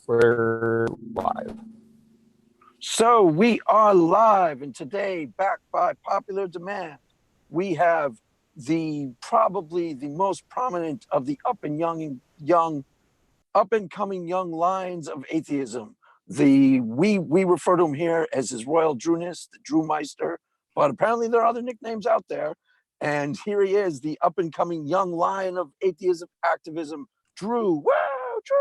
We're live. So we are live, and today, back by popular demand, we have probably the most prominent of the up and coming young lions of atheism. We refer to him here as His Royal Drewness, the Drewmeister, but apparently there are other nicknames out there. And here he is, the up and coming young lion of atheism activism, Drew. Wow, Drew.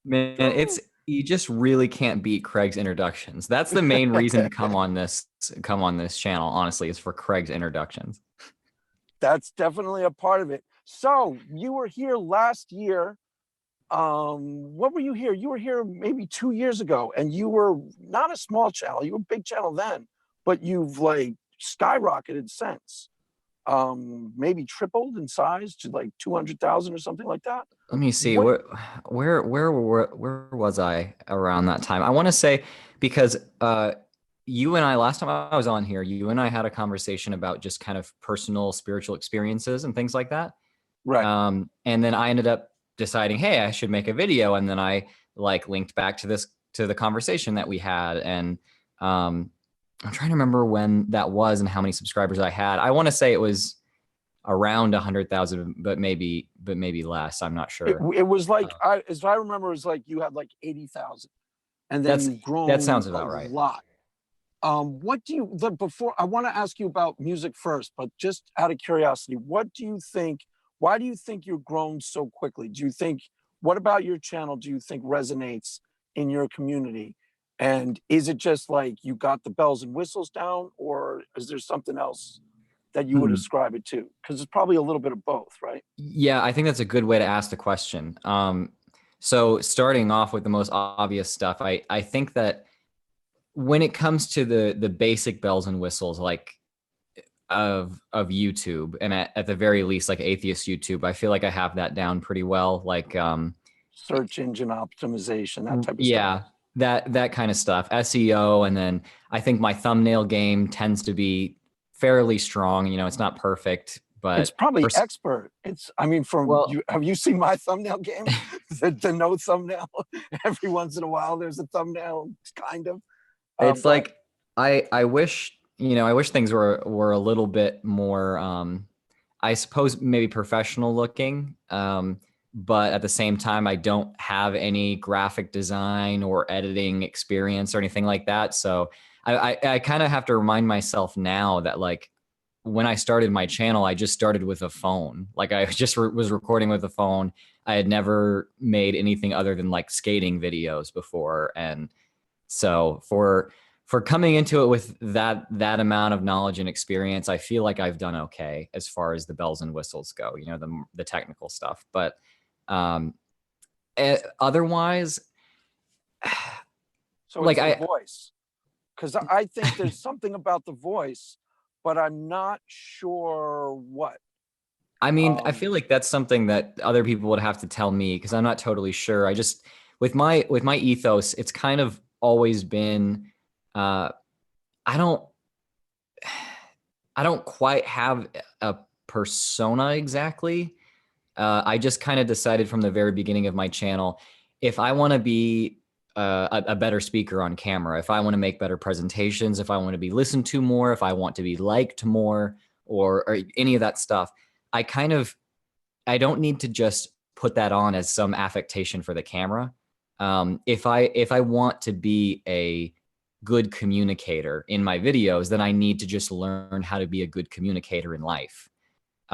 Man, you just really can't beat Craig's introductions. That's the main reason to come on this channel, honestly, is for Craig's introductions. That's definitely a part of it. So you were here last year. What were you here? You were here maybe 2 years ago, and you were not a small channel. You were a big channel then, but you've like skyrocketed since. Maybe tripled in size to like 200,000 or something like that. Let me see. Where was I around that time? I want to say because you and I, last time I was on here, you and I had a conversation about just kind of personal spiritual experiences and things like that. Right. And then I ended up deciding, hey, I should make a video. And then I like linked back to the conversation that we had. And I'm trying to remember when that was and how many subscribers I had. I want to say it was around 100,000, but maybe less. I'm not sure. It was like, as I remember, it was like you had like 80,000, and then you've grown. That sounds about right. A lot. What do you, before, I want to ask you about music first, but just out of curiosity, why do you think you've grown so quickly? What about your channel do you think resonates in your community? And is it just like you got the bells and whistles down, or is there something else that you would ascribe it to? Because it's probably a little bit of both, right? Yeah, I think that's a good way to ask the question. So starting off with the most obvious stuff, I think that when it comes to the basic bells and whistles, like of YouTube, and at the very least, like atheist YouTube, I feel like I have that down pretty well. Like search engine optimization, that type of yeah, stuff. That kind of stuff, SEO, and then I think my thumbnail game tends to be fairly strong. You know, it's not perfect, but it's probably expert. Have you seen my thumbnail game? the no thumbnail. Every once in a while, there's a thumbnail, kind of. It's like I wish things were a little bit more, I suppose maybe professional looking. But at the same time, I don't have any graphic design or editing experience or anything like that. So I kind of have to remind myself now that like when I started my channel, I just started with a phone. Like I just was recording with a phone. I had never made anything other than like skating videos before. And so for coming into it with that amount of knowledge and experience, I feel like I've done okay as far as the bells and whistles go, you know, the technical stuff. But otherwise, so like the voice, because I think there's something about the voice, but I'm not sure what. I mean, I feel like that's something that other people would have to tell me, because I'm not totally sure. I just with my ethos, it's kind of always been I don't quite have a persona exactly. I just kind of decided from the very beginning of my channel, if I want to be a better speaker on camera, if I want to make better presentations, if I want to be listened to more, if I want to be liked more, or any of that stuff, I don't need to just put that on as some affectation for the camera. If I want to be a good communicator in my videos, then I need to just learn how to be a good communicator in life.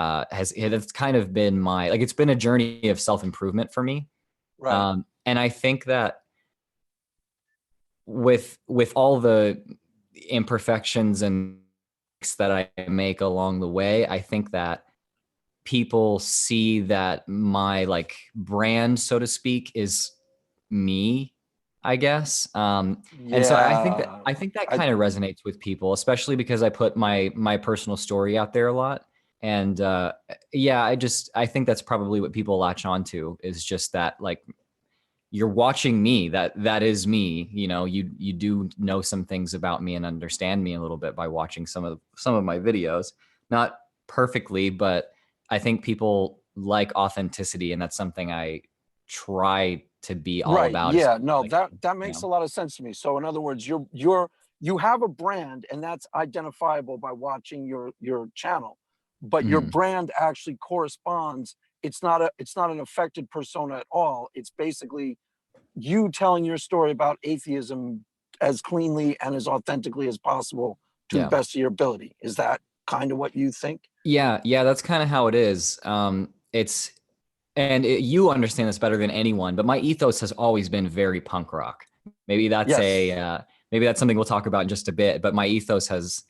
It's kind of been it's been a journey of self-improvement for me. Right. And I think that with all the imperfections and that I make along the way, I think that people see that my like brand, so to speak, is me, I guess. And so I think that kind of resonates with people, especially because I put my personal story out there a lot. And yeah, I think that's probably what people latch onto, is just that like you're watching me, that is me. You know, you do know some things about me and understand me a little bit by watching some of my videos. Not perfectly, but I think people like authenticity, and that's something I try to be all Right. about. Yeah. No, Like, that you makes know, a lot of sense to me. So in other words, you have a brand and that's identifiable by watching your channel, but your mhm. brand actually corresponds. It's not an affected persona at all. It's basically you telling your story about atheism as cleanly and as authentically as possible to the Yeah. best of your ability. Is that kind of what you think? Yeah, yeah, that's kind of how it is. It's and you understand this better than anyone, but my ethos has always been very punk rock. Maybe that's a Yes. maybe that's something we'll talk about in just a bit. But my ethos has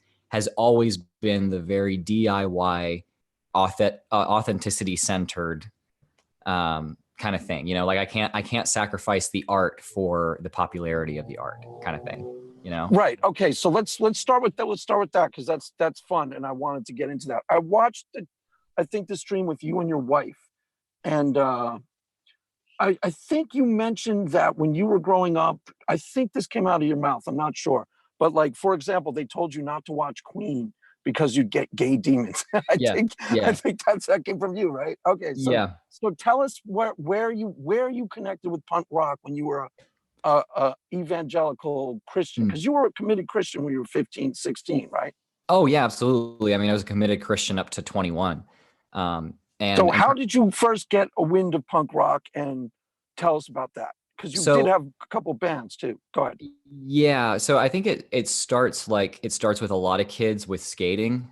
always been the very DIY, authenticity centered kind of thing. You know, like I can't sacrifice the art for the popularity of the art, kind of thing. You know? Right. Okay. So let's start with that. Let's start with that because that's fun, and I wanted to get into that. I watched, I think, the stream with you and your wife, and I think you mentioned that when you were growing up. I think this came out of your mouth. I'm not sure, but like for example, they told you not to watch Queen because you'd get gay demons. I Yeah, think I yeah, think that came from you, right? Okay. So yeah. so tell us where you connected with punk rock when you were a evangelical Christian? Mm. Because you were a committed Christian when you were 15, 16, right? Oh yeah, absolutely. I mean, I was a committed Christian up to 21. So In how did you first get a wind of punk rock, and tell us about that? Because you did so have a couple bands too. Go ahead. yeah, so I think it starts with a lot of kids with skating.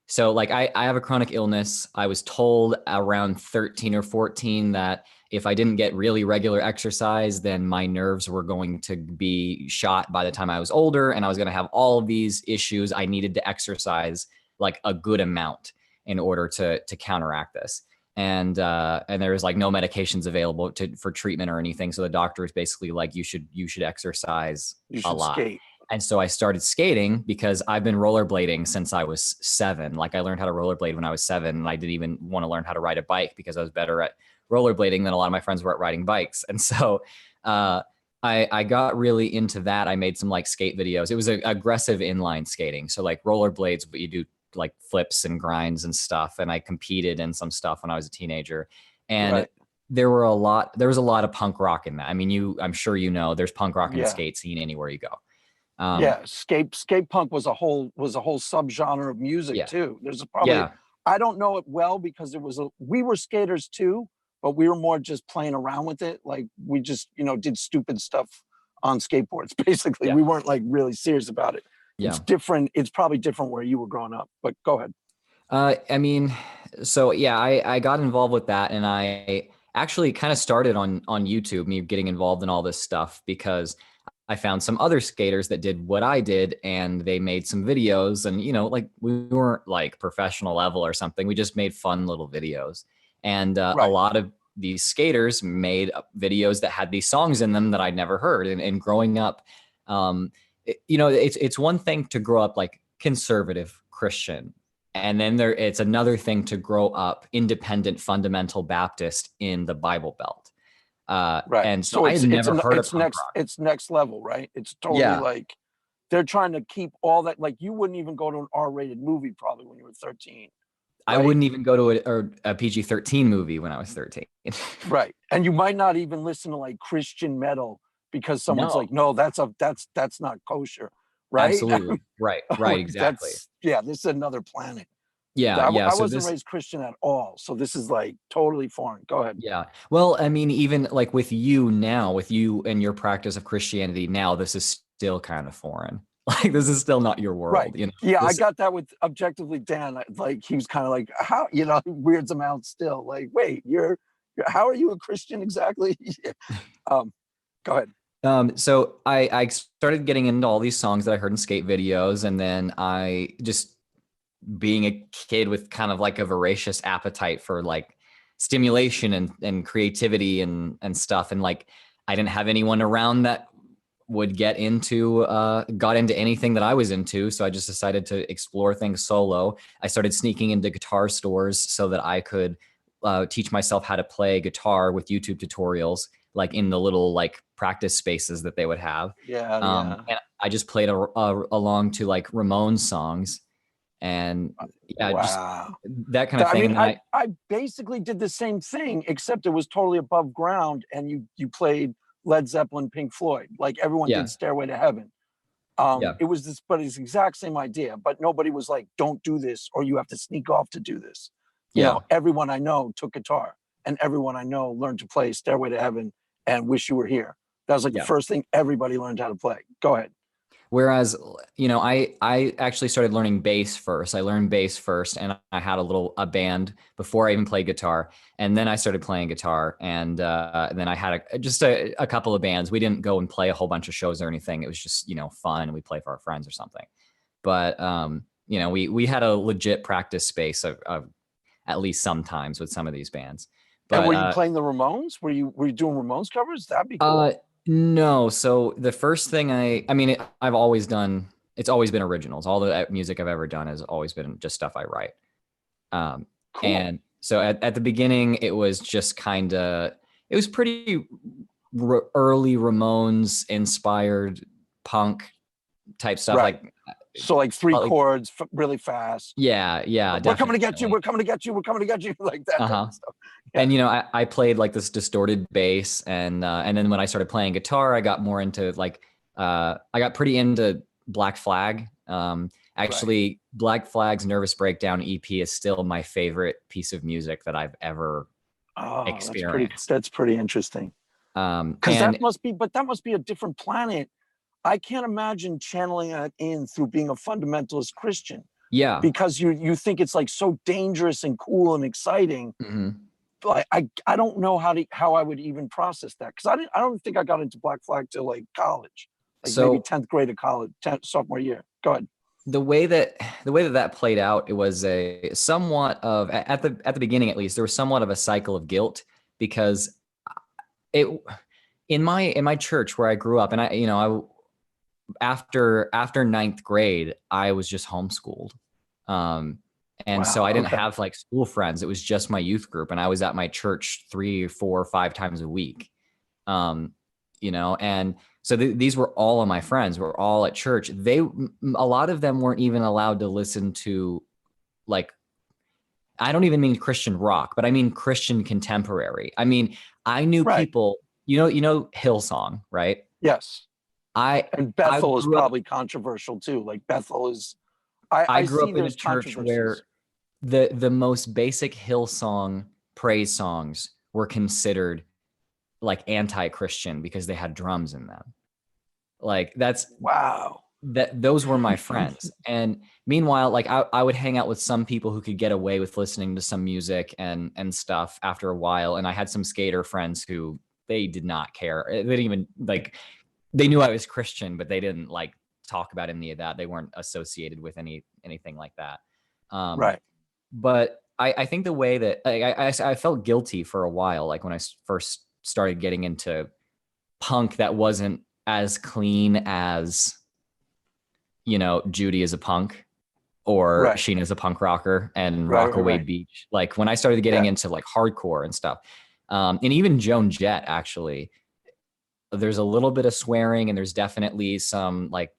So like I have a chronic illness. I was told around 13 or 14 that if I didn't get really regular exercise, then my nerves were going to be shot by the time I was older, and I was going to have all of these issues. I needed to exercise like a good amount in order to counteract this. And there was like no medications available for treatment or anything. So the doctor is basically like, you should exercise You a should lot. skate. And so I started skating because I've been rollerblading since I was 7. Like I learned how to rollerblade when I was 7, and I didn't even want to learn how to ride a bike because I was better at rollerblading than a lot of my friends were at riding bikes. And so uh, I got really into that. I made some like skate videos. It was aggressive inline skating. So like rollerblades, but you do like flips and grinds and stuff. And I competed in some stuff when I was a teenager. And Right. there was a lot of punk rock in that. I mean, I'm sure you know, there's punk rock in the Yeah. skate scene anywhere you go. Um, Yeah. Skate punk was a whole subgenre of music yeah, too. There's probably, yeah, I don't know it well because we were skaters too, but we were more just playing around with it. Like we just, did stupid stuff on skateboards. Basically, yeah, we weren't like really serious about it. It's yeah. different. It's probably different where you were growing up, but go ahead. I mean, so yeah, I got involved with that, and I actually kind of started on YouTube, me getting involved in all this stuff because I found some other skaters that did what I did, and they made some videos, and like we weren't like professional level or something. We just made fun little videos, and a Right. lot of these skaters made videos that had these songs in them that I'd never heard. And growing up, it's one thing to grow up like conservative Christian, and then it's another thing to grow up independent fundamental Baptist in the Bible Belt. Right. And so So I had never heard of it's punk next rock. it's next level, right? It's totally Yeah, like they're trying to keep all that. Like you wouldn't even go to an R-rated movie probably when you were 13, I right? wouldn't even go to a PG-13 movie when I was 13. Right. And you might not even listen to like Christian metal because someone's No, like, no, that's not kosher, right? absolutely. Right, right, Like exactly. this is another planet. Yeah, yeah. I So wasn't this, raised Christian at all, so this is like totally foreign. Go ahead. yeah. Well, I mean, even like with you now, with you and your practice of Christianity now, this is still kind of foreign. Like this is still not your Right. world. Yeah, I This, got that with Objectively Dan. Like he was kind of like, how, weirds him out still. Like, wait, how are you a Christian exactly? Yeah. Um, Go ahead. so I started getting into all these songs that I heard in skate videos, and then I just being a kid with kind of like a voracious appetite for like stimulation and creativity and stuff. And like, I didn't have anyone around that would got into anything that I was into. So I just decided to explore things solo. I started sneaking into guitar stores so that I could teach myself how to play guitar with YouTube tutorials, like in the little like practice spaces that they would have. Yeah, yeah. And I just played along to like Ramones songs, and yeah, just Wow. that kind of I thing. mean, And then I basically did the same thing, except it was totally above ground, and you played Led Zeppelin, Pink Floyd, like everyone yeah, did Stairway to Heaven. yeah, It was this, but it's the exact same idea. But nobody was like, "Don't do this," or "You have to sneak off to do this." You yeah, know, everyone I know took guitar, and everyone I know learned to play Stairway to Heaven and Wish You Were Here. That was like the yeah. first thing everybody learned how to play. Go ahead. Whereas, I actually started learning bass first. I learned bass first, and I had a band before I even played guitar. And then I started playing guitar, and then I had just a couple of bands. We didn't go and play a whole bunch of shows or anything. It was just fun, and we play for our friends or something. But we had a legit practice space of at least sometimes with some of these bands. And But were you playing the Ramones? Were you doing Ramones covers? That'd be uh, cool. no. So the first thing I've always done, it's always been originals. All the music I've ever done has always been just stuff I write. Um, Cool. and so at the beginning, it was just it was pretty early Ramones inspired punk type stuff. Right. So like three Like, chords, really fast. yeah, yeah, We're coming to get you. definitely. We're coming to get you. We're coming to get you. Like that type Uh-huh. of stuff. Yeah. And I played like this distorted bass, and then when I started playing guitar, I got more into I got pretty into Black Flag. Right. Actually, Black Flag's Nervous Breakdown EP is still my favorite piece of music that I've ever Oh, experienced. that's pretty interesting. Because And that must be a different planet. I can't imagine channeling that in through being a fundamentalist Christian yeah, because you think it's like so dangerous and cool and exciting. mhm. But I don't know how I would even process that because I don't think I got into Black Flag till like college, like maybe So 10th grade of college, sophomore year. Go ahead. the way that played out, it was a somewhat of at the beginning at least, there was somewhat of a cycle of guilt because it in my church where I grew up, and after ninth grade, I was just homeschooled. Um, and so Wow. I didn't Okay. have like school friends. It was just my youth group, and I was at my church 3, 4, 5 times a week. Um, and so these were all of my friends. Were all at church. A lot of them weren't even allowed to listen to, like, I don't even mean Christian rock, but I mean Christian contemporary. I mean, I knew Right. people. Hillsong, right? Yes. I And I Bethel is grew up probably controversial too. Like Bethel is, I I grew see up in a there's church controversies. where the most basic Hillsong praise songs were considered like anti-Christian because they had drums in them. Like Wow. those were my friends. And meanwhile, like I would hang out with some people who could get away with listening to some music and stuff after a while. And I had some skater friends who they did not care. They didn't even like they knew I was Christian, but they didn't like talk about any of that. They weren't associated with anything like that. Um, Right. but I think the way that I felt guilty for a while, like when I first started getting into punk that wasn't as clean as Judy is a punk or Right. Sheena is a punk rocker and Right. Right. Rockaway Right. Beach. Like when I started getting Yeah. into like hardcore and stuff, and even Joan Jett, actually, there's a little bit of swearing and there's definitely some, like,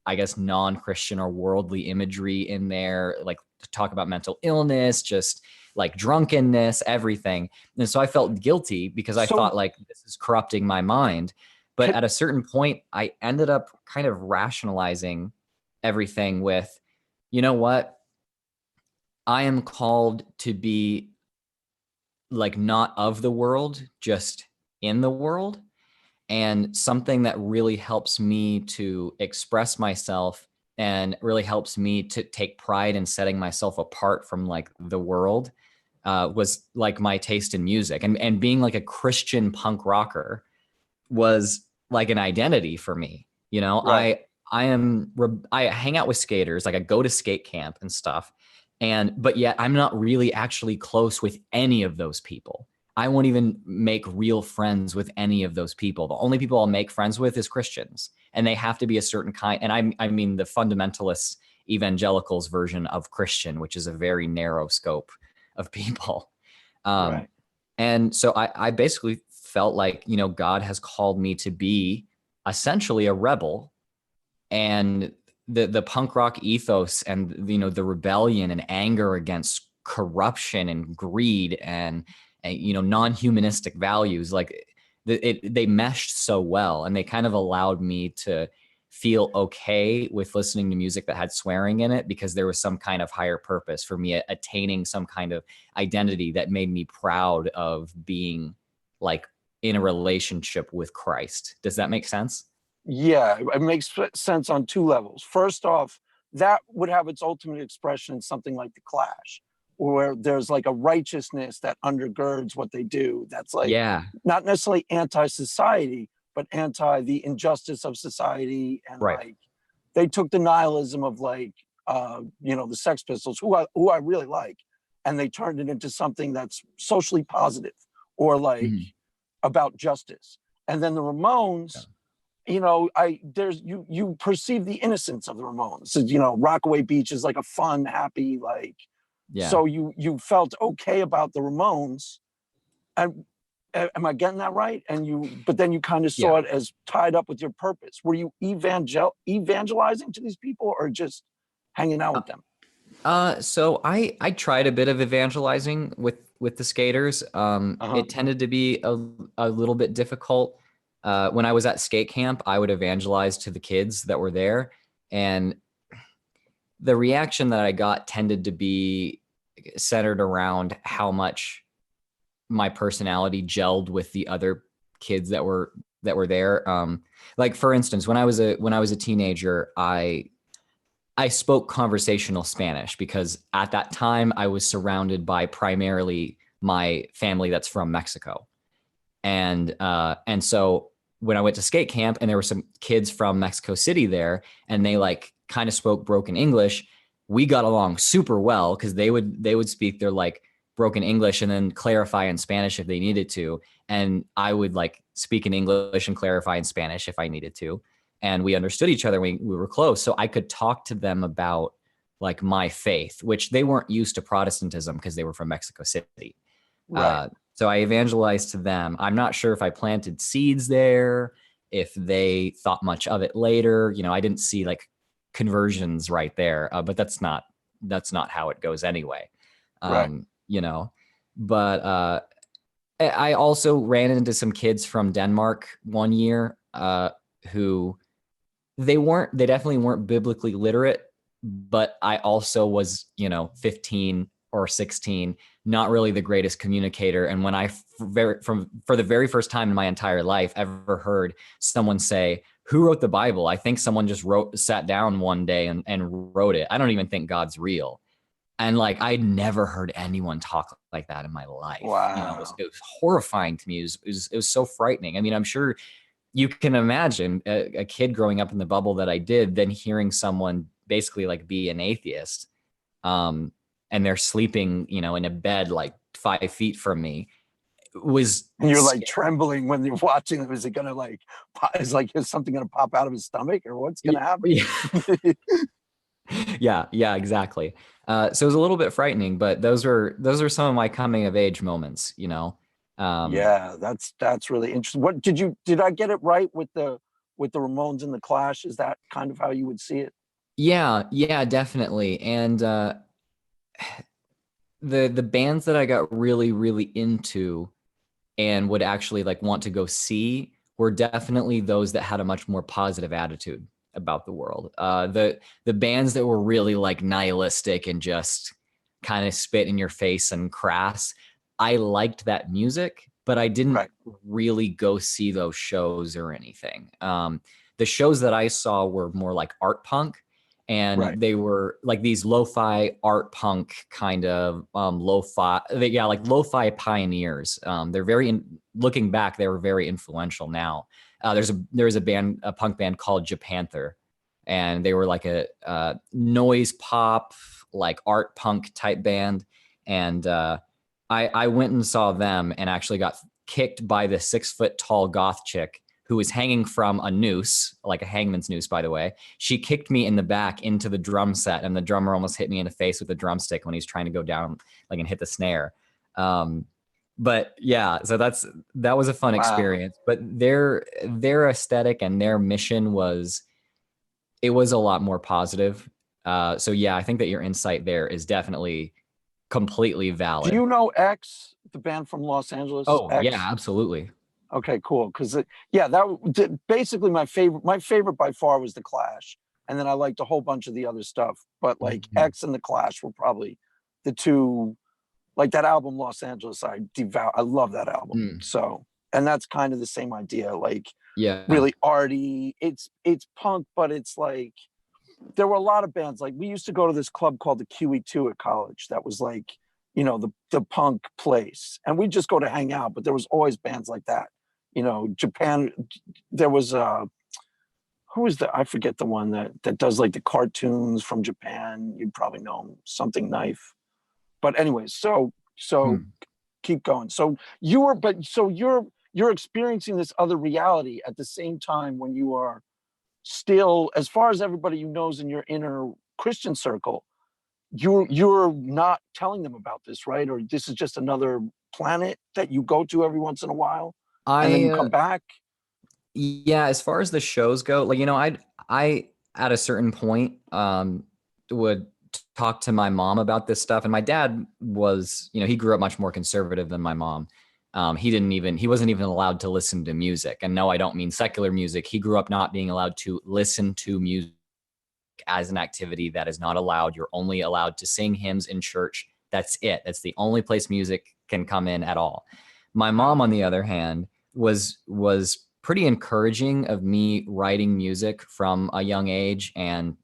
I guess, non-Christian or worldly imagery in there, like to talk about mental illness, just like drunkenness, everything. And so I felt guilty because I So thought like this is corrupting my mind. But can, at a certain point, I ended up kind of rationalizing everything with, you know what? I am called to be like not of the world, just in the world. And something that really helps me to express myself and really helps me to take pride in setting myself apart from like the world was like my taste in music, and being like a Christian punk rocker was like an identity for me. right. I hang out with skaters, like I go to skate camp and stuff, but yet I'm not really actually close with any of those people. I won't even make real friends with any of those people. The only people I'll make friends with is Christians, and they have to be a certain kind. And I mean the fundamentalist evangelicals version of Christian, which is a very narrow scope of people. Um, Right. and so I basically felt like, God has called me to be essentially a rebel. And the punk rock ethos and, the rebellion and anger against corruption and greed and non-humanistic values, like they meshed so well, and they kind of allowed me to feel okay with listening to music that had swearing in it, because there was some kind of higher purpose for me attaining some kind of identity that made me proud of being like in a relationship with Christ. Does that make sense? Yeah, it makes sense on two levels. First off, that would have its ultimate expression in something like The Clash, where there's like a righteousness that undergirds what they do. That's like Yeah. not necessarily anti-society, but anti the injustice of society. And Right. like they took the nihilism of like, the Sex Pistols, who I really like, and they turned it into something that's socially positive or like about justice. And then the Ramones, you perceive the innocence of the Ramones. So, Rockaway Beach is like a fun, happy, like, Yeah. so you felt okay about the Ramones. And am I getting that right? But then you kind of saw it as tied up with your purpose. Were you evangelizing to these people or just hanging out with them? So I tried a bit of evangelizing with the skaters. It tended to be a little bit difficult. When I was at skate camp, I would evangelize to the kids that were there, and the reaction that I got tended to be centered around how much my personality gelled with the other kids that were there. Like for instance, when I was a teenager, I spoke conversational Spanish because at that time I was surrounded by primarily my family that's from Mexico. And so when I went to skate camp and there were some kids from Mexico City there and they like kind of spoke broken English, we got along super well because they would speak their like broken English and then clarify in Spanish if they needed to. And I would like speak in English and clarify in Spanish if I needed to. And we understood each other. We were close. So I could talk to them about like my faith, which they weren't used to Protestantism because they were from Mexico City. Right. So I evangelized to them. I'm not sure if I planted seeds there, if they thought much of it later. I didn't see like conversions right there, but that's not how it goes anyway. Right. But I also ran into some kids from Denmark one year who they definitely weren't biblically literate, but I also was, 15 or 16, not really the greatest communicator. And when I for the very first time in my entire life ever heard someone say, "Who wrote the Bible?" I think someone just sat down one day and wrote it. I don't even think God's real. And like, I'd never heard anyone talk like that in my life. Wow. It was horrifying to me. It was so frightening. I mean, I'm sure you can imagine a kid growing up in the bubble that I did, then hearing someone basically like be an atheist, and they're sleeping, in a bed like 5 feet from me. And you're like trembling when you're watching them. Is it gonna like, is something gonna pop out of his stomach or what's gonna happen? Yeah, exactly. So it was a little bit frightening, but those are some of my coming of age moments, Yeah, that's really interesting. What did I get it right with the Ramones and the Clash? Is that kind of how you would see it? Yeah, definitely. And the bands that I got really, really into and would actually like want to go see were definitely those that had a much more positive attitude about the world. The bands that were really like nihilistic and just kind of spit in your face and crass, I liked that music, but I didn't really go see those shows or anything. The shows that I saw were more like art punk, and they were like these lo-fi art punk kind of like lo-fi pioneers. They're looking back, they were very influential now. There's a punk band called Japanther, and they were like a noise pop, like art punk type band. And I went and saw them and actually got kicked by the 6 foot tall goth chick who was hanging from a noose, like a hangman's noose, by the way. She kicked me in the back into the drum set, and the drummer almost hit me in the face with a drumstick when he's trying to go down like and hit the snare. But yeah, so that was a fun experience. But their aesthetic and their mission was it was a lot more positive. So yeah, I think that your insight there is definitely completely Do valid. you know X, the band from Los Angeles? Oh yeah, X. absolutely. Okay, cool. Because yeah, basically my favorite. My favorite by far was the Clash, and then I liked a whole bunch of the other stuff. But like Mhm. X and the Clash were probably the two. Like that album, Los Angeles, I love that album. Mm. So, and that's kind of the same idea. Like Yeah. really arty. It's punk, but it's like there were a lot of bands. Like we used to go to this club called the QE2 at college. That was like, the punk place, and we'd just go to hang out. But there was always bands like that. Japan. There was who was the I forget the one that does like the cartoons from Japan. You'd probably know him, something knife. But anyways, so Hmm. keep going. You're experiencing this other reality at the same time when you are still, as far as everybody you knows in your inner Christian circle, you're not telling them about this, right? Or this is just another planet that you go to every once in a while, and then I you come back. Yeah, as far as the shows go, like I at a certain point would talk to my mom about this stuff, and my dad was, he grew up much more conservative than my mom. He wasn't even allowed to listen to music. And no, I don't mean secular music. He grew up not being allowed to listen to music as an activity that is not allowed. You're only allowed to sing hymns in church. That's it. That's the only place music can come in at all. My mom, Wow. on the other hand, was pretty encouraging of me writing music from a young age and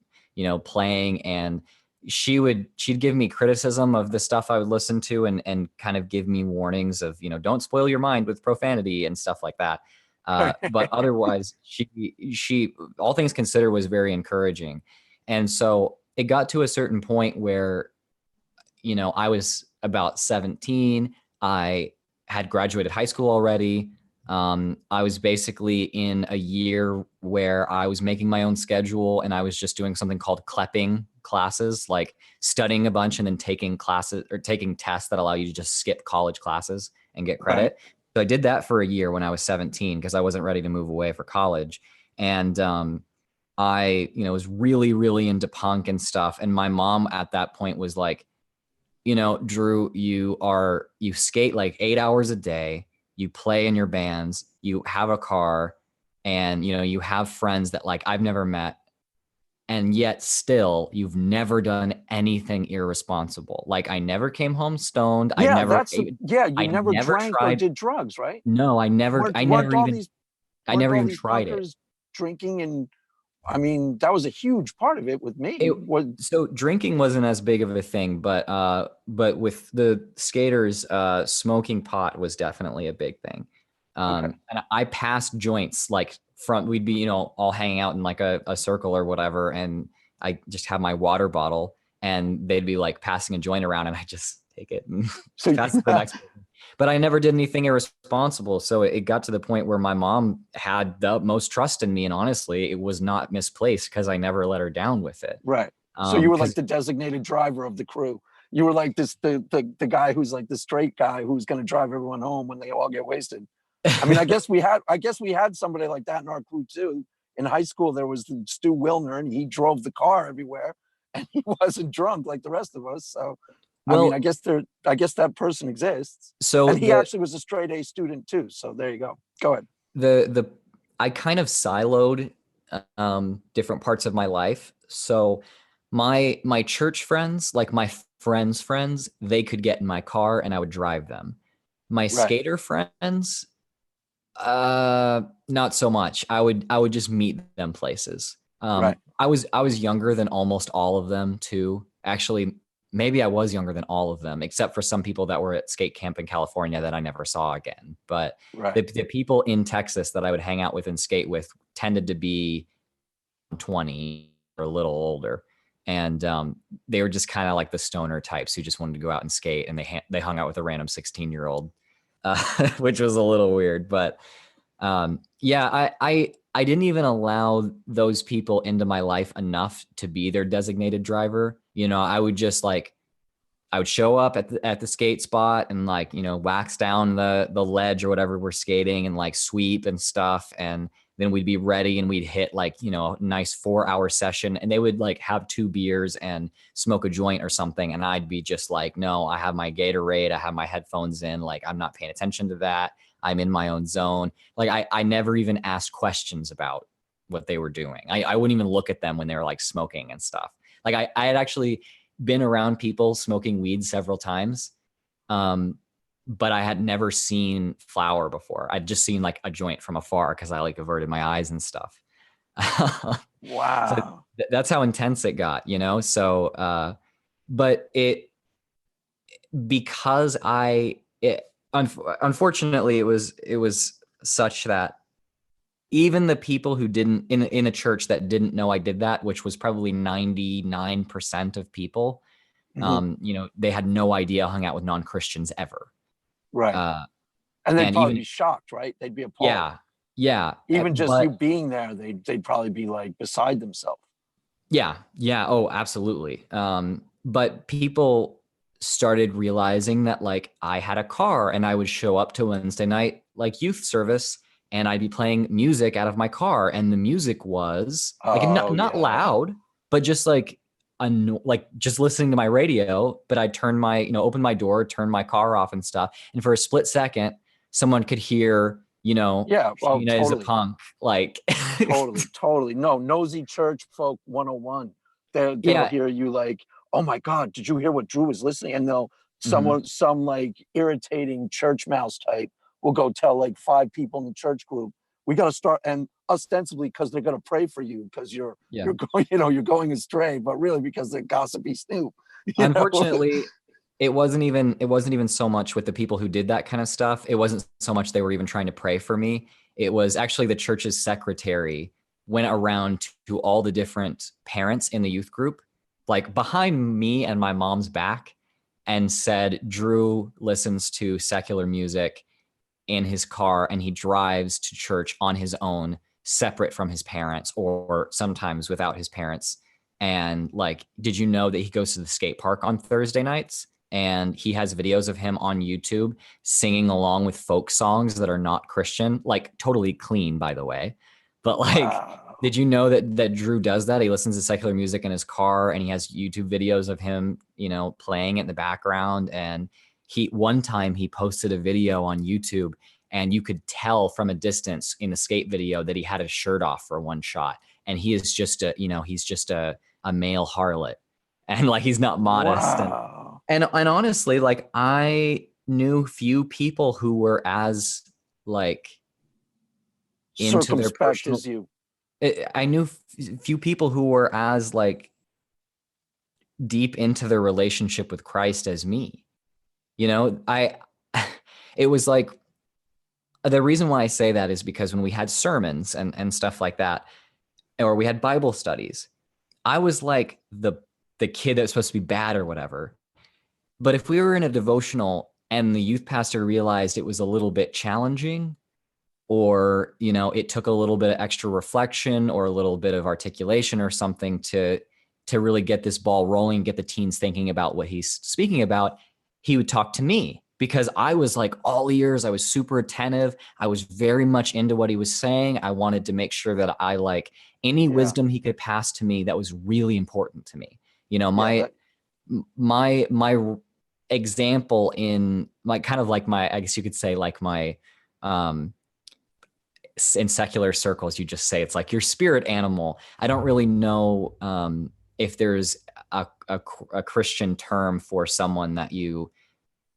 playing, and she'd give me criticism of the stuff I would listen to, and kind of give me warnings of, don't spoil your mind with profanity and stuff like that. But otherwise, she all things considered was very encouraging. And so it got to a certain point where, I was about 17. I had graduated high school already. I was basically in a year where I was making my own schedule, and I was just doing something called clepping classes, like studying a bunch and then taking classes or taking tests that allow you to just skip college classes and get Right. credit. So I did that for a year when I was 17 because I wasn't ready to move away for college. And I, was really, really into punk and stuff. And my mom at that point was like, Drew, you skate like 8 hours a day, you play in your bands, you have a car, and, you have friends that like I've never met. And yet still you've never done anything irresponsible. Like I never came home stoned. Yeah, you I never never drank or tried. did drugs, right? No, Weren't I weren't never all even, these I weren't never all even these tried it. punkers drinking? And I mean, that was a huge part of it with It me. What so drinking wasn't as big of a thing, but with the skaters, smoking pot was definitely a big thing. Okay. And I passed joints like from we'd be, all hanging out in like a circle or whatever, and I just have my water bottle, and they'd be like passing a joint around, and I just take it and So pass it to the next person. But I never did anything irresponsible. So it got to the point where my mom had the most trust in me. And honestly, it was not misplaced because I never let her down with it. right. So you were like Because the designated driver of the crew. You were like the guy who's like the straight guy who's going to drive everyone home when they all get wasted. I mean, I guess we had somebody like that in our crew too. In high school, there was Stu Wilner, and he drove the car everywhere, and he wasn't drunk like the rest of us. So, I mean, I well, guess that person exists, so and he actually was a straight A student too. So there you go. Go ahead. the I kind of siloed different parts of my life. So my church friends, like my friends' friends, they could get in my car and I would drive them. My Right, skater friends, not so much. I would just meet them places. right. I was younger than almost all of them too. Actually, maybe I was younger than all of them, except for some people that were at skate camp in California that I never saw again. But Right. the people in Texas that I would hang out with and skate with tended to be 20 or a little older. And they were just kind of like the stoner types who just wanted to go out and skate, and they hung out with a random 16-year-old, which was a little weird. But yeah, I didn't even allow those people into my life enough to be their designated driver. I would just like I would show up at the skate spot and like, wax down the ledge or whatever we're skating and like sweep and stuff. And then we'd be ready and we'd hit like, you know, a nice 4-hour session, and they would like have 2 beers and smoke a joint or something. And I'd be just like, no, I have my Gatorade, I have my headphones in, like I'm not paying attention to that. I'm in my own zone. Like I never even asked questions about what they were doing. I wouldn't even look at them when they were like smoking and stuff. Like I had actually been around people smoking weed several times. But I had never seen flower before. I'd just seen like a joint from afar because I like averted my eyes and stuff. So Wow. that's how intense it got, you know? So, but because unfortunately, it was such that even the people who didn't, in a church that didn't know I did that, which was probably 99% of people, Mhm. you know, they had no idea I hung out with non-Christians ever. Right. Uh, And they'd and probably even, be shocked, right? They'd be appalled. yeah, yeah, Even just you but being there, they'd probably be like beside themselves. yeah, yeah, oh, absolutely. But people started realizing that like I had a car and I would show up to Wednesday night like youth service, and I'd be playing music out of my car, and the music was like not Oh not yeah. loud, but just like like just listening to my radio. But I'd turn my, you know, open my door, turn my car off and stuff, and for a split second, someone could hear, you know, Yeah. Oh, Sheena is a totally. punk, like Totally. Totally. No, nosy church folk 101. They'll yeah. hear you like, oh my God, did you hear what Drew was listening? And they'll Mhm. some like irritating church mouse type will go tell like 5 people in the church group, we gotta start, and ostensibly because they're gonna pray for you because Yeah. you're going, you know, you're going astray, but really because they're gossipy Snoop, you know. Unfortunately, it wasn't even so much with the people who did that kind of stuff. It wasn't so much they were even trying to pray for me. It was actually the church's secretary went around to all the different parents in the youth group, like behind me and my mom's back, and said, Drew listens to secular music in his car and he drives to church on his own, separate from his parents or sometimes without his parents. And like, did you know that he goes to the skate park on Thursday nights? And he has videos of him on YouTube singing along with folk songs that are not Christian, like totally clean, by the way. But like, Wow. did you know that Drew does that? He listens to secular music in his car and he has YouTube videos of him, you know, playing it in the background. And one time he posted a video on YouTube, and you could tell from a distance in the skate video that he had his shirt off for one shot. And he is just he's just a male harlot, and like he's not modest. And Wow. and honestly, like I knew few people who were as like into their Circumspect personal. as you. I knew few people who were as like deep into their relationship with Christ as me. You know, it was like, the reason why I say that is because when we had sermons and stuff like that, or we had Bible studies, I was like the kid that was supposed to be bad or whatever. But if we were in a devotional and the youth pastor realized it was a little bit challenging, or you know, it took a little bit of extra reflection or a little bit of articulation or something to really get this ball rolling, get the teens thinking about what he's speaking about, he would talk to me because I was like all ears. I was super attentive. I was very much into what he was saying. I wanted to make sure that I like any Yeah. wisdom he could pass to me that was really important to me. You know, Yeah. my example in my kind of like my, I guess you could say like my um in secular circles, you just say it's like your spirit animal. I don't really know if there's a Christian term for someone that you,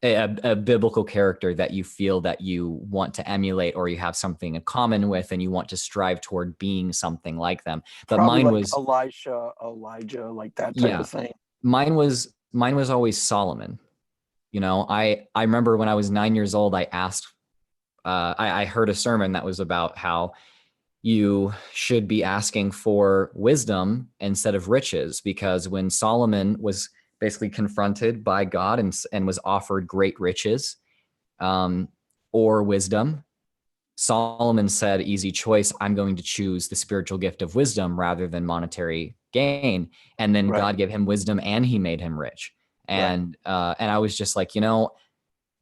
a biblical character that you feel that you want to emulate or you have something in common with and you want to strive toward being something like them. But Probably mine like was, Elisha, Elijah, like that type yeah, of thing. mine was always Solomon. You know, I remember when I was 9 years old, I asked, I heard a sermon that was about how you should be asking for wisdom instead of riches, because when Solomon was basically confronted by God and was offered great riches um, or wisdom, Solomon said, easy choice. I'm going to choose the spiritual gift of wisdom rather than monetary gain. And then Right. God gave him wisdom and he made him rich. Right. And I was just like, you know,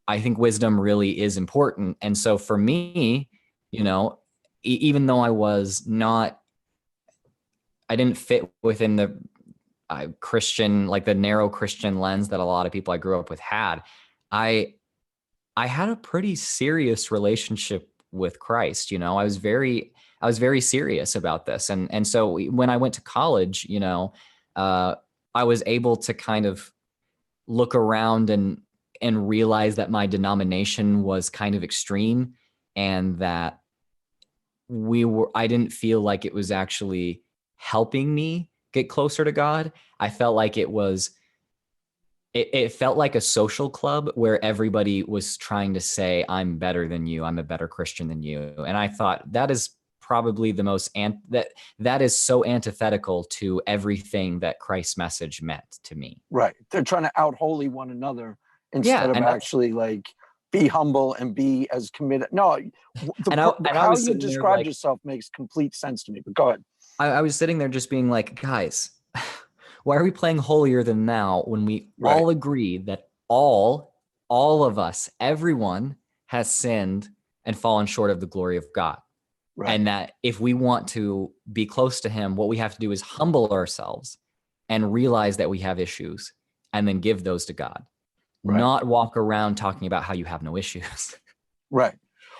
I think wisdom really is important. And so for me, you know, even though I didn't fit within the Christian, like the narrow Christian lens that a lot of people I grew up with had. I had a pretty serious relationship with Christ. I was very serious about this. And so when I went to college, I was able to kind of look around and realize that my denomination was kind of extreme, and that I didn't feel like it was actually helping me get closer to God. I felt like it felt like a social club where everybody was trying to say, I'm better than you, I'm a better Christian than you. And I thought that is probably the most, that is so antithetical to everything that Christ's message meant to me. Right. They're trying to out holy one another instead of and actually like be humble and be as committed. No, how you described yourself makes complete sense to me, but go ahead. I was sitting there just being like, guys, why are we playing holier than thou when we all agree that all of us, everyone has sinned and fallen short of the glory of God? Right. And that if we want to be close to him, what we have to do is humble ourselves and realize that we have issues and then give those to God, not walk around talking about how you have no issues. Right.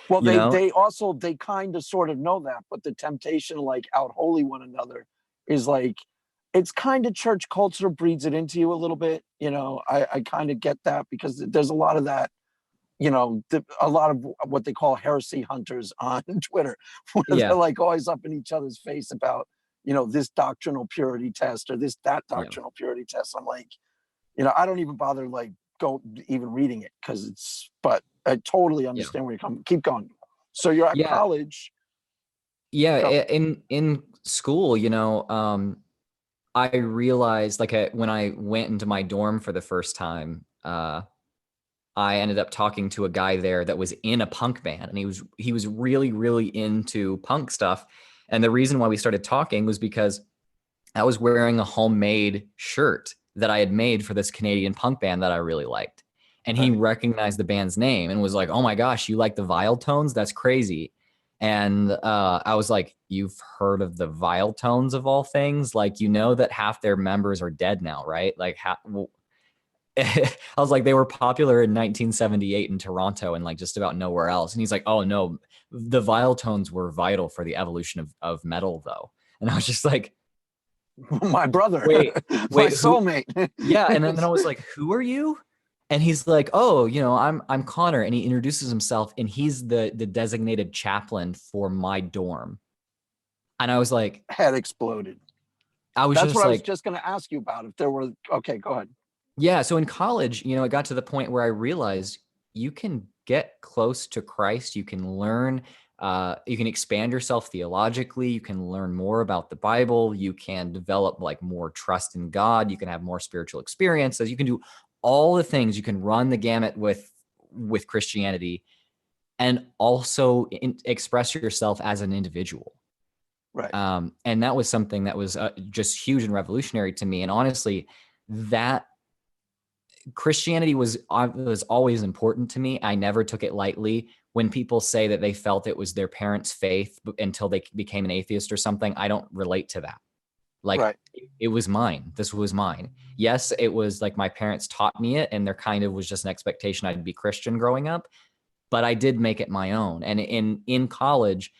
Well, they kind of sort of know that, but the temptation to like out holy one another is like, it's kind of church culture breeds it into you a little bit. I kind of get that, because there's a lot of that, a lot of what they call heresy hunters on Twitter, where they're like always up in each other's face about, this doctrinal purity test or that doctrinal purity test. I'm like, I don't even bother like even reading it, but I totally understand where you're coming. Keep going. So you're at college. Yeah. In school, I realized when I went into my dorm for the first time, I ended up talking to a guy there that was in a punk band, and he was really, really into punk stuff. And the reason why we started talking was because I was wearing a homemade shirt that I had made for this Canadian punk band that I really liked. And he recognized the band's name and was like, oh my gosh, you like the Vile Tones? That's crazy. And I was like, you've heard of the Vile Tones of all things? Like, that half their members are dead now, right? Like, I was like, they were popular in 1978 in Toronto and like just about nowhere else. And he's like, oh no, the Vile Tones were vital for the evolution of metal though. And I was just like, my brother, my soulmate. Yeah. And then I was like, who are you? And he's like, oh, I'm Connor. And he introduces himself, and he's the designated chaplain for my dorm. And I was like, head exploded. That's what I was just going to ask you about. If there were, okay, go ahead. Yeah. So in college, it got to the point where I realized you can get close to Christ. You can learn, you can expand yourself theologically. You can learn more about the Bible. You can develop like more trust in God. You can have more spiritual experiences. You can do all the things. You can run the gamut with Christianity, and also express yourself as an individual. Right. And that was something that was just huge and revolutionary to me. And honestly, that Christianity was always important to me. I never took it lightly. When people say that they felt it was their parents' faith until they became an atheist or something, I don't relate to that. Like, it was mine. This was mine. Yes, it was like my parents taught me it, and there kind of was just an expectation I'd be Christian growing up, but I did make it my own. And in college,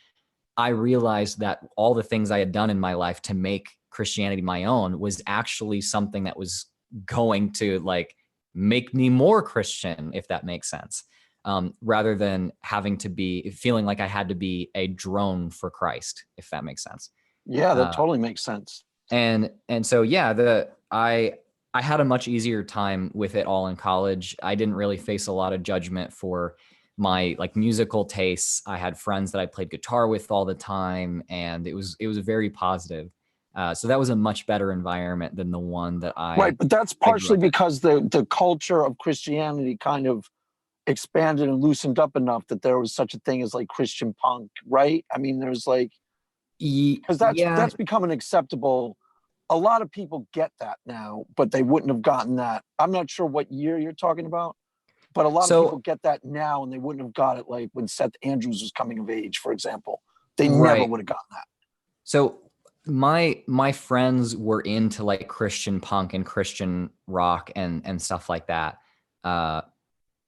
I realized that all the things I had done in my life to make Christianity my own was actually something that was going to like make me more Christian, if that makes sense, rather than feeling like I had to be a drone for Christ, if that makes sense. Yeah, that totally makes sense. And so, yeah, I had a much easier time with it all in college. I didn't really face a lot of judgment for my like musical tastes. I had friends that I played guitar with all the time, and it was very positive. So that was a much better environment than the one that but that's partially because the culture of Christianity kind of expanded and loosened up enough that there was such a thing as like Christian punk, right? I mean, there's like, because that's become an acceptable. A lot of people get that now, but they wouldn't have gotten that. I'm not sure what year you're talking about, but a lot of people get that now, and they wouldn't have got it like when Seth Andrews was coming of age, for example. They never Right. would have gotten that. So my friends were into like Christian punk and Christian rock and stuff like that. Uh,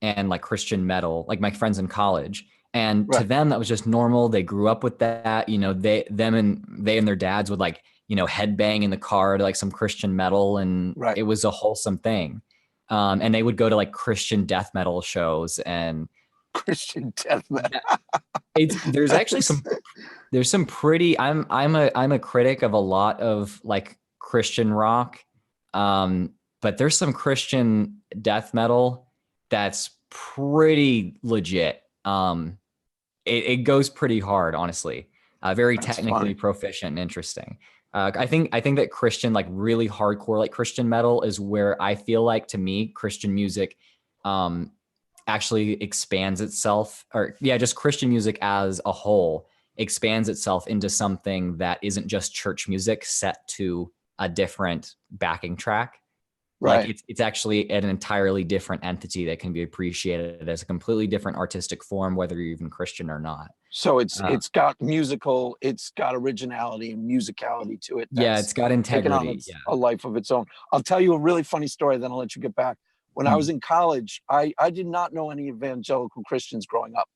and like Christian metal, like my friends in college. And to Right. them, that was just normal. They grew up with that. You know, they and their dads would like, you know, headbang in the car to like some Christian metal, and Right. it was a wholesome thing. And they would go to like Christian death metal shows, and Christian death metal. there's actually some pretty. I'm a critic of a lot of like Christian rock, but there's some Christian death metal that's pretty legit. It goes pretty hard, honestly. Very That's technically funny. proficient and interesting. I think that Christian, like really hardcore, like Christian metal, is where I feel like, to me, Christian music um, actually expands itself, or yeah, just Christian music as a whole expands itself into something that isn't just church music set to a different backing track. Like Right. it's actually an entirely different entity that can be appreciated as a completely different artistic form, whether you're even Christian or not. So Uh, it's got musical, it's got originality and musicality to it yeah, that's it's got taken on integrity. Yeah. a life of its own. I'll tell you a really funny story, then I'll let you get back. When I was Mm. in college, I did not know any evangelical Christians growing up.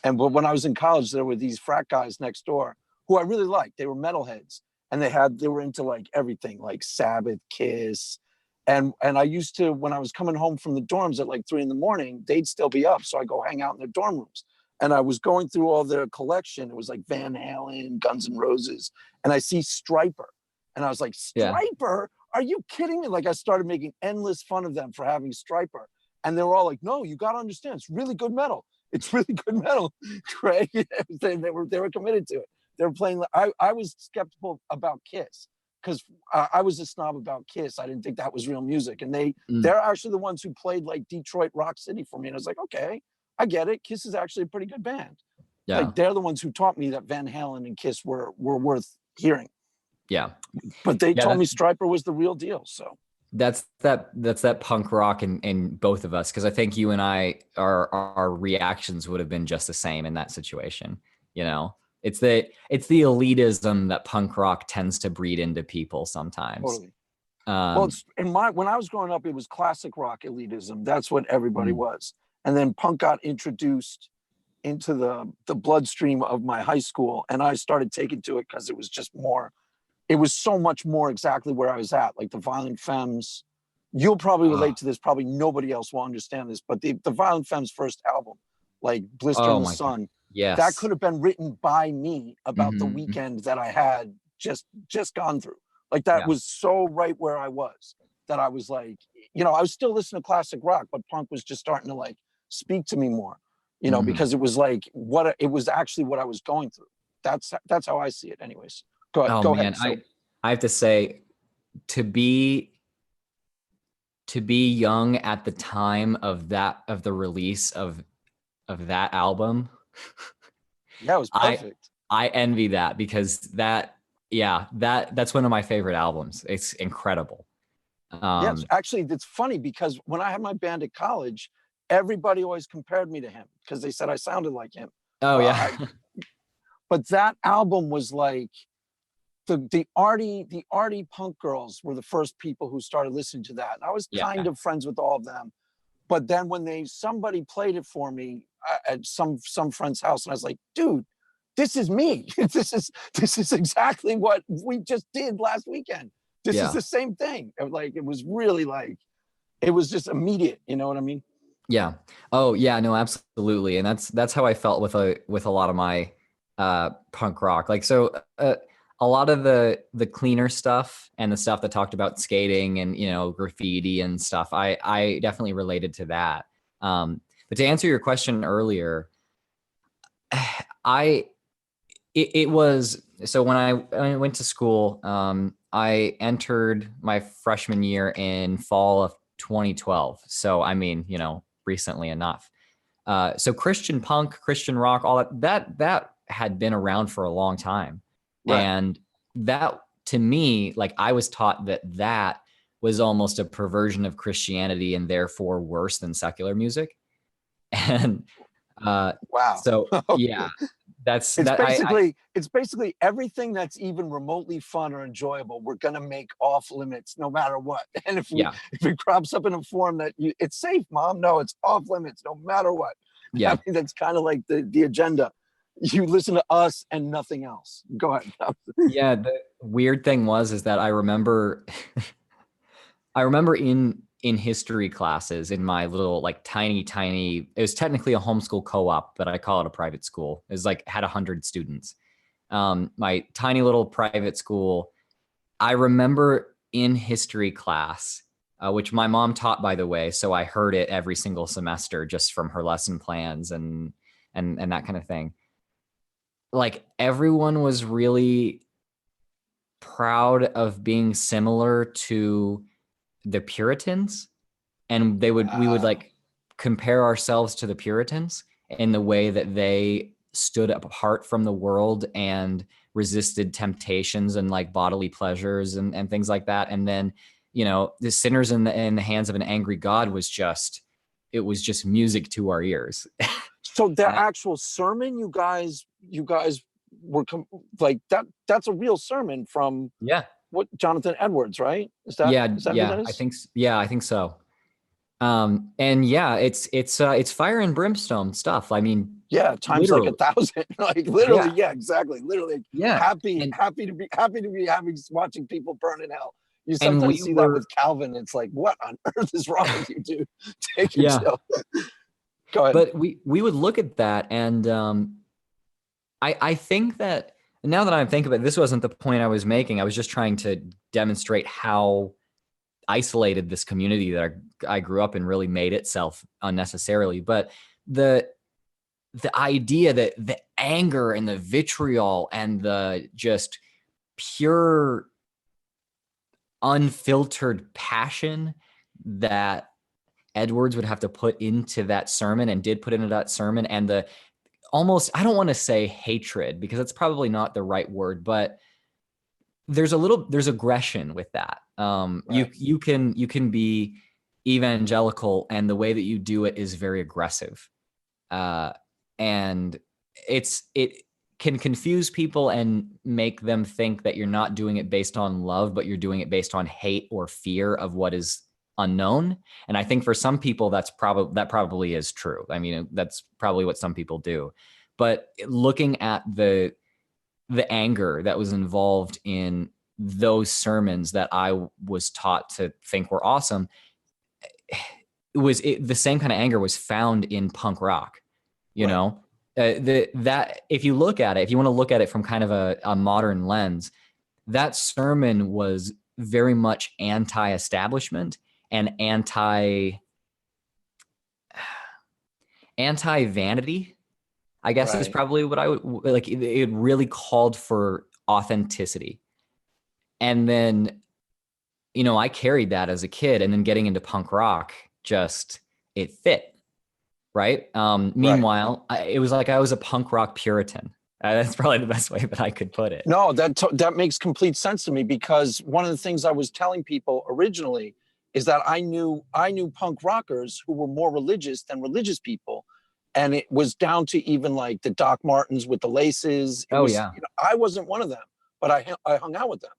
And but when I was in college, there were these frat guys next door who I really liked. They were metalheads, and they were into like everything, like Sabbath, Kiss. And I used to, when I was coming home from the dorms at like 3 in the morning, they'd still be up. So I go hang out in their dorm rooms. And I was going through all their collection. It was like Van Halen, Guns N' Roses, and I see Striper. And I was like, Yeah. Striper? Are you kidding me? Like I started making endless fun of them for having Striper. And they were all like, no, you got to understand, it's really good metal. It's really good metal, right? They were committed to it. They were playing. I was skeptical about Kiss because I was a snob about Kiss. I didn't think that was real music, and Mm. they're actually the ones who played like Detroit Rock City for me. And I was like, okay, I get it. Kiss is actually a pretty good band. Yeah. Like they're the ones who taught me that Van Halen and Kiss were worth hearing. Yeah. But they Yeah. told me Striper was the real deal. So That's that punk rock in both of us, because I think you and I, our reactions would have been just the same in that situation. You know, it's the elitism that punk rock tends to breed into people sometimes. totally. Well, Um, it's when I was growing up, it was classic rock elitism. That's what everybody mm, was. And then punk got introduced into the bloodstream of my high school, and I started taking to it because it was just more. It was so much more exactly where I was at, like the Violent Femmes. You'll probably oh, relate to this. Probably nobody else will understand this, but the Violent Femmes' first album, like Blister oh in the my God. Sun, that Yes. could have been written by me about the Hmm. weekend that I had just gone through. Like that Yeah. was so right where I was, that I was like, I was still listening to classic rock, but punk was just starting to like speak to me more, Hmm. because it was like it was actually what I was going through. That's how I see it, anyways. Oh Go man, ahead. So I have to say, to be to be young at the time of the release of that album, yeah, it was I perfect. I envy that, because that's one of my favorite albums. It's incredible. Yes, Um, actually, it's funny because when I had my band at college, everybody always compared me to him because they said I sounded like him. oh Uh, yeah. I, but that album was like the arty punk girls were the first people who started listening to that. And I was Yeah. kind of friends with all of them. But then when somebody played it for me at some friend's house, and I was like, dude, this is me. This is exactly what we just did last weekend. This is Yeah. the same thing. Like it was really like it was just immediate. You know what I mean? Yeah. Oh yeah, no, absolutely. And that's how I felt with a lot of my punk rock. Like, so a lot of the cleaner stuff and the stuff that talked about skating and, graffiti and stuff, I definitely related to that. But to answer your question earlier, I it was, so when I went to school, I entered my freshman year in fall of 2012. So I mean, recently enough. So Christian punk, Christian rock, all that had been around for a long time. Right. And that, to me, like, I was taught that was almost a perversion of Christianity and therefore worse than secular music. And Wow. so, yeah, Okay. That's It's that basically everything that's even remotely fun or enjoyable, we're gonna make off limits no matter what. And yeah, if it crops up in a form that it's safe, mom, no, it's off limits no matter what. I yeah. mean, that's kind of like the agenda. You listen to us and nothing else. Go ahead. Yeah, the weird thing is that I remember I remember in history classes in my little like tiny, it was technically a homeschool co-op, but I call it a private school. It was like had 100 students. My tiny little private school. I remember in history class, which my mom taught, by the way, so I heard it every single semester just from her lesson plans and that kind of thing. Like everyone was really proud of being similar to the Puritans, and we would Wow. like compare ourselves to the Puritans in the way that they stood apart from the world and resisted temptations and like bodily pleasures and things like that. And then, the sinners in the hands of an angry God it was just music to our ears. So the actual sermon, you guys were like that. That's a real sermon from Yeah. what Jonathan Edwards, right? Yeah. Is that who Yeah. that is? Yeah, I think so. And yeah, it's fire and brimstone stuff. I mean, Yeah, times like literally. 1,000. Like literally, Yeah. yeah, exactly. Literally Yeah. And happy to be having watching people burn in hell. You and sometimes we see that were with Calvin. It's like, what on earth is wrong with you, dude? Take it yeah. chill. Go ahead. But we would look at that, and I think that now that I think about it, this wasn't the point I was making. I was just trying to demonstrate how isolated this community that I grew up in really made itself unnecessarily. But the idea that the anger and the vitriol and the just pure unfiltered passion that Edwards would have to put into that sermon and did put into that sermon, and the almost, I don't want to say hatred because that's probably not the right word, but there's aggression with that. Right. You can be evangelical and the way that you do it is very aggressive. And it can confuse people and make them think that you're not doing it based on love, but you're doing it based on hate or fear of what is unknown. And I think for some people that probably is true. I mean, that's probably what some people do. But looking at the anger that was involved in those sermons that I was taught to think were awesome, the same kind of anger was found in punk rock, you Right. know. That if you look at it, if you want to look at it from kind of a modern lens, that sermon was very much anti-establishment and anti-vanity, I guess, is Right. probably what I would like. It really called for authenticity. And then, I carried that as a kid, and then getting into punk rock, just it fit. Right. Right. Meanwhile, it was like I was a punk rock Puritan. That's probably the best way that I could put it. No, that makes complete sense to me, because one of the things I was telling people originally is that I knew punk rockers who were more religious than religious people, and it was down to even like the Doc Martens with the laces. It Oh was, yeah, I wasn't one of them, but I hung out with them.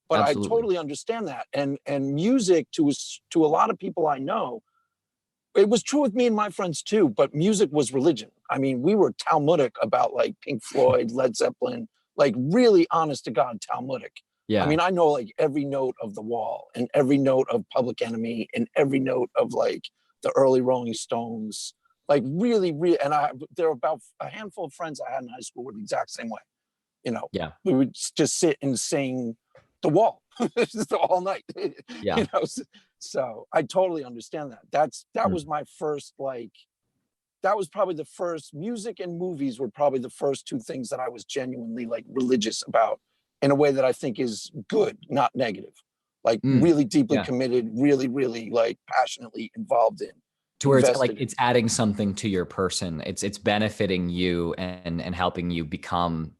But I absolutely. totally understand that, and music to a lot of people I know, it was true with me and my friends too, but music was religion. I mean, we were Talmudic about like Pink Floyd, Led Zeppelin, like really honest to God Talmudic. I Yeah. mean, I know like every note of The Wall and every note of Public Enemy and every note of like the early Rolling Stones, like really, really. And there are about a handful of friends I had in high school were the exact same way. You know, Yeah. we would just sit and sing The Wall just all night. Yeah. You know, so I totally understand that. That Mm. was my first like, that was probably the first. Music and movies were probably the first two things that I was genuinely like religious about in a way that I think is good, not negative. Like Mm. really deeply Yeah. committed, really, really like passionately involved in, To where it's like invested in. it's adding something to your person. It's benefiting you and helping you become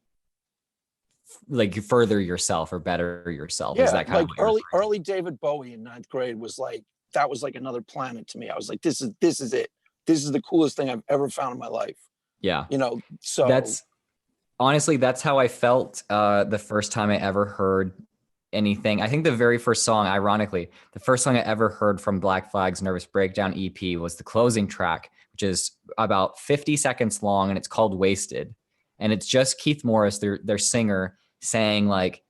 like further yourself or better yourself. Is Yeah, that kind of like what you're referring early David Bowie in ninth grade was like, that was like another planet to me. I was like, this is it. This is the coolest thing I've ever found in my life. to? Yeah. You know, so That's honestly, that's how I felt the first time I ever heard anything. I think the very first song, ironically, the first song I ever heard from Black Flag's Nervous Breakdown EP was the closing track, which is about 50 seconds long, and it's called Wasted. And it's just Keith Morris, their singer, saying like,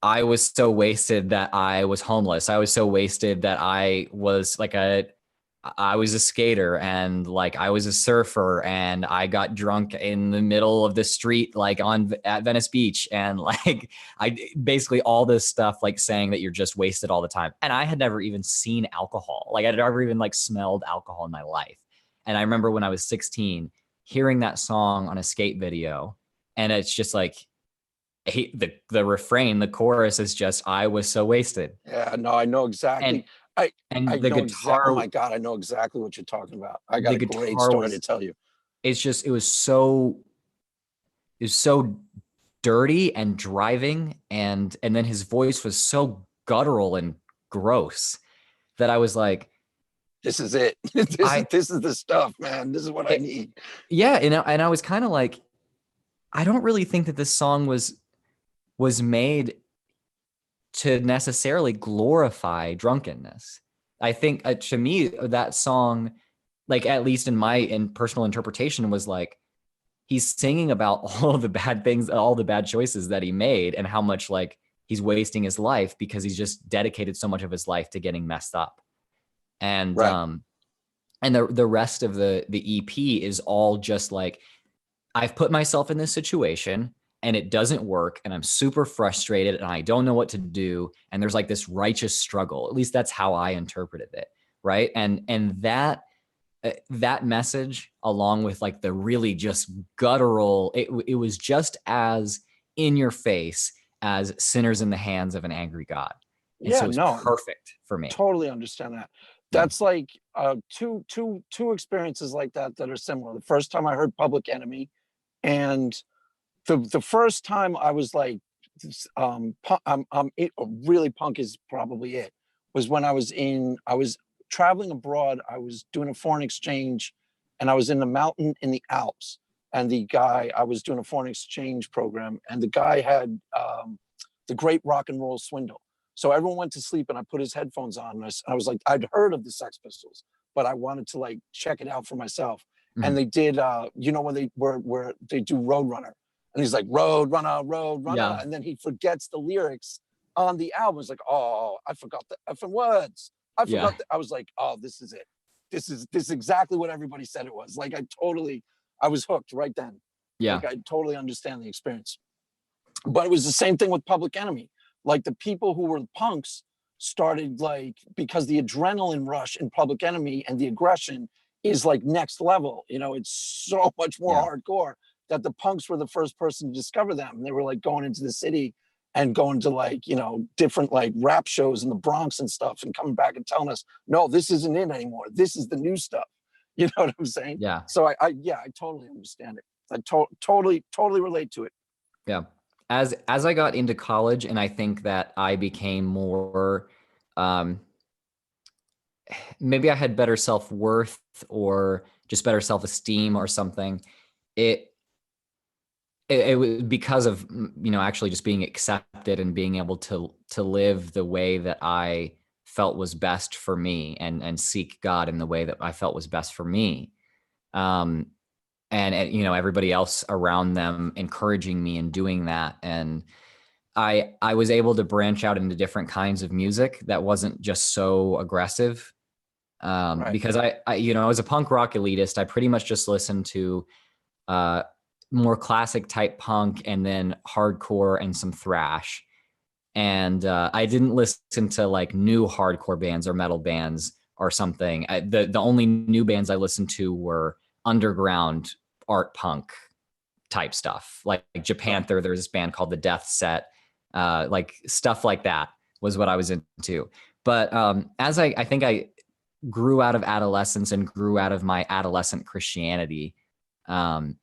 I was so wasted that I was homeless. I was so wasted that I was a skater, and like I was a surfer, and I got drunk in the middle of the street, like at Venice Beach. And like, I basically all this stuff, like saying that you're just wasted all the time. And I had never even seen alcohol. Like I'd never even like smelled alcohol in my life. And I remember when I was 16, hearing that song on a skate video, and it's just like, the refrain, the chorus is just, I was so wasted. Yeah, no, I know And exactly. I and I the know exactly. Oh guitar my God, I know exactly what you're talking about. I got the a great guitar story to was tell you. it's just it was so dirty and driving, and then his voice was so guttural and gross that I was like, This is it. This is I this is the stuff, man. This is what I it, need. yeah, and I was kind of like, I don't really think that this song was made to necessarily glorify drunkenness. I think to me that song, like at least in personal interpretation, was like he's singing about all the bad things, all the bad choices that he made, and how much like he's wasting his life because he's just dedicated so much of his life to getting messed up. And Right. the rest of the EP is all just like, I've put myself in this situation and it doesn't work, and I'm super frustrated and I don't know what to do, and there's like this righteous struggle. At least that's how I interpreted it, right? And that message, along with like the really just guttural, it was just as in your face as Sinners in the Hands of an Angry God. And so Yeah, it was no, perfect for me. totally understand that. Yeah. That's like two experiences like that that are similar. The first time I heard Public Enemy, and the first time I was like, really punk is probably it, was when I was traveling abroad. I was doing a foreign exchange, and I was in the mountain in the Alps. And the guy, I was doing a foreign exchange program, and the guy had the Great Rock and Roll Swindle. So everyone went to sleep, and I put his headphones on. And I was like, I'd heard of the Sex Pistols, but I wanted to like check it out for myself. And Mhm. they did, you know, when where they do Roadrunner, and he's like, Road Runner, Yeah. and then he forgets the lyrics on the album. It's like, oh, I forgot the effing words. I Yeah. forgot. I was like, oh, this is it. This is exactly what everybody said it was. Like, I was hooked right then. Yeah. Like, I totally understand the experience. But it was the same thing with Public Enemy. Like, the people who were the punks started, like, because the adrenaline rush in Public Enemy and the aggression is like next level. You know, it's so much more Yeah. hardcore, that the punks were the first person to discover them. And they were like going into the city and going to, like, you know, different like rap shows in the Bronx and stuff, and coming back and telling us, no, this isn't it anymore. This is the new stuff. You know what I'm saying? Yeah. So yeah, I totally understand it. I totally relate to it. Yeah. As I got into college, and I think that I became more, um, maybe I had better self-worth or just better self-esteem or something. It it was because of, actually just being accepted and being able to live the way that I felt was best for me, and seek God in the way that I felt was best for me. Um, and everybody else around them encouraging me in doing that. And I was able to branch out into different kinds of music that wasn't just so aggressive. Right. Because as a punk rock elitist, I pretty much just listened to uh, more classic type punk, and then hardcore and some thrash. And I didn't listen to like new hardcore bands or metal bands or something. The only new bands I listened to were underground art punk type stuff, like Right. Japanther. There's this band called the Death Set, like stuff like that was what I was into. But as I think I grew out of adolescence and grew out of my adolescent Christianity, um,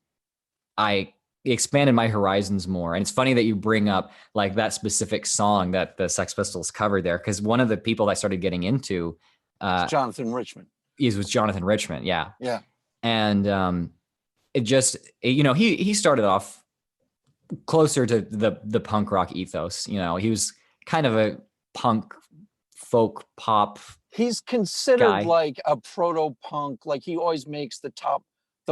I expanded my horizons more. And it's funny that you bring up like that specific song that the Sex Pistols covered there, because one of the people I started getting into It's uh, Jonathan Richman. was Jonathan Richman. Yeah. Yeah. And he started off closer to the punk rock ethos. You know, he was kind of a punk folk pop He's considered guy. like a proto-punk. Like he always makes the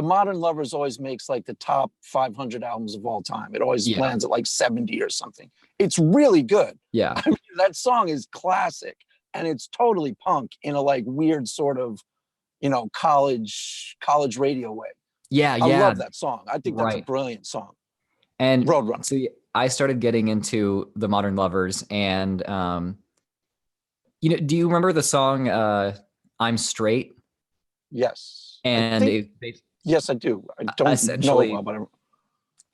Modern Lovers always makes like the top 500 albums of all time. It always Yeah. lands at like 70 or something. It's really good. Yeah. I mean, that song is classic, and it's totally punk in a like weird sort of, college radio way. Yeah. I Yeah. love that song. I think that's a Right. brilliant song. And Roadrunner. so I started getting into the Modern Lovers, and do you remember the song "I'm Straight"? Yes. And Yes, I do. I don't know it essentially well, but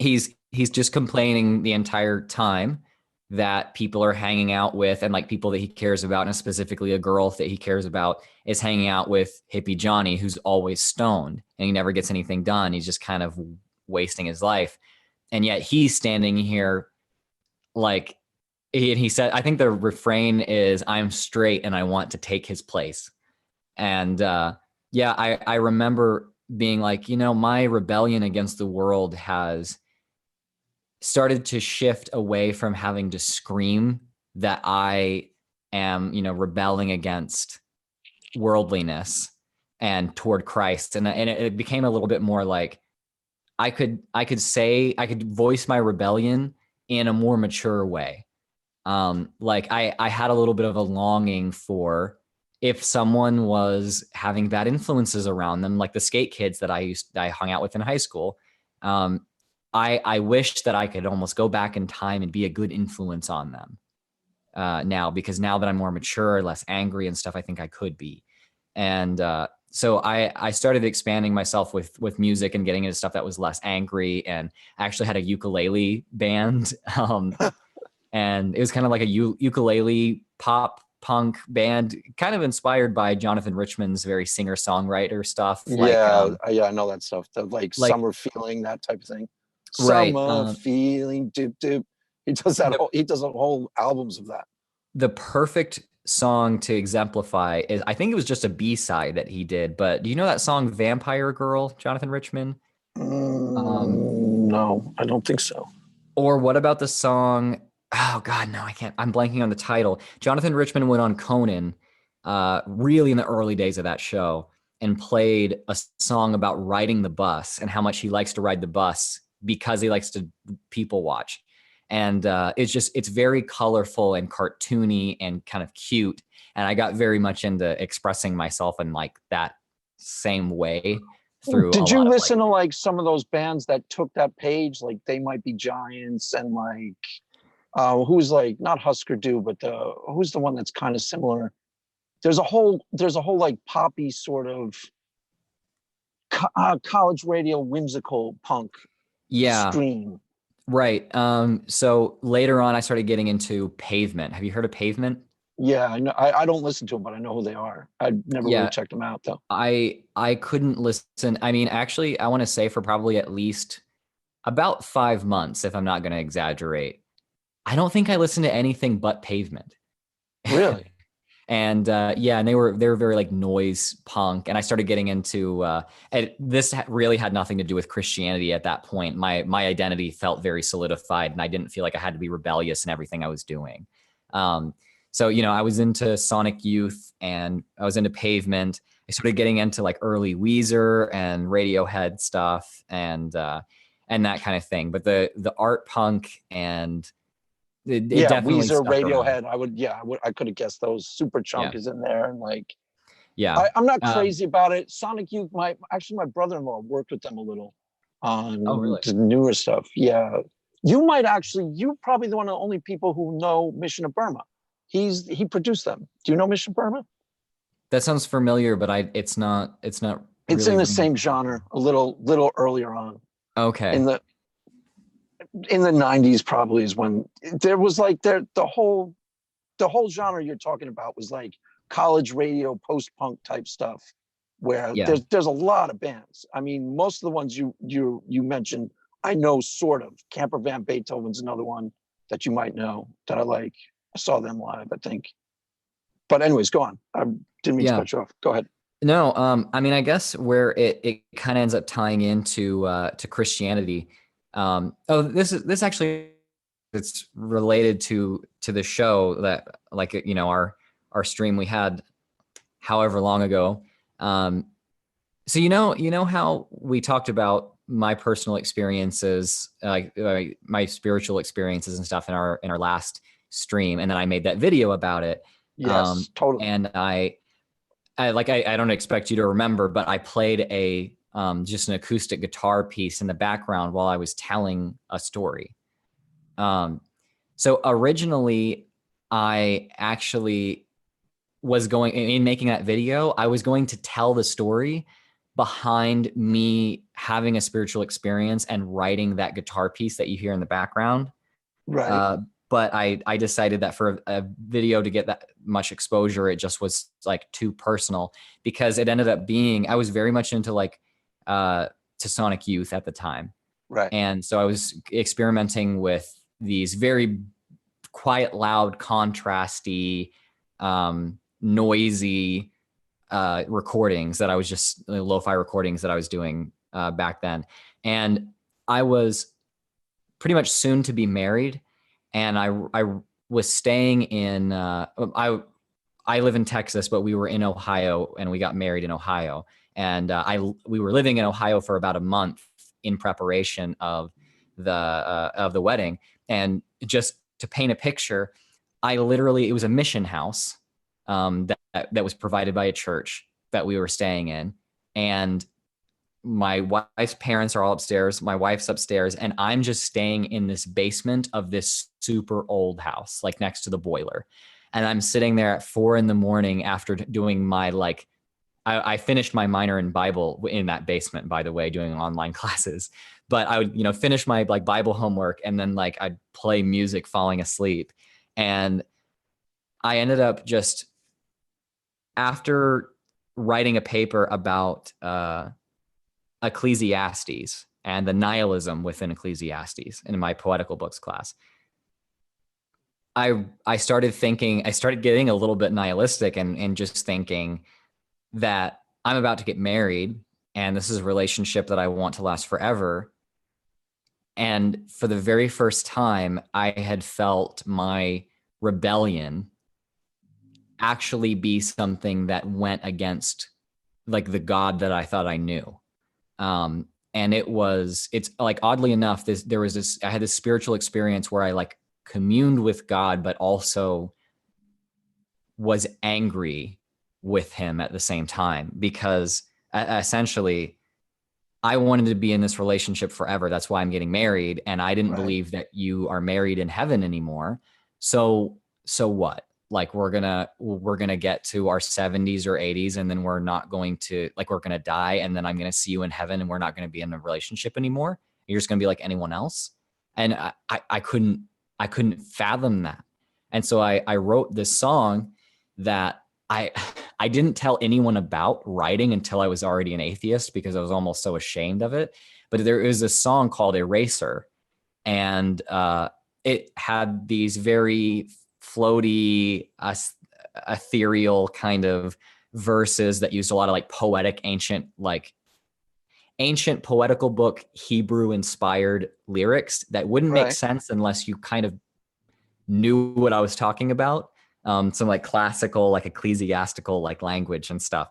he's just complaining the entire time that people are hanging out with, and like people that he cares about, and specifically a girl that he cares about is hanging out with hippie Johnny, who's always stoned and he never gets anything done. He's just kind of wasting his life. And yet he's standing here like, he said, I think the refrain is, "I'm straight and I want to take his place." And yeah, I remember being like, my rebellion against the world has started to shift away from having to scream that I am, rebelling against worldliness and toward Christ. And it became a little bit more like I could voice my rebellion in a more mature way. Like I had a little bit of a longing for, if someone was having bad influences around them, like the skate kids that I hung out with in high school, I wished that I could almost go back in time and be a good influence on them now, because now that I'm more mature, less angry and stuff, I think I could be. And so I started expanding myself with music and getting into stuff that was less angry, and I actually had a ukulele band. And it was kind of like a ukulele pop punk band, kind of inspired by Jonathan Richman's very singer-songwriter stuff. Yeah, I know that stuff. The like summer feeling, that type of thing. Right. Summer feeling, doop doop. He does that. He does a whole albums of that. The perfect song to exemplify is, I think it was just a B-side that he did, but do you know that song "Vampire Girl," Jonathan Richman? No, I don't think so. Or what about the song? Oh God, no, I can't. I'm blanking on the title. Jonathan Richman went on Conan, really in the early days of that show, and played a song about riding the bus and how much he likes to ride the bus because he likes to people watch. And it's very colorful and cartoony and kind of cute. And I got very much into expressing myself in like that same way through. Did you listen to like some of those bands that took that page, like They Might Be Giants, and like who's like not Husker Du, but who's the one that's kind of similar? There's a whole like poppy sort of college radio whimsical punk stream. Right. So later on, I started getting into Pavement. Have you heard of Pavement? Yeah, I know. I don't listen to them, but I know who they are. I've never really checked them out though. I couldn't listen. I mean, actually, I want to say for probably at least about 5 months, if I'm not going to exaggerate, I don't think I listened to anything but Pavement. Really? And and they were very like noise punk, and I started getting into this really had nothing to do with Christianity at that point. My identity felt very solidified, and I didn't feel like I had to be rebellious in everything I was doing. So I was into Sonic Youth, and I was into Pavement. I started getting into like early Weezer and Radiohead stuff, and that kind of thing. But the art punk and definitely Weezer, Radiohead. I could have guessed those. Superchunk is in there, and like, I'm not crazy about it. Sonic Youth, my brother-in-law worked with them a little on the newer stuff. Yeah, you're probably one of the only people who know Mission of Burma. He produced them. Do you know Mission of Burma? That sounds familiar, but it's not. It's really in the same genre, a little earlier on. Okay. In the 90s probably is when there was like the whole genre you're talking about was like college radio post-punk type stuff, where there's a lot of bands. I mean, most of the ones you mentioned I know sort of. Camper Van Beethoven's another one that you might know that I like. I saw them live, I think. But anyways, go on. I didn't mean to cut you off. Go ahead. No, I mean, I guess where it kind of ends up tying into to Christianity. Oh, this actually, it's related to the show that, like, you know, our stream we had however long ago. So you know how we talked about my personal experiences, like my spiritual experiences and stuff in our last stream, and then I made that video about it. Yes, totally. And I don't expect you to remember, but I played a just an acoustic guitar piece in the background while I was telling a story. So originally, I actually was going in making that video. I was going to tell the story behind me having a spiritual experience and writing that guitar piece that you hear in the background. Right. Uh, but I decided that for a video to get that much exposure, it just was like too personal, because it ended up being, I was very much into like to Sonic Youth at the time. Right. And so I was experimenting with these very quiet, loud, contrasty, noisy recordings that I was just lo-fi recordings that I was doing back then. And I was pretty much soon to be married, and I was staying in I live in Texas, but we were in Ohio, and we got married in Ohio. And we were living in Ohio for about a month in preparation of the wedding. And just to paint a picture, I literally, it was a mission house that was provided by a church that we were staying in, and my wife's parents are all upstairs, my wife's upstairs, and I'm just staying in this basement of this super old house, like next to the boiler. And I'm sitting there at 4 a.m. after doing my, like, I finished my minor in Bible in that basement, by the way, doing online classes. But I would, you know, finish my like Bible homework, and then like I'd play music falling asleep. And I ended up just, after writing a paper about Ecclesiastes and the nihilism within Ecclesiastes in my poetical books class, I started thinking, I started getting a little bit nihilistic, and just thinking that I'm about to get married, and this is a relationship that I want to last forever. And for the very first time, I had felt my rebellion actually be something that went against like the God that I thought I knew. And it's like, oddly enough, I had this spiritual experience where I like communed with God, but also was angry with him at the same time, because essentially I wanted to be in this relationship forever. That's why I'm getting married. And I didn't Right. believe that you are married in heaven anymore. So what? Like, we're gonna get to our 70s or 80s, and then we're not going to, like, we're gonna die, and then I'm gonna see you in heaven, and we're not gonna be in a relationship anymore. You're just gonna be like anyone else. And I couldn't fathom that. And so I wrote this song that I I didn't tell anyone about writing until I was already an atheist, because I was almost so ashamed of it. But there is a song called Eraser, and it had these very floaty, ethereal kind of verses that used a lot of like poetic, ancient poetical book Hebrew inspired lyrics that wouldn't make Right. sense unless you kind of knew what I was talking about. Some like classical, like ecclesiastical, like language and stuff.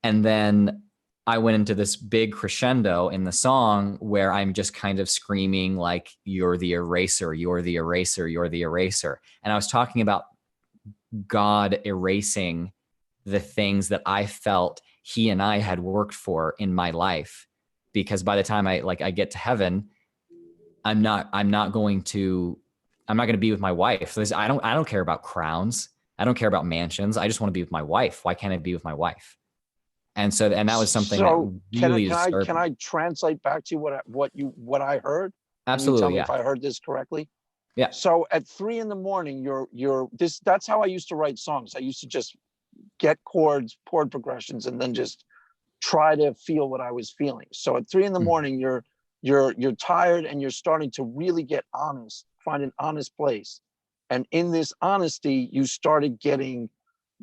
And then I went into this big crescendo in the song where I'm just kind of screaming like, "You're the eraser, you're the eraser, you're the eraser." And I was talking about God erasing the things that I felt he and I had worked for in my life. Because by the time I get to heaven, I'm not going to be with my wife. I don't care about crowns. I don't care about mansions. I just want to be with my wife. Why can't I be with my wife? And that was something that So really disturbed can me. I translate back to you what I heard, and you tell Absolutely, me yeah, if I heard this correctly? yeah. So at 3 a.m, you're this. That's how I used to write songs. I used to just get chords, chord progressions, and then just try to feel what I was feeling. So at 3 a.m, you're tired, and you're starting to really get honest, find an honest place. And in this honesty, you started getting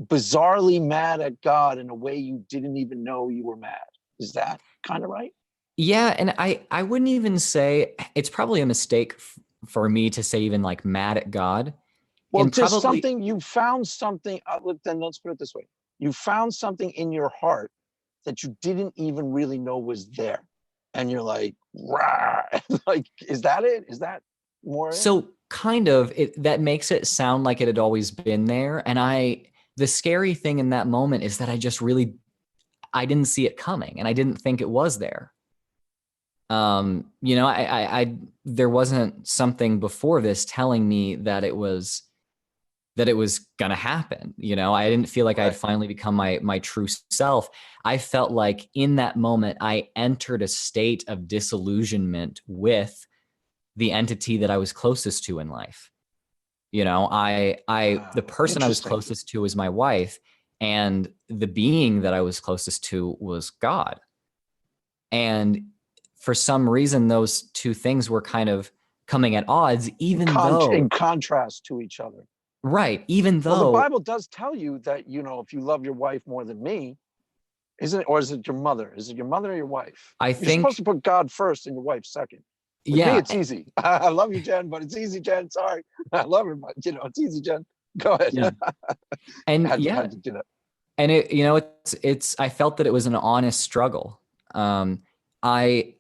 bizarrely mad at God in a way you didn't even know you were mad. Is that kind of right? Yeah, and I wouldn't even say it's probably a mistake for me to say even like mad at God. Well, And just probably something you found something. Then let's put it this way: you found something in your heart that you didn't even really know was there, and you're like, rah. Like, is that it? Is that more it? so kind of it that makes it sound like it had always been there. And the scary thing in that moment is that I didn't see it coming and I didn't think it was there. You know, there wasn't something before this telling me that it was gonna happen. You know, I didn't feel like I had Right. finally become my true self. I felt like in that moment I entered a state of disillusionment with the entity that I was closest to in life. You know, the person I was Interesting. closest to was my wife, and the being that I was closest to was God. And for some reason, those two things were kind of coming at odds, even In though, contrast to each other. right, even Well, the though Bible does tell you that, if you love your wife more than me, isn't it? Or is it your mother? Is it your mother or your wife? I You're supposed think, to put God first and your wife second. With me, yeah, it's easy. I love you, Jen, but it's easy, Jen. Sorry. I love her, but it's easy, Jen. Go ahead. yeah, and Had yeah, to do that. and I felt that it was an honest struggle. I,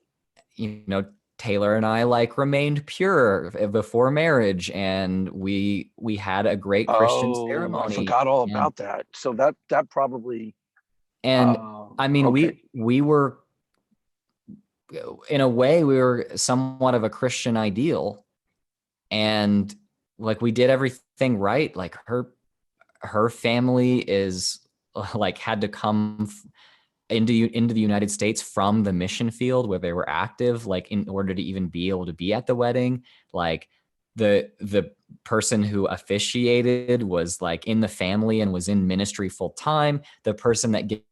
you know, Taylor and I like remained pure before marriage, and we had a great Christian Oh, I ceremony, forgot all and about that. So that probably and I mean, okay. we were in a way we were somewhat of a Christian ideal, and like we did everything right. Like her family is like had to come into the United States from the mission field where they were active, like in order to even be able to be at the wedding. Like the person who officiated was like in the family and was in ministry full time. The person that gave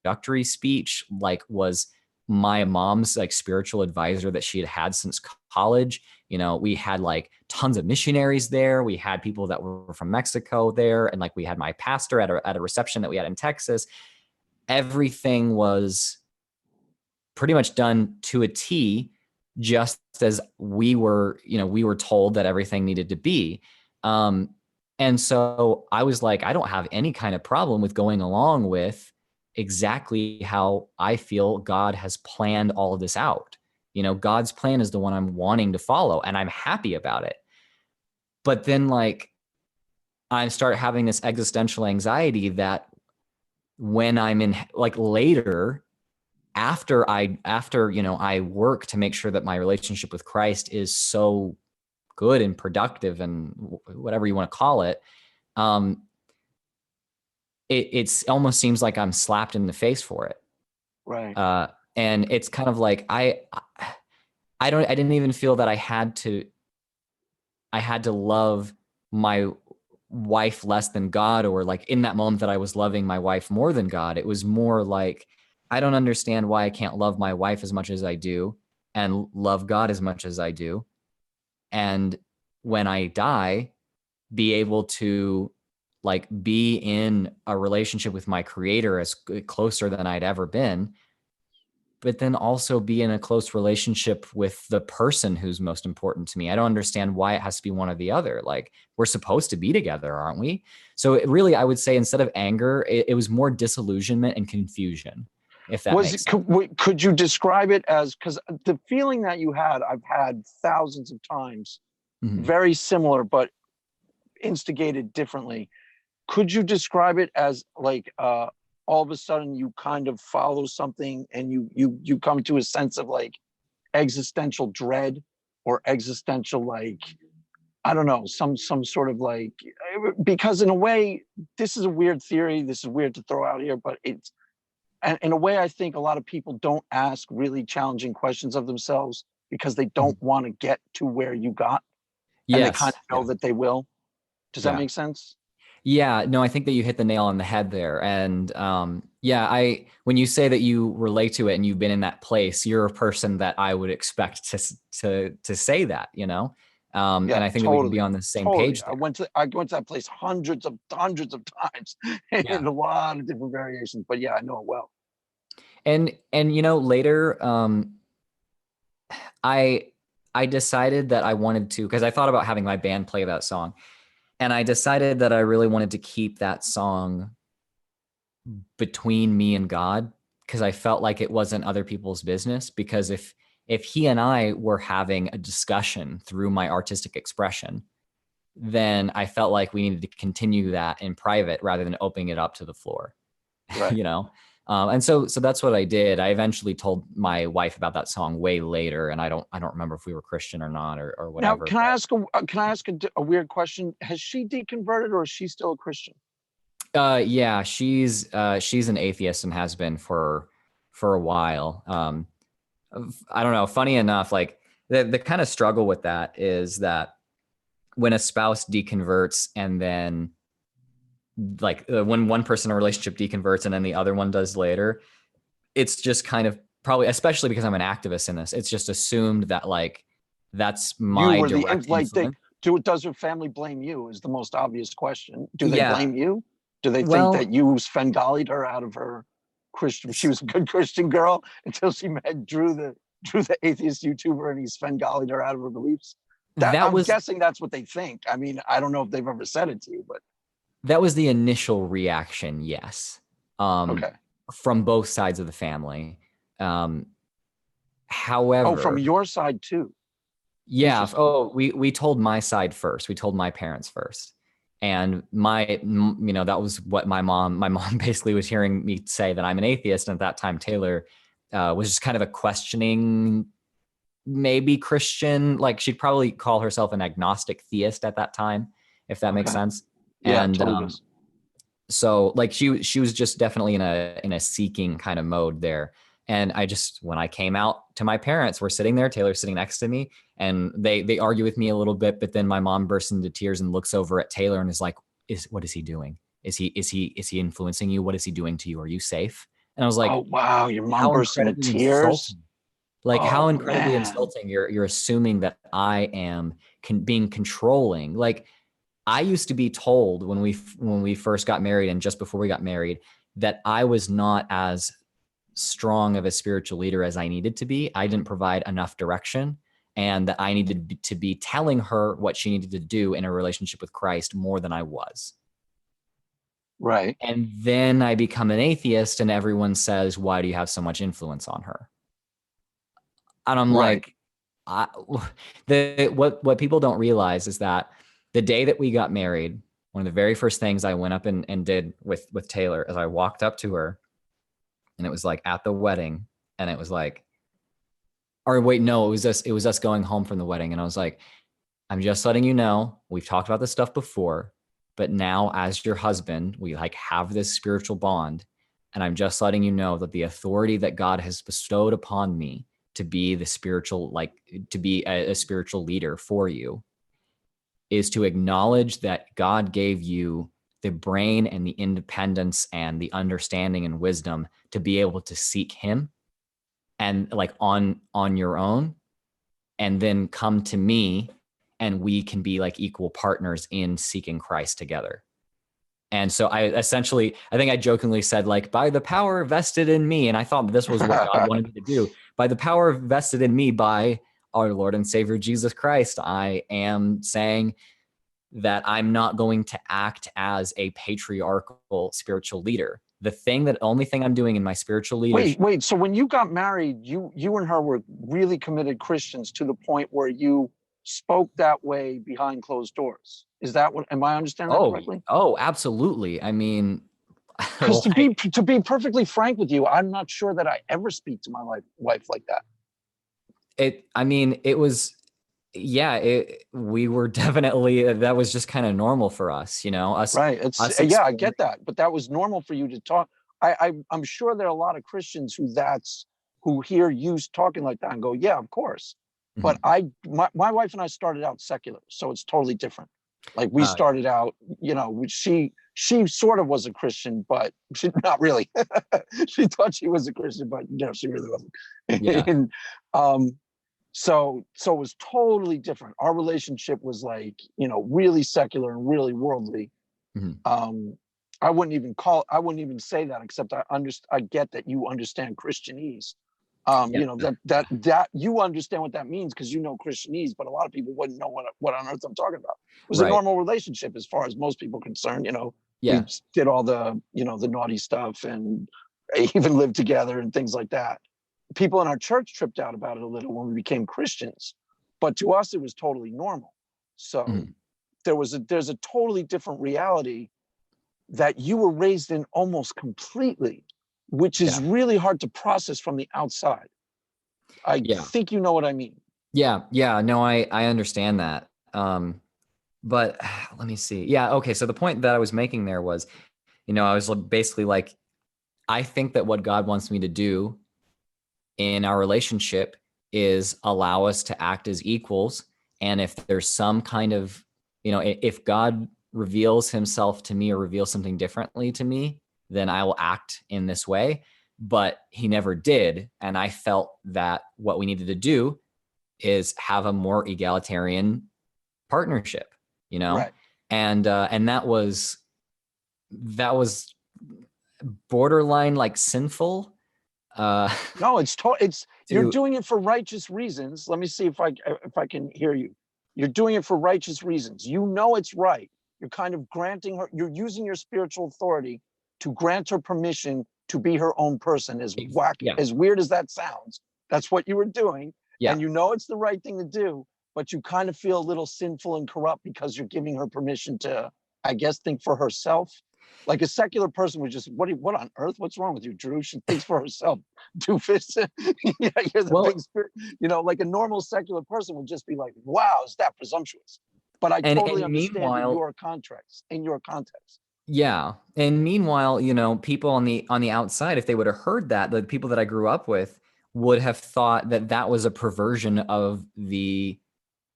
introductory speech like was my mom's like spiritual advisor that she had had since college. You know, we had like tons of missionaries there. We had people that were from Mexico there, and like we had my pastor at a reception that we had in Texas. Everything was pretty much done to a T, just as we were told that everything needed to be. Um, and so I was like, I don't have any kind of problem with going along with exactly how I feel God has planned all of this out. You know, God's plan is the one I'm wanting to follow, and I'm happy about it. But then, like, I start having this existential anxiety that when I'm in, like, later, after I work to make sure that my relationship with Christ is so good and productive and whatever you want to call it, um, it almost seems like I'm slapped in the face for it. Right. Uh, and it's kind of like I didn't even feel that I had to love my wife less than God, or like in that moment that I was loving my wife more than God. It was more like, I don't understand why I can't love my wife as much as I do and love God as much as I do. And when I die, be able to like be in a relationship with my creator as closer than I'd ever been, but then also be in a close relationship with the person who's most important to me. I don't understand why it has to be one or the other. Like, we're supposed to be together, aren't we? So it really, I would say instead of anger, it was more disillusionment and confusion, if that Was makes it, sense. could you describe it as, because the feeling that you had, I've had thousands of times, Mhm. very similar, but instigated differently. Could you describe it as like all of a sudden you kind of follow something and you come to a sense of like existential dread or existential, like, I don't know, some sort of like, because in a way, this is a weird theory, this is weird to throw out here, but it's, and in a way, I think a lot of people don't ask really challenging questions of themselves because they don't Mhm. want to get to where you got, and they kind Yes. of know Yeah. that they will. Does that Yeah. make sense? Yeah, no, I think that you hit the nail on the head there. And yeah, when you say that you relate to it and you've been in that place, you're a person that I would expect to say that, you know. And Yeah, I think that we can be totally. on the same Totally. page there. I went to that place hundreds of times Yeah. in a lot of different variations. But yeah, I know it well. And later, I I decided that I wanted to, because I thought about having my band play that song, and I decided that I really wanted to keep that song between me and God, because I felt like it wasn't other people's business. Because if he and I were having a discussion through my artistic expression, then I felt like we needed to continue that in private rather than opening it up to the floor. Right. You know. And so that's what I did. I eventually told my wife about that song way later, and I don't remember if we were Christian or not, or Now, whatever. can I ask a weird question? Has she deconverted, or is she still a Christian? Yeah, she's an atheist and has been for a while. I don't know. Funny enough, like the kind of struggle with that is that when a spouse deconverts and then like when one person in a relationship deconverts and then the other one does later, it's just kind of probably, especially because I'm an activist in this, it's just assumed that like that's You my were the direct like they influence. does her family blame you is the most obvious question. Do they Yeah. blame you? Do they think that Well, you Svengali'd her out of her Christian? She was a good Christian girl until she met Drew the atheist YouTuber, and he Svengali'd her out of her beliefs. That that I'm was guessing that's what they think. I mean, I don't know if they've ever said it to you, but that was the initial reaction, yes. Um, okay. from both sides of the family. Um, Oh, from however, your side too. yeah. Interesting. Oh, we told my side first. We told my parents first, and that was what my mom basically was hearing me say, that I'm an atheist. And at that time, Taylor was just kind of a questioning, maybe Christian. Like she'd probably call herself an agnostic theist at that time, if that makes Okay. sense. Yeah, it And totally does. so like she was just definitely in a seeking kind of mode there. And I just, when I came out to my parents, we're sitting there, Taylor's sitting next to me, and they argue with me a little bit, but then my mom bursts into tears and looks over at Taylor and is like, what is he doing? Is he influencing you? What is he doing to you? Are you safe? And I was Oh like, wow, your mom how burst into incredibly tears. insulting. Like how Oh incredibly man. insulting. You're assuming that I am being controlling. Like I used to be told when we first got married and just before we got married that I was not as strong of a spiritual leader as I needed to be. I didn't provide enough direction, and that I needed to be telling her what she needed to do in a relationship with Christ more than I was. Right. And then I become an atheist and everyone says, "Why do you have so much influence on her?" And I'm Right. like, I, what people don't realize is that the day that we got married, one of the very first things I went up and did with Taylor is I walked up to her, and it was like at the wedding, and it was like, or wait, no, it was us going home from the wedding, and I was like, I'm just letting you know, we've talked about this stuff before, but now as your husband, we like have this spiritual bond, and I'm just letting you know that the authority that God has bestowed upon me to be the spiritual, like to be a spiritual leader for you, is to acknowledge that God gave you the brain and the independence and the understanding and wisdom to be able to seek him and like on your own, and then come to me, and we can be like equal partners in seeking Christ together. And so I think I jokingly said, like, by the power vested in me, and I thought this was what God wanted me to do, by the power vested in me by our Lord and Savior Jesus Christ, I am saying that I'm not going to act as a patriarchal spiritual leader. Only thing I'm doing in my spiritual leadership. Wait. So when you got married, you and her were really committed Christians to the point where you spoke that way behind closed doors. Is that what? Am I understanding that Oh, correctly? oh, absolutely. I mean, Because like to be perfectly frank with you, I'm not sure that I ever speak to my wife like that. I mean, it was, yeah, we were definitely, that was just kind of normal for us, us, Right. It's us yeah, I exploring. get that, but that was normal for you to talk. I'm sure there are a lot of Christians who hear you talking like that and go, yeah, of course. But Mhm. my wife and I started out secular, so it's totally different. Like we Yeah. started out, she sort of was a Christian, but she not really. She thought she was a Christian, but she really wasn't. Yeah. And so it was totally different. Our relationship was like, really secular and really worldly. Mhm. um I wouldn't even say that, except I get that you understand Christianese. You know, that you understand what that means because you know Christianese, but a lot of people wouldn't know what on earth I'm talking about. It was a Right. normal relationship as far as most people are concerned. You know, Yeah. we did all the, you know, the naughty stuff and even lived together and things like that. People in our church tripped out about it a little when we became Christians, but to us it was totally normal. So Mhm. there's a totally different reality that you were raised in almost completely, which is Yeah. really hard to process from the outside. I Yeah. think you know what I mean. Yeah. Yeah. No, I understand that. But let me see. Yeah. Okay. So the point that I was making there was, you know, I was basically like, I think that what God wants me to do in our relationship is allow us to act as equals. And if there's some kind of, you know, if God reveals himself to me or reveals something differently to me, then I will act in this way. But he never did. And I felt that what we needed to do is have a more egalitarian partnership, you know? Right. And that was borderline like sinful. No, it's you're To doing it for righteous reasons. Let me see if I can hear you. You're doing it for righteous reasons. You know it's right. You're kind of granting her, you're using your spiritual authority to grant her permission to be her own person. yeah, As weird as that sounds, that's what you were doing. yeah, And you know it's the right thing to do, but you kind of feel a little sinful and corrupt because you're giving her permission to, I guess, think for herself. Like a secular person would just, what on earth? What's wrong with you, Drew? She thinks for herself. Doofus. Yeah, you're the big well, spirit. You know, like a normal secular person would just be like, wow, is that presumptuous? But I totally and understand meanwhile, in your context. yeah, and meanwhile, you know, people on the outside, if they would have heard that, the people that I grew up with would have thought that that was a perversion of the,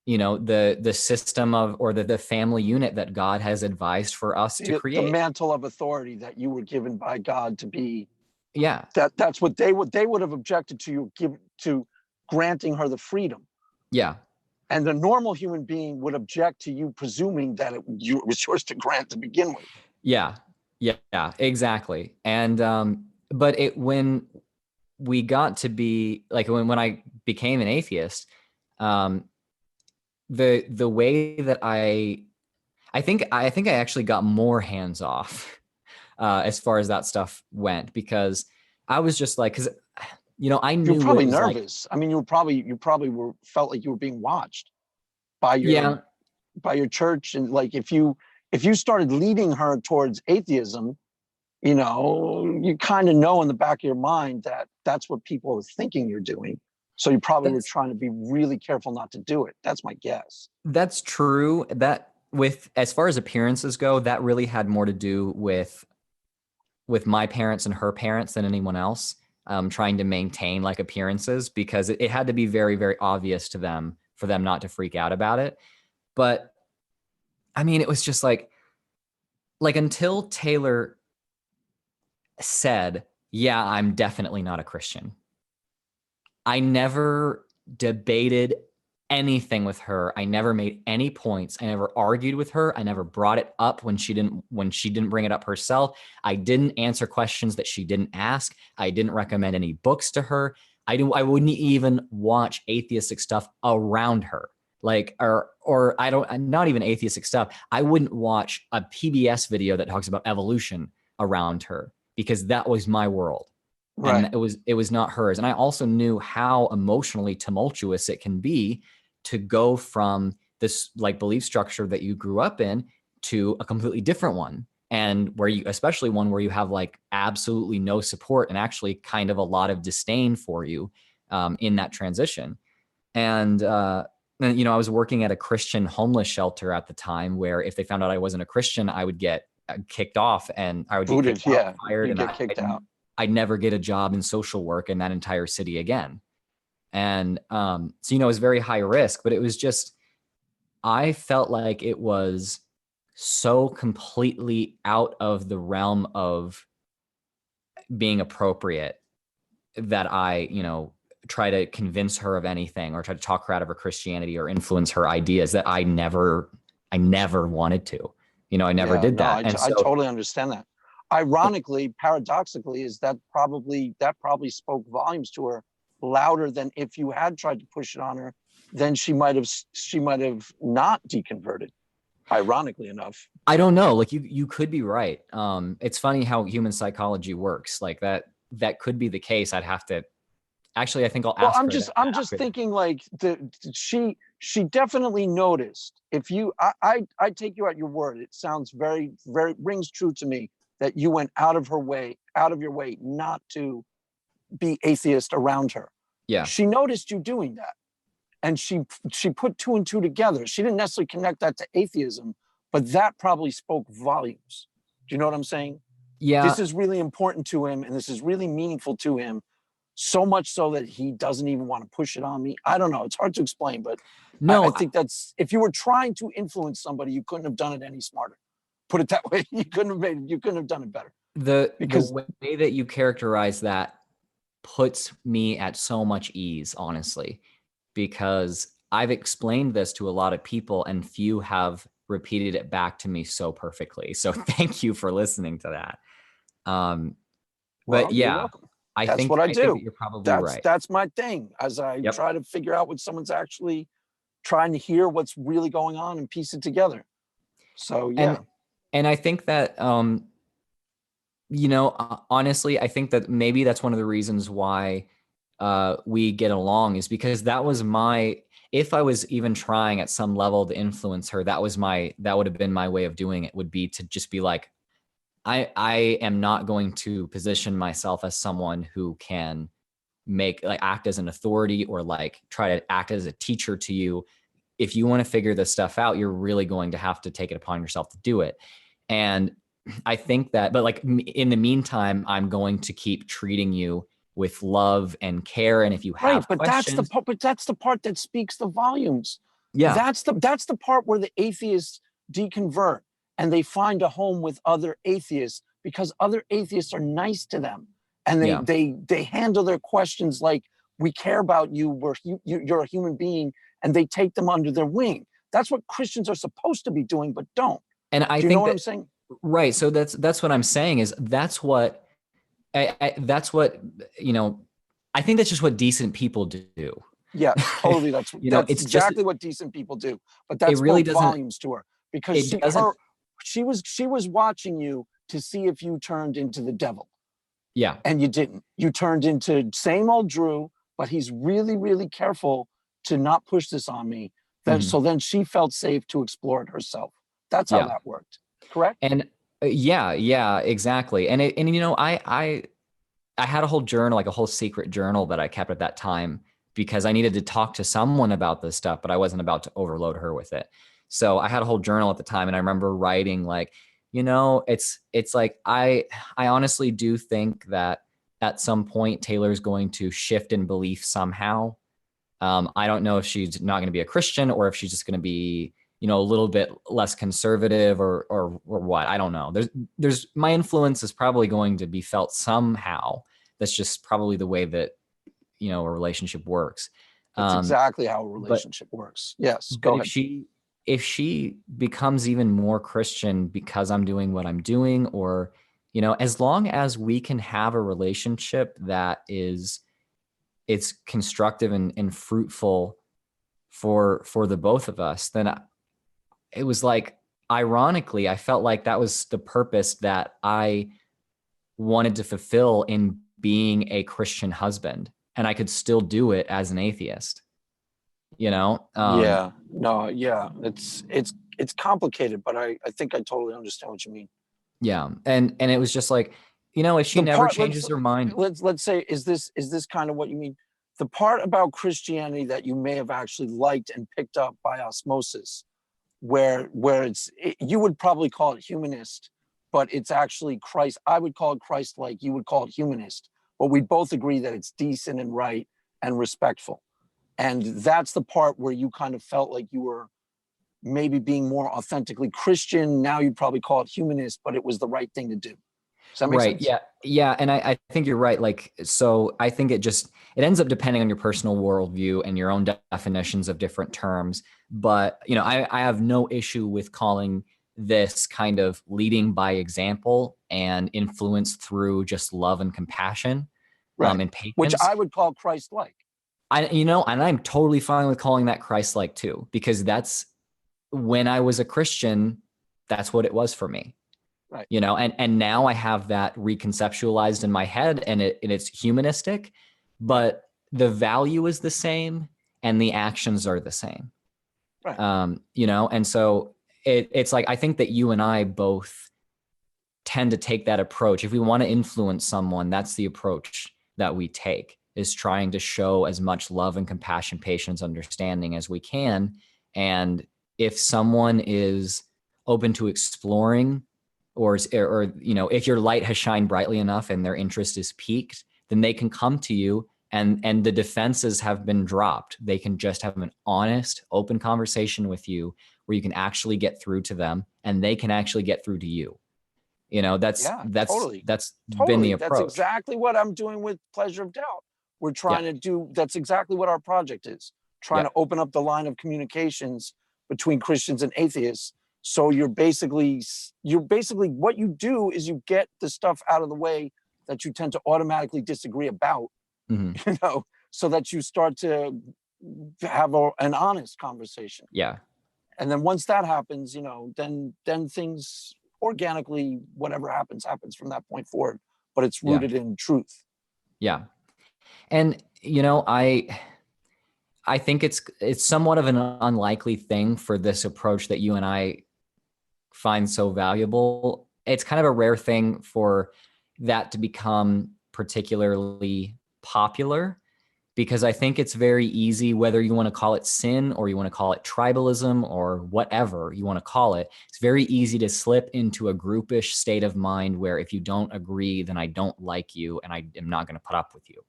you know, the system of, or the family unit that God has advised for us to The create. mantle of authority that you were given by God to be, Yeah, that's what they would have objected to you to granting her the freedom. yeah, And the normal human being would object to you presuming that it was yours to grant to begin with. yeah, yeah, exactly. And but when we got to be like, when I became an atheist, um, the way that I think I actually got more hands off as far as that stuff went, because I was just like, because you know, I You were knew probably it was like, nervous. I mean, you probably were felt like you were being watched by your yeah, by your church, and like if you started leading her towards atheism, you know, you kind of know in the back of your mind that that's what people are thinking you're doing. So you probably were that's trying to be really careful not to do it. That's my guess. that's true. That, with as far as appearances go, that really had more to do with my parents and her parents than anyone else, trying to maintain like appearances, because it had to be very, very obvious to them for them not to freak out about it. But I mean, it was just like until Taylor said, yeah, I'm definitely not a Christian, I never debated anything with her. I never made any points. I never argued with her. I never brought it up when she didn't bring it up herself. I didn't answer questions that she didn't ask. I didn't recommend any books to her. I wouldn't even watch atheistic stuff around her. Like, or I don't, not even atheistic stuff. I wouldn't watch a PBS video that talks about evolution around her, because that was my world, and Right. it was not hers. And I also knew how emotionally tumultuous it can be to go from this like belief structure that you grew up in to a completely different one, and where you, especially one where you have like absolutely no support and actually kind of a lot of disdain for you, in that transition. And you know, I was working at a Christian homeless shelter at the time, where if they found out I wasn't a Christian, I would get kicked off, and I would get Booted. kicked out, Yeah. fired, You and get kicked out. I'd never get a job in social work in that entire city again. And so, you know, it was very high risk, but it was just, I felt like it was so completely out of the realm of being appropriate that I, you know, try to convince her of anything or try to talk her out of her Christianity or influence her ideas, that I never wanted to. You know, I never Yeah. did No, that. And I so, totally understand that. Ironically, paradoxically, is that probably spoke volumes to her louder than if you had tried to push it on her, then she might have not deconverted, ironically enough. I don't know. Like you could be right. It's funny how human psychology works. Like that could be the case. I'd have to actually. I think I'll ask her. I'm just thinking like she definitely noticed. If you, I take you at your word. It sounds very rings true to me that you went out of your way not to be atheist around her. Yeah. She noticed you doing that. And she put two and two together. She didn't necessarily connect that to atheism, but that probably spoke volumes. Do you know what I'm saying? Yeah. This is really important to him, and this is really meaningful to him, so much so that he doesn't even want to push it on me. I don't know. It's hard to explain, but no, I think that's, if you were trying to influence somebody, you couldn't have done it any smarter. Put it that way. You couldn't have done it better. The way that you characterize that puts me at so much ease, honestly, because I've explained this to a lot of people and few have repeated it back to me so perfectly. So thank you for listening to that. But yeah, I think you're probably right. That's my thing, as I try to figure out what someone's actually trying to hear, what's really going on, and piece it together. So yeah. And I think that, honestly, I think that maybe that's one of the reasons why we get along, is because that was if I was even trying at some level to influence her, that would have been my way of doing it, would be to just be like, I am not going to position myself as someone who can act as an authority or try to act as a teacher to you. If you want to figure this stuff out, you're really going to have to take it upon yourself to do it. And I think that, but in the meantime, I'm going to keep treating you with love and care. And if you have questions, that's the part that speaks the volumes. Yeah. That's the part where the atheists deconvert and they find a home with other atheists because other atheists are nice to them. And they handle their questions like, we care about you, you're a human being, and they take them under their wing. That's what Christians are supposed to be doing, but don't. And I think you know what I'm saying? Right. So that's what I'm saying is that's what I think that's just what decent people do. Yeah, totally. That's exactly what decent people do. But that really spoke volumes to her because she was watching you to see if you turned into the devil. Yeah. And you didn't. You turned into same old Drew, but he's really, really careful to not push this on me. So then she felt safe to explore it herself. That's how that worked. Correct? And yeah, exactly. And I had a whole journal, a whole secret journal that I kept at that time because I needed to talk to someone about this stuff, but I wasn't about to overload her with it. So I had a whole journal at the time, and I remember writing it's like, I honestly do think that at some point Taylor's going to shift in belief somehow. I don't know if she's not going to be a Christian or if she's just going to be, a little bit less conservative or what. I don't know. There's my influence is probably going to be felt somehow. That's just probably the way that, a relationship works. That's exactly how a relationship works. Yes. Go ahead. If she becomes even more Christian because I'm doing what I'm doing, or, as long as we can have a relationship that it's constructive and fruitful for the both of us, then it was ironically, I felt like that was the purpose that I wanted to fulfill in being a Christian husband, and I could still do it as an atheist. It's complicated, but I think I totally understand what you mean. Yeah. And it was just if she never changes her mind. Let's say, is this kind of what you mean? The part about Christianity that you may have actually liked and picked up by osmosis, where you would probably call it humanist, but it's actually Christ. I would call it Christ-like. You would call it humanist. But we both agree that it's decent and right and respectful. And that's the part where you kind of felt like you were maybe being more authentically Christian. Now you'd probably call it humanist, but it was the right thing to do. Does that make sense? Yeah. And I think you're right. So I think it ends up depending on your personal worldview and your own definitions of different terms. But, I have no issue with calling this kind of leading by example and influence through just love and compassion. Right. and Which patience. I would call Christ-like. And I'm totally fine with calling that Christ-like too, because that's when I was a Christian, that's what it was for me. Right. And now I have that reconceptualized in my head, and it's humanistic, but the value is the same and the actions are the same. Right. And so it's like, I think that you and I both tend to take that approach. If we want to influence someone, that's the approach that we take, is trying to show as much love and compassion, patience, understanding as we can. And if someone is open to exploring, or if your light has shined brightly enough and their interest is piqued, then they can come to you, and the defenses have been dropped. They can just have an honest, open conversation with you where you can actually get through to them, and they can actually get through to you. That's Totally. been the That's approach. exactly what I'm doing with Pleasure of Doubt. We're trying to do, that's exactly what our project is, trying to open up the line of communications between Christians and atheists. So you're basically, what you do is you get the stuff out of the way that you tend to automatically disagree about, so that you start to have an honest conversation. Yeah. And then once that happens, then things organically, whatever happens from that point forward, but it's rooted in truth. Yeah. And, I think it's somewhat of an unlikely thing for this approach that you and I find so valuable. It's kind of a rare thing for that to become particularly popular, because I think it's very easy, whether you want to call it sin or you want to call it tribalism or whatever you want to call it, it's very easy to slip into a groupish state of mind where if you don't agree, then I don't like you and I am not going to put up with you.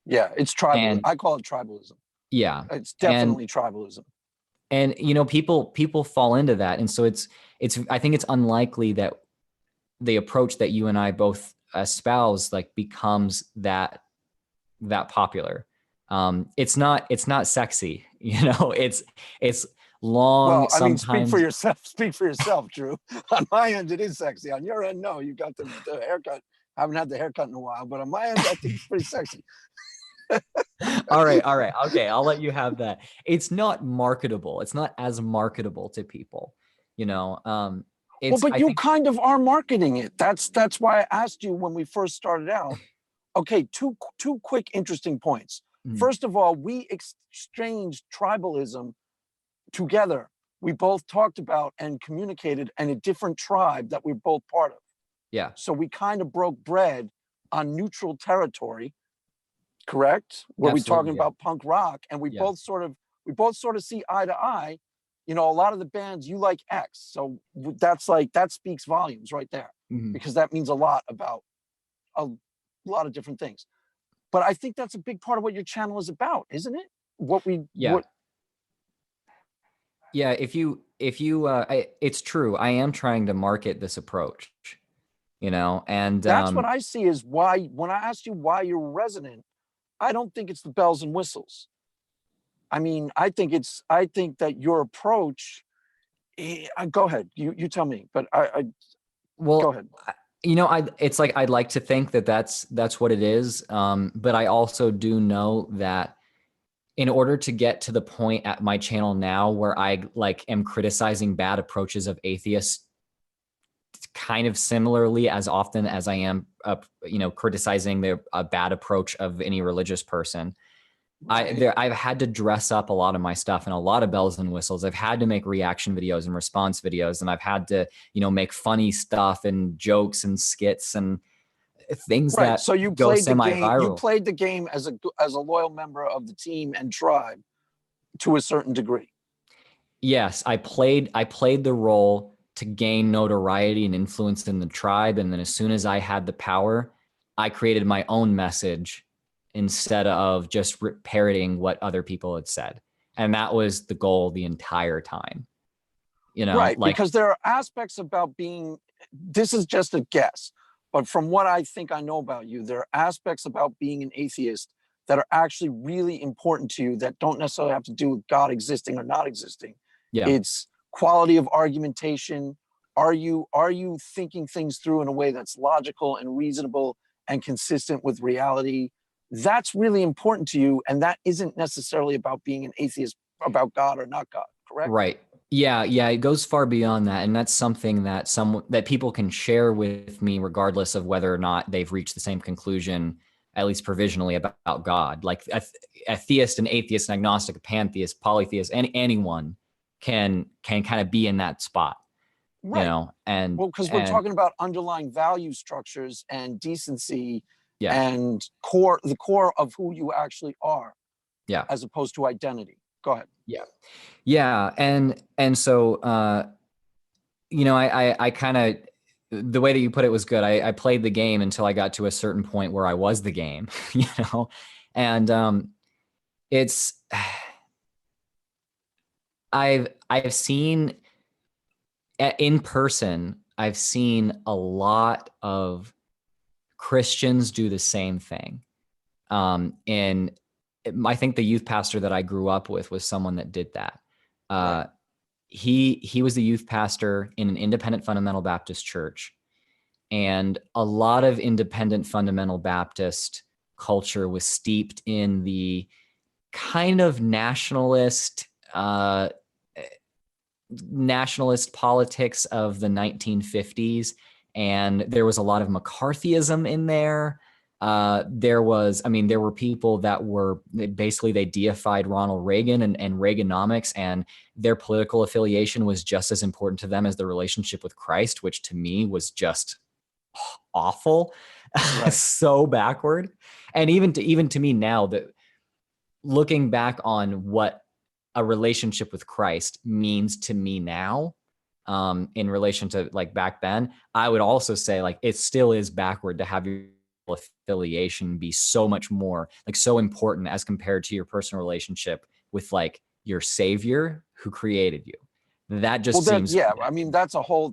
Yeah, it's tribal. I call it tribalism. Yeah. It's definitely tribalism. And people fall into that. And so I think it's unlikely that the approach that you and I both espouse becomes that popular. It's not sexy, it's long. Well, I mean, speak for sometimes yourself, Drew. On my end, it is sexy. On your end, no, you got the haircut. I haven't had the haircut in a while, but on my end, I think it's pretty sexy. All right. Okay. I'll let you have that. It's not marketable. It's not as marketable to people, Well, but you kind of are marketing it. That's why I asked you when we first started out. Okay, two quick interesting points. First of all, we exchanged tribalism together. We both talked about and communicated in a different tribe that we're both part of. Yeah. So we kind of broke bread on neutral territory, correct? Where we're talking about punk rock, and we both sort of see eye to eye. A lot of the bands, you like X, so that speaks volumes right there, because that means a lot about a lot of different things. But I think that's a big part of what your channel is about, isn't it? Yeah. It's true. I am trying to market this approach, and that's what I see is why, when I asked you why you're resonant, I don't think it's the bells and whistles. I mean, I think that your approach, go ahead, you tell me, but go ahead. It's like, I'd like to think that that's what it is. But I also do know that in order to get to the point at my channel now where I am criticizing bad approaches of atheists kind of similarly as often as I am, criticizing a bad approach of any religious person, right. I've had to dress up a lot of my stuff and a lot of bells and whistles. I've had to make reaction videos and response videos, and I've had to, make funny stuff and jokes and skits and things that so you go played semi-viral. You played the game as a loyal member of the team and tribe to a certain degree. Yes, I played the role to gain notoriety and influence in the tribe, and then as soon as I had the power, I created my own message instead of just parroting what other people had said. And that was the goal the entire time. Right, because there are aspects about this is just a guess, but from what I think I know about you, there are aspects about being an atheist that are actually really important to you that don't necessarily have to do with God existing or not existing. Yeah. It's quality of argumentation. Are you thinking things through in a way that's logical and reasonable and consistent with reality? that's really important to you, and that isn't necessarily about being an atheist about God or not God, correct? Right. Yeah, yeah, it goes far beyond that, and that's something that people can share with me regardless of whether or not they've reached the same conclusion, at least provisionally, about God. Like a theist, an atheist, an agnostic, a pantheist, polytheist, anyone can kind of be in that spot, you Right. know. And Well, because we're talking about underlying value structures and decency yeah, and the core of who you actually are, yeah, as opposed to identity. Go ahead. yeah, yeah, and so you know, I kind of, the way that you put it was good. I played the game until I got to a certain point where I was the game, you know, and it's I've seen in person. I've seen a lot of Christians do the same thing. And I think the youth pastor that I grew up with was someone that did that. Right. Uh, he was the youth pastor in an independent fundamental Baptist church. And a lot of independent fundamental Baptist culture was steeped in the kind of nationalist politics of the 1950s. And there was a lot of McCarthyism in there. There were people that were basically, they deified Ronald Reagan and Reaganomics, and their political affiliation was just as important to them as the relationship with Christ, which to me was just awful. Right. So backward. And even to me now, that looking back on what a relationship with Christ means to me now, in relation to like back then, I would also say like it still is backward to have your affiliation be so much more, like so important as compared to your personal relationship with like your savior who created you. That just seems, yeah, I mean, that's a whole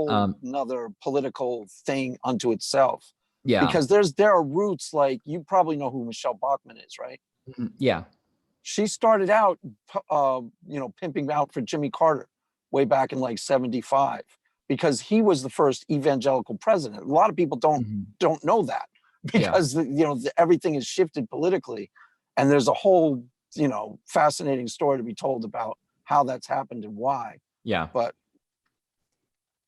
um, another political thing unto itself, yeah, because there are roots, like, you probably know who Michelle Bachmann is, right? yeah, She started out, pimping out for Jimmy Carter way back in like 75, because he was the first evangelical president. A lot of people don't know that, yeah, because everything has shifted politically, and there's a whole fascinating story to be told about how that's happened and why. yeah. But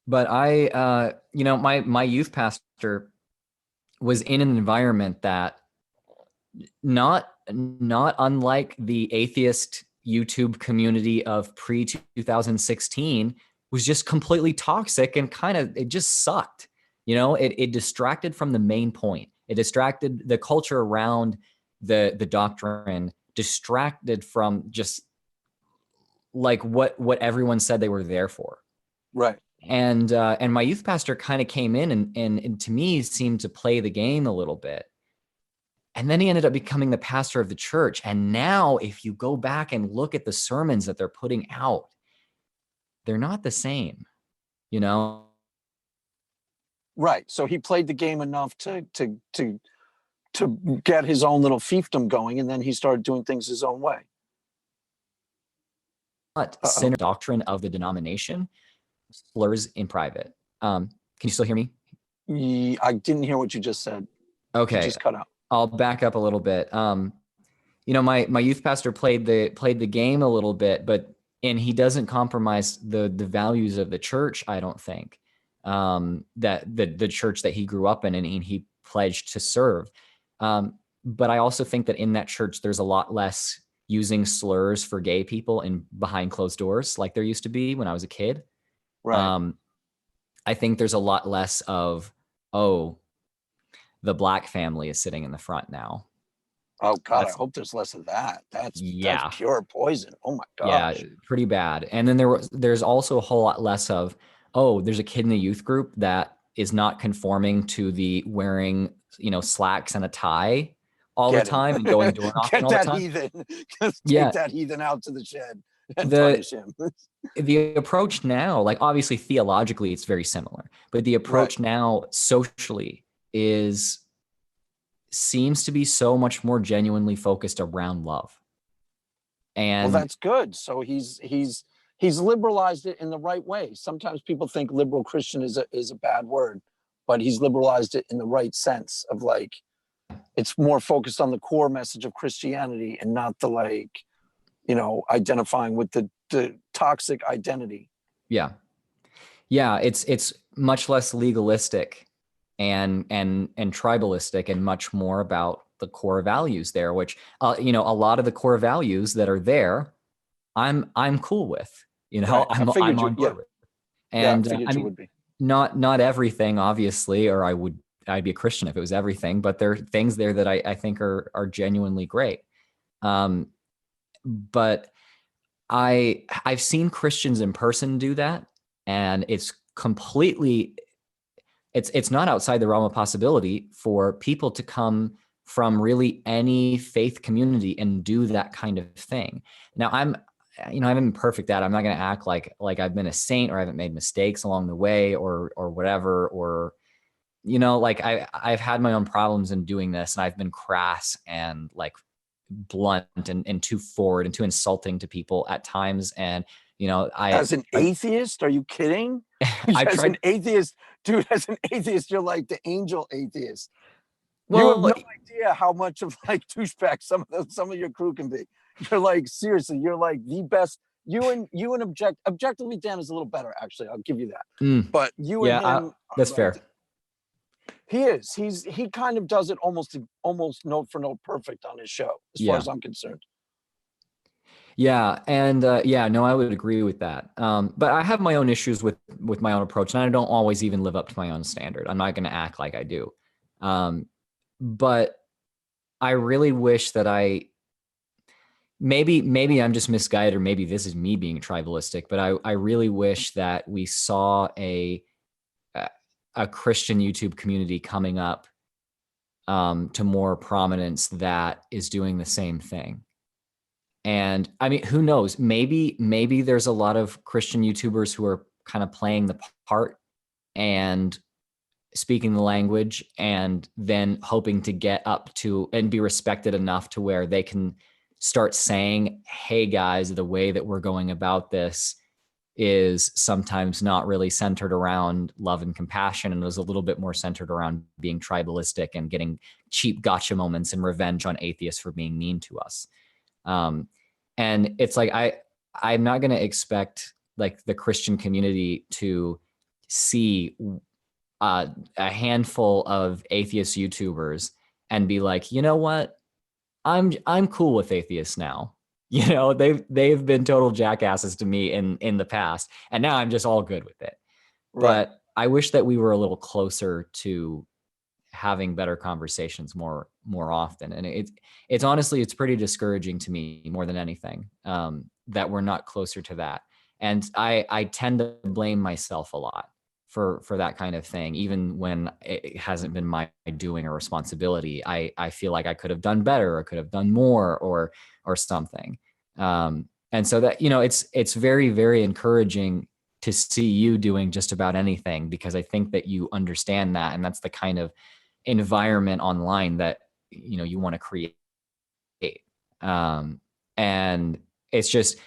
But my youth pastor was in an environment that not unlike the atheist YouTube community of pre 2016 was just completely toxic, and kind of, it just sucked. You know, it distracted from the main point. It distracted the culture around the doctrine, distracted from just like what everyone said they were there for. right. And my youth pastor kind of came in and to me seemed to play the game a little bit. And then he ended up becoming the pastor of the church. And now if you go back and look at the sermons that they're putting out, they're not the same, you know? Right. So he played the game enough to get his own little fiefdom going, and then he started doing things his own way. Not Uh-oh. sin doctrine of the denomination, slurs in private. Can you still hear me? I didn't hear what you just said. You Okay. just cut out. I'll back up a little bit. My youth pastor played the game a little bit, and he doesn't compromise the values of the church, I don't think. That the church that he grew up in and he pledged to serve. But I also think that in that church, there's a lot less using slurs for gay people in behind closed doors, like there used to be when I was a kid. Right. I think there's a lot less of, oh, the black family is sitting in the front now. Oh God, I That's, hope there's less of that. That's yeah, pure poison. Oh my yeah, gosh. pretty bad. And then there's also a whole lot less of, oh, there's a kid in the youth group that is not conforming to the wearing, slacks and a tie all the Get him. time and going door knocking Get all the that time. heathen. Just take Yeah, that heathen out to the shed and the punish him. the approach now, like obviously theologically it's very similar, but the Right. approach now socially seems to be so much more genuinely focused around love. Well, And that's good. So he's liberalized it in the right way. Sometimes people think liberal Christian is a bad word, but he's liberalized it in the right sense of, like, it's more focused on the core message of Christianity and not the like, identifying with the toxic identity. Yeah. Yeah. It's much less legalistic and tribalistic, and much more about the core values there, which, a lot of the core values that are there, I'm cool with, Right. I'm on board with. Yeah, I And figured you would be. not everything, obviously, or I'd be a Christian if it was everything, but there are things there that I think are genuinely great. But I've seen Christians in person do that, and it's completely, it's not outside the realm of possibility for people to come from really any faith community and do that kind of thing. Now I haven't been perfect at it. I'm not going to act like I've been a saint or I haven't made mistakes along the way or whatever, or, like I've had my own problems in doing this, and I've been crass and like blunt and too forward and too insulting to people at times. And, As an atheist, are you kidding? I As tried. an atheist, dude, as an atheist, you're like the angel atheist. You have Well, no idea how much of like douchebag some of your crew can be. You're like, seriously, you're like the best. You and objectively, Dan is a little better, actually. I'll give you that. But you and him, that's like, fair. he is. He kind of does it almost note for note perfect on his show, as far as I'm concerned. Yeah, and no, I would agree with that. But I have my own issues with my own approach, and I don't always even live up to my own standard. I'm not going to act like I do. But I really wish that maybe I'm just misguided, or maybe this is me being tribalistic, but I really wish that we saw a Christian YouTube community coming up to more prominence that is doing the same thing. And I mean, who knows? Maybe there's a lot of Christian YouTubers who are kind of playing the part and speaking the language, and then hoping to get up to and be respected enough to where they can start saying, hey guys, the way that we're going about this is sometimes not really centered around love and compassion, and is a little bit more centered around being tribalistic and getting cheap gotcha moments and revenge on atheists for being mean to us. And it's like, I'm not going to expect like the Christian community to see a handful of atheist YouTubers and be like, you know what? I'm cool with atheists now. They've been total jackasses to me in the past, and now I'm just all good with it. Right. But I wish that we were a little closer to having better conversations more often. And it's honestly, it's pretty discouraging to me more than anything, that we're not closer to that. And I tend to blame myself a lot for that kind of thing, even when it hasn't been my doing or responsibility. I feel like I could have done better, or could have done more, or something. And so that, it's very, very encouraging to see you doing just about anything, because I think that you understand that, and that's the kind of environment online that you want to create. And it's just,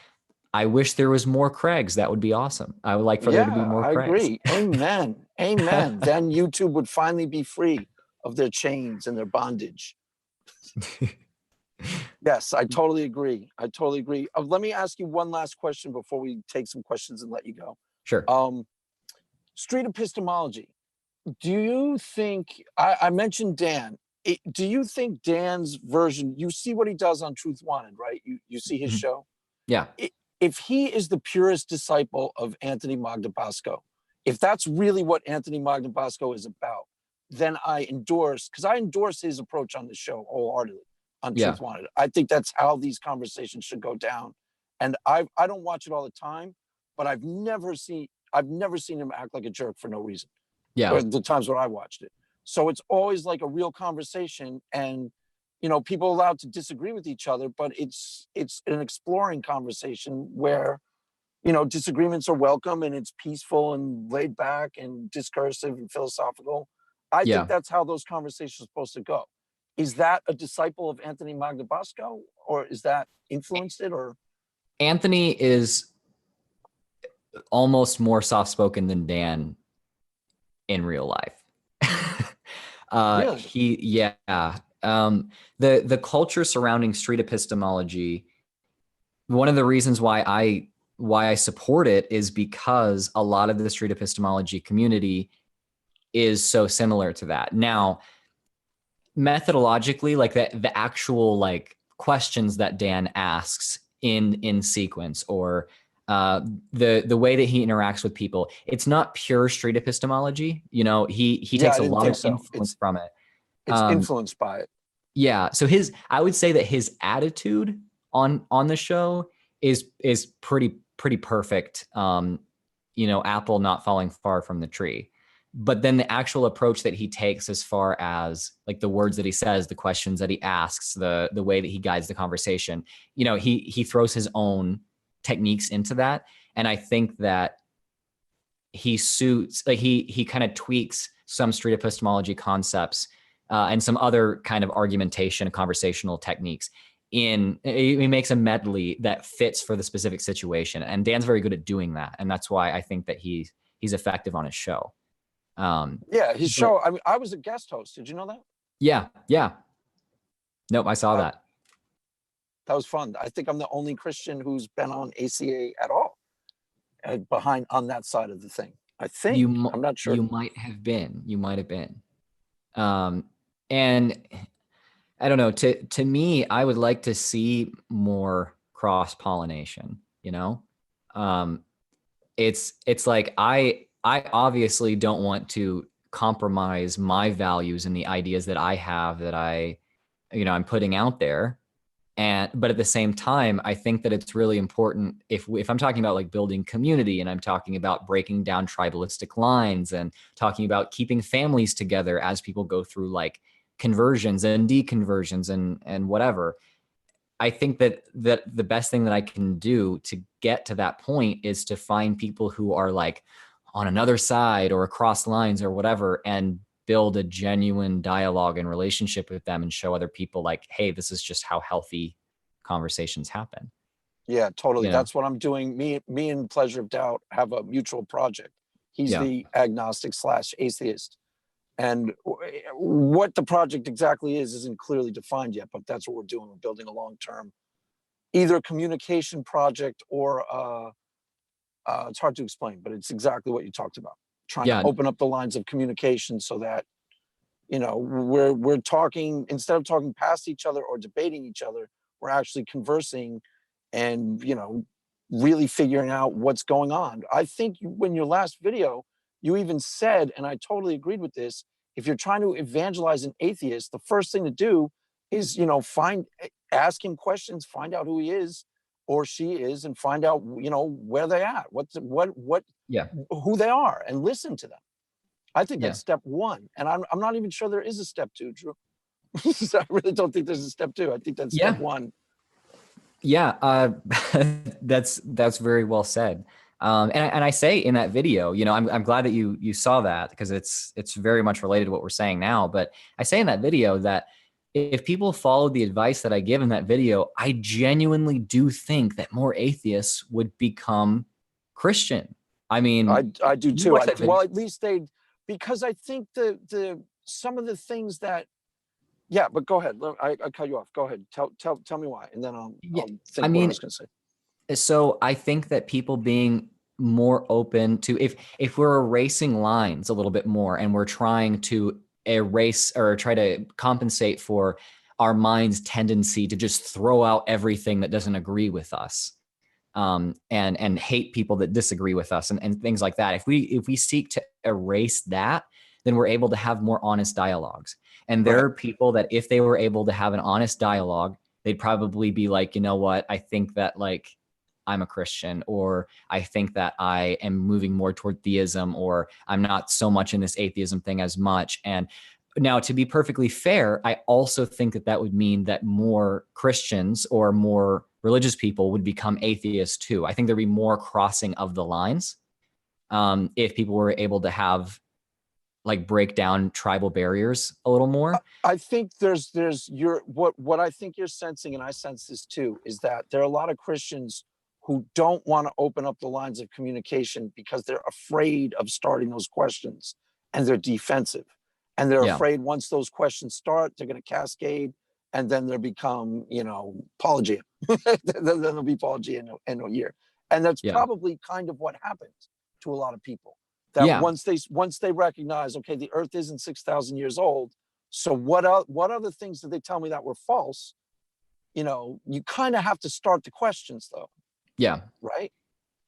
I wish there was more Craigs. That would be awesome. I would like for there to be more Craigs. I agree. Amen. Amen. Then YouTube would finally be free of their chains and their bondage. Yes, I totally agree. Let me ask you one last question before we take some questions and let you go. Sure. Street epistemology. Do you think, I mentioned Dan, do you think Dan's version, you see what he does on Truth Wanted, right? You see his show? Yeah. If he is the purest disciple of Anthony Magnabosco, if that's really what Anthony Magnabosco is about, then I endorse his approach on the show wholeheartedly on Truth Wanted. I think that's how these conversations should go down. And I don't watch it all the time, but I've never seen him act like a jerk for no reason. Yeah. Or the times where I watched it. So it's always like a real conversation, and people are allowed to disagree with each other, but it's an exploring conversation where disagreements are welcome, and it's peaceful and laid back and discursive and philosophical. I think that's how those conversations are supposed to go. Is that a disciple of Anthony Magnabosco, or is that influenced it? Or Anthony is almost more soft-spoken than Dan in real life. Really? The culture surrounding street epistemology, one of the reasons why I support it is because a lot of the street epistemology community is so similar to that. Now, methodologically, like the actual like questions that Dan asks in sequence, or the way that he interacts with people, it's not pure street epistemology. You know, he Yeah, takes I a didn't lot think of so. influence from it. It's influenced by it. Yeah, so I would say that his attitude on the show is pretty perfect. You know, apple not falling far from the tree. But then the actual approach that he takes, as far as like the words that he says, the questions that he asks, the way that he guides the conversation, you know, he throws his own techniques into that. And I think that he kind of tweaks some street epistemology concepts and some other kind of argumentation and conversational techniques. He makes a medley that fits for the specific situation, and Dan's very good at doing that, and that's why I think that he's effective on his show. Yeah, his show. I mean, I was a guest host. Did you know that? Yeah. Nope, I saw that. That was fun. I think I'm the only Christian who's been on ACA at all, behind on that side of the thing. I think. I'm not sure. You might have been. And I don't know. To me, I would like to see more cross pollination. You know, it's like I obviously don't want to compromise my values and the ideas that I have, that I'm putting out there. But at the same time, I think that it's really important, if I'm talking about like building community, and I'm talking about breaking down tribalistic lines, and talking about keeping families together as people go through like conversions and deconversions and whatever. I think that the best thing that I can do to get to that point is to find people who are like on another side or across lines or whatever, and build a genuine dialogue and relationship with them, and show other people like, hey, this is just how healthy conversations happen. Yeah, totally. You know? That's what I'm doing. Me and Pleasure of Doubt have a mutual project. He's the agnostic / atheist. And what the project exactly is isn't clearly defined yet, but that's what we're doing. We're building a long-term, either communication project or it's hard to explain, but it's exactly what you talked about. Trying to open up the lines of communication so that, you know, we're talking, instead of talking past each other or debating each other, we're actually conversing and, you know, really figuring out what's going on. I think when your last video, you even said, and I totally agreed with this, if you're trying to evangelize an atheist, the first thing to do is, you know, ask him questions, find out who he is or she is, and find out, you know, where they're at, who they are, and listen to them. I think that's step one. And I'm not even sure there is a step two, Drew. I really don't think there's a step two. I think that's step one. Yeah, that's very well said. And I say in that video, you know, I'm glad that you saw that, because it's very much related to what we're saying now. But I say in that video that if people followed the advice that I give in that video, I genuinely do think that more atheists would become Christian. I mean, I do too. Well, at least because I think some of the things that. Yeah, but go ahead. I cut you off. Go ahead. Tell me why, and then I'll think what I was going to say. So I think that people being more open to, if we're erasing lines a little bit more, and we're trying to erase or try to compensate for our mind's tendency to just throw out everything that doesn't agree with us, and hate people that disagree with us, and things like that. If we seek to erase that, then we're able to have more honest dialogues. And there are people that, if they were able to have an honest dialogue, they'd probably be like, you know what, I think that like I'm a Christian, or I think that I am moving more toward theism, or I'm not so much in this atheism thing as much. And now, to be perfectly fair, I also think that would mean that more Christians or more religious people would become atheists too. I think there'd be more crossing of the lines if people were able to have like break down tribal barriers a little more. I think there's what I think you're sensing, and I sense this too, is that there are a lot of Christians who don't want to open up the lines of communication because they're afraid of starting those questions, and they're defensive. And they're Yeah. afraid once those questions start, they're going to cascade, and then they'll become, apologia. Then there'll be apologia in a year. And that's Yeah. probably kind of what happens to a lot of people. That Yeah. once they recognize, okay, the earth isn't 6,000 years old. So what other things did they tell me that were false? You kind of have to start the questions though. Yeah. Right.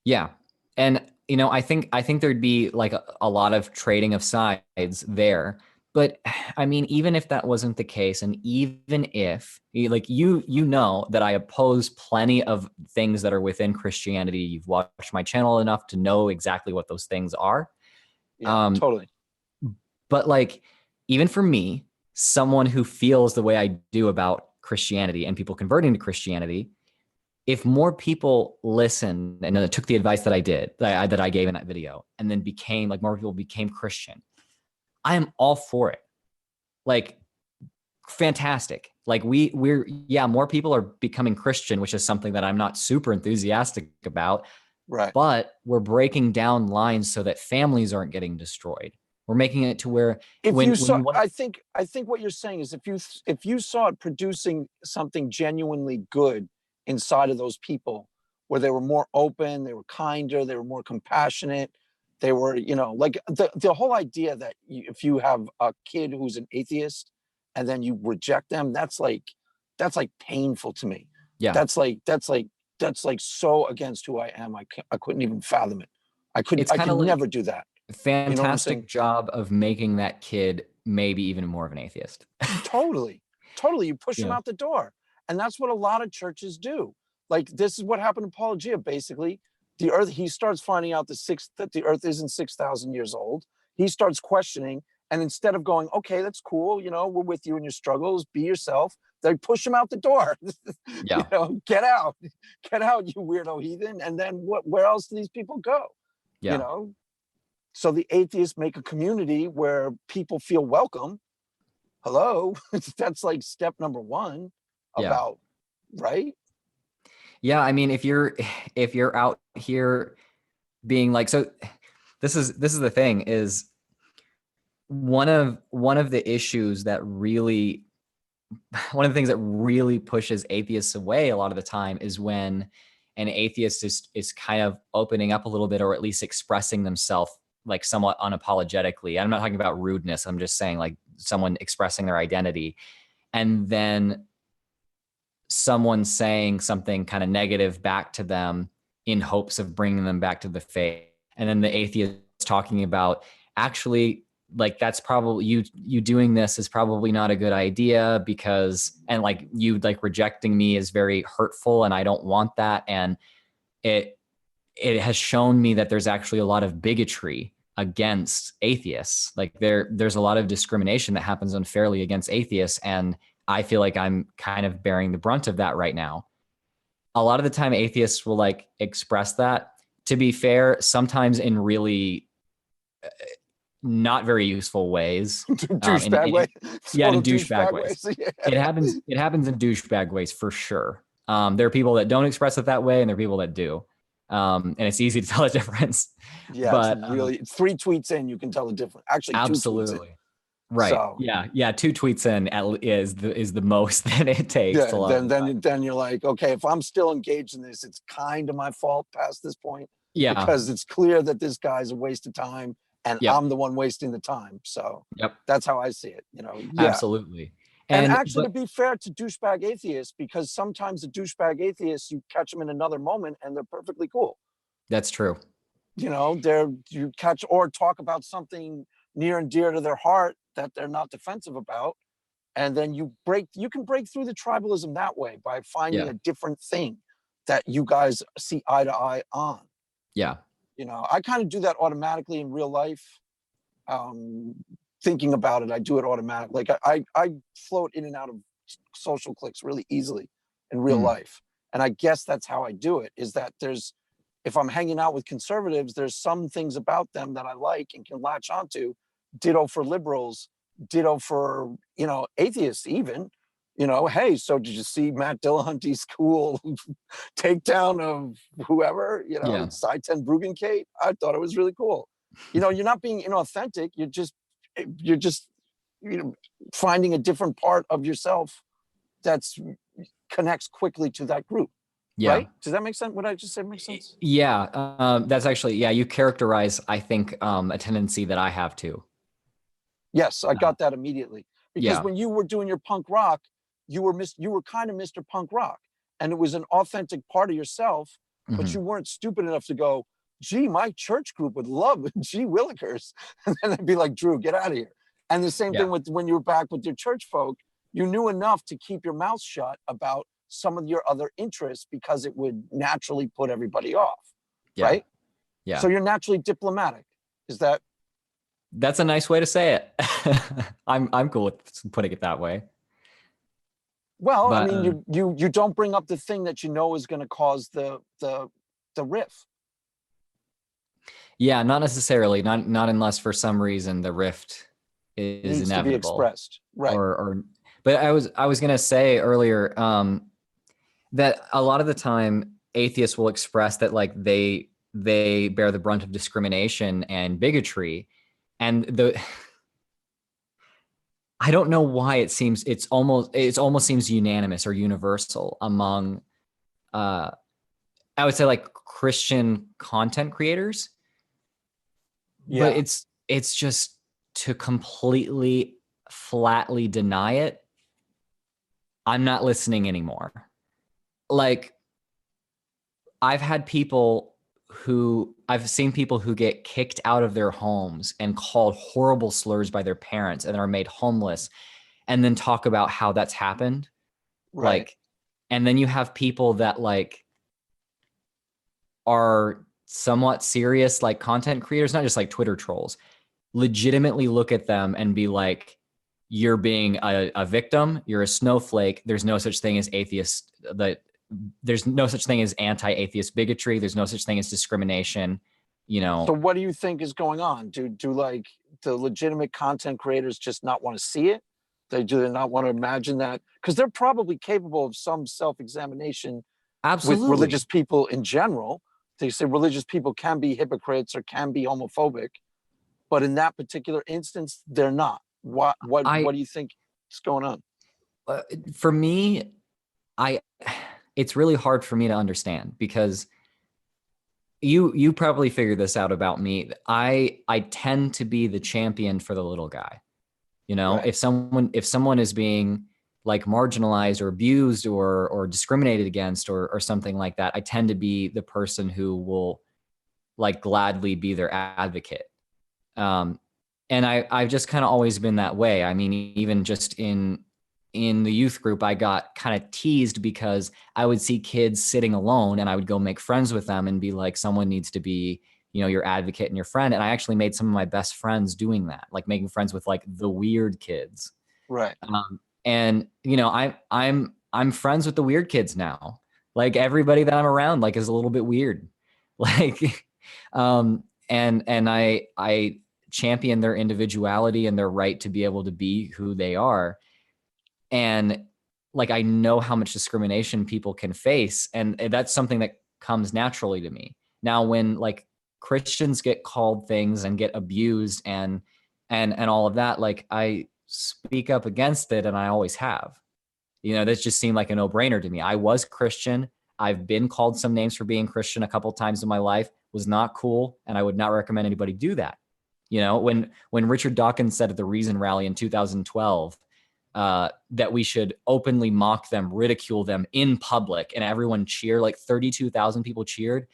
Yeah. And I think there'd be like a lot of trading of sides there. But I mean, even if that wasn't the case, and even if like that I oppose plenty of things that are within Christianity, you've watched my channel enough to know exactly what those things are. Yeah, totally. But like, even for me, someone who feels the way I do about Christianity and people converting to Christianity, if more people listened and took the advice that I did, that I gave in that video, and then became like more people became Christian, I am all for it. Like, fantastic. Like we're more people are becoming Christian, which is something that I'm not super enthusiastic about. Right. But we're breaking down lines so that families aren't getting destroyed. We're making it to where I think what you're saying is if you saw it producing something genuinely good inside of those people, where they were more open, they were kinder, they were more compassionate, they were, like the whole idea that if you have a kid who's an atheist and then you reject them, that's like painful to me. Yeah. That's like so against who I am. I couldn't even fathom it. I could never do that. Fantastic job of making that kid maybe even more of an atheist. Totally. You push them out the door. And that's what a lot of churches do. Like, this is what happened to Apologia, basically. The earth, he starts finding out that the earth isn't 6,000 years old. He starts questioning. And instead of going, okay, that's cool, we're with you in your struggles, be yourself, they push him out the door. Yeah. Get out, you weirdo heathen. And then where else do these people go? Yeah. So the atheists make a community where people feel welcome. Hello, that's like step number one about, right? Yeah, I mean, if you're out here being like, so this is the thing, is one of the issues that really, one of the things that really pushes atheists away a lot of the time is when an atheist is kind of opening up a little bit, or at least expressing themselves like somewhat unapologetically. I'm not talking about rudeness. I'm just saying like someone expressing their identity, and then someone saying something kind of negative back to them in hopes of bringing them back to the faith. And then the atheist talking about, actually, like, that's probably you doing this is probably not a good idea, because, and like you like rejecting me is very hurtful and I don't want that. And it has shown me that there's actually a lot of bigotry against atheists. Like there's a lot of discrimination that happens unfairly against atheists. And I feel like I'm kind of bearing the brunt of that right now. A lot of the time atheists will like express that, to be fair, sometimes in really not very useful ways. Douchebag way. Yeah, in douchebag ways. Yeah. It happens in douchebag ways for sure. There are people that don't express it that way, and there are people that do. And it's easy to tell the difference. Yeah, but it's really, 3 tweets in, you can tell the difference. Actually, absolutely. 2 tweets in. Right. So, yeah. 2 tweets in is the most that it takes. Yeah. Then you're like, okay, if I'm still engaged in this, it's kind of my fault past this point. Yeah. Because it's clear that this guy's a waste of time, and I'm the one wasting the time. So that's how I see it. Yeah. Absolutely. And actually, to be fair to douchebag atheists, because sometimes the douchebag atheists, you catch them in another moment and they're perfectly cool. That's true. You catch or talk about something near and dear to their heart that they're not defensive about, and then you can break through the tribalism that way by finding a different thing that you guys see eye to eye on. Yeah. I kind of do that automatically in real life. Thinking about it, I do it automatically. Like I float in and out of social cliques really easily in real life. And I guess that's how I do it, is that if I'm hanging out with conservatives, there's some things about them that I like and can latch onto. Ditto for liberals, ditto for, atheists even. Hey, so did you see Matt Dillahunty's cool takedown of whoever, Cy Ten Bruggencate? I thought it was really cool. You're not being inauthentic. You're just finding a different part of yourself that's connects quickly to that group. Yeah. Right? Does that make sense? What I just said makes sense? Yeah. That's actually, yeah, you characterize, I think, a tendency that I have too. Yes, I got that immediately. Because Yeah. when you were doing your punk rock, you were kind of Mr. Punk Rock. And it was an authentic part of yourself, but Mhm. you weren't stupid enough to go, gee, my church group would love Gee Willikers. And then they'd be like, Drew, get out of here. And the same Yeah. thing with when you were back with your church folk, you knew enough to keep your mouth shut about some of your other interests because it would naturally put everybody off. Yeah. Right? Yeah. So you're naturally diplomatic. Is that? That's a nice way to say it. I'm cool with putting it that way. Well, But I mean, you don't bring up the thing that you know is going to cause the rift. yeah, not necessarily. Not unless for some reason the rift is Needs to be inevitable. expressed, right? But I was gonna say earlier that a lot of the time atheists will express that like they bear the brunt of discrimination and bigotry, and the I don't know why it almost seems unanimous or universal among I would say like Christian content creators, but Yeah. it's just to completely flatly deny it. I'm not listening anymore. Like I've seen people who get kicked out of their homes and called horrible slurs by their parents and are made homeless and then talk about how that's happened. Right. Like, and then you have people that like are somewhat serious, like content creators, not just like Twitter trolls, legitimately look at them and be like, you're being a victim, you're a snowflake. There's no such thing as there's no such thing as anti-atheist bigotry. There's no such thing as discrimination. You know, So what do you think is going on? Do like the legitimate content creators just not want to see it? Do they not want to imagine that? Because they're probably capable of some self-examination with absolutely. religious people in general. They say religious people can be hypocrites or can be homophobic, but in that particular instance, they're not. What do you think is going on? For me, I it's really hard for me to understand because you probably figured this out about me. I tend to be the champion for the little guy. You know, Right. if someone is being like marginalized or abused or discriminated against or something like that, I tend to be the person who will like gladly be their advocate. And I've just kind of always been that way. I mean, even just in the youth group, I got kind of teased because I would see kids sitting alone and I would go make friends with them and be like, someone needs to be, you know, your advocate and your friend. And I actually made some of my best friends doing that, like making friends with like the weird kids. Right. And you know, I'm friends with the weird kids now. Like everybody that I'm around, like is a little bit weird. Like, and I champion their individuality and their right to be able to be who they are. And like I know how much discrimination people can face, and that's something that comes naturally to me. Now, when like Christians get called things and get abused and all of that, like I speak up against it, and I always have. You know, this just seemed like a no-brainer to me. I was Christian. I've been called some names for being Christian a couple times in my life. Was not cool, and I would not recommend anybody do that. You know, when Richard Dawkins said at the Reason Rally in 2012 that we should openly mock them, ridicule them in public, and everyone cheered, like 32,000 people cheered.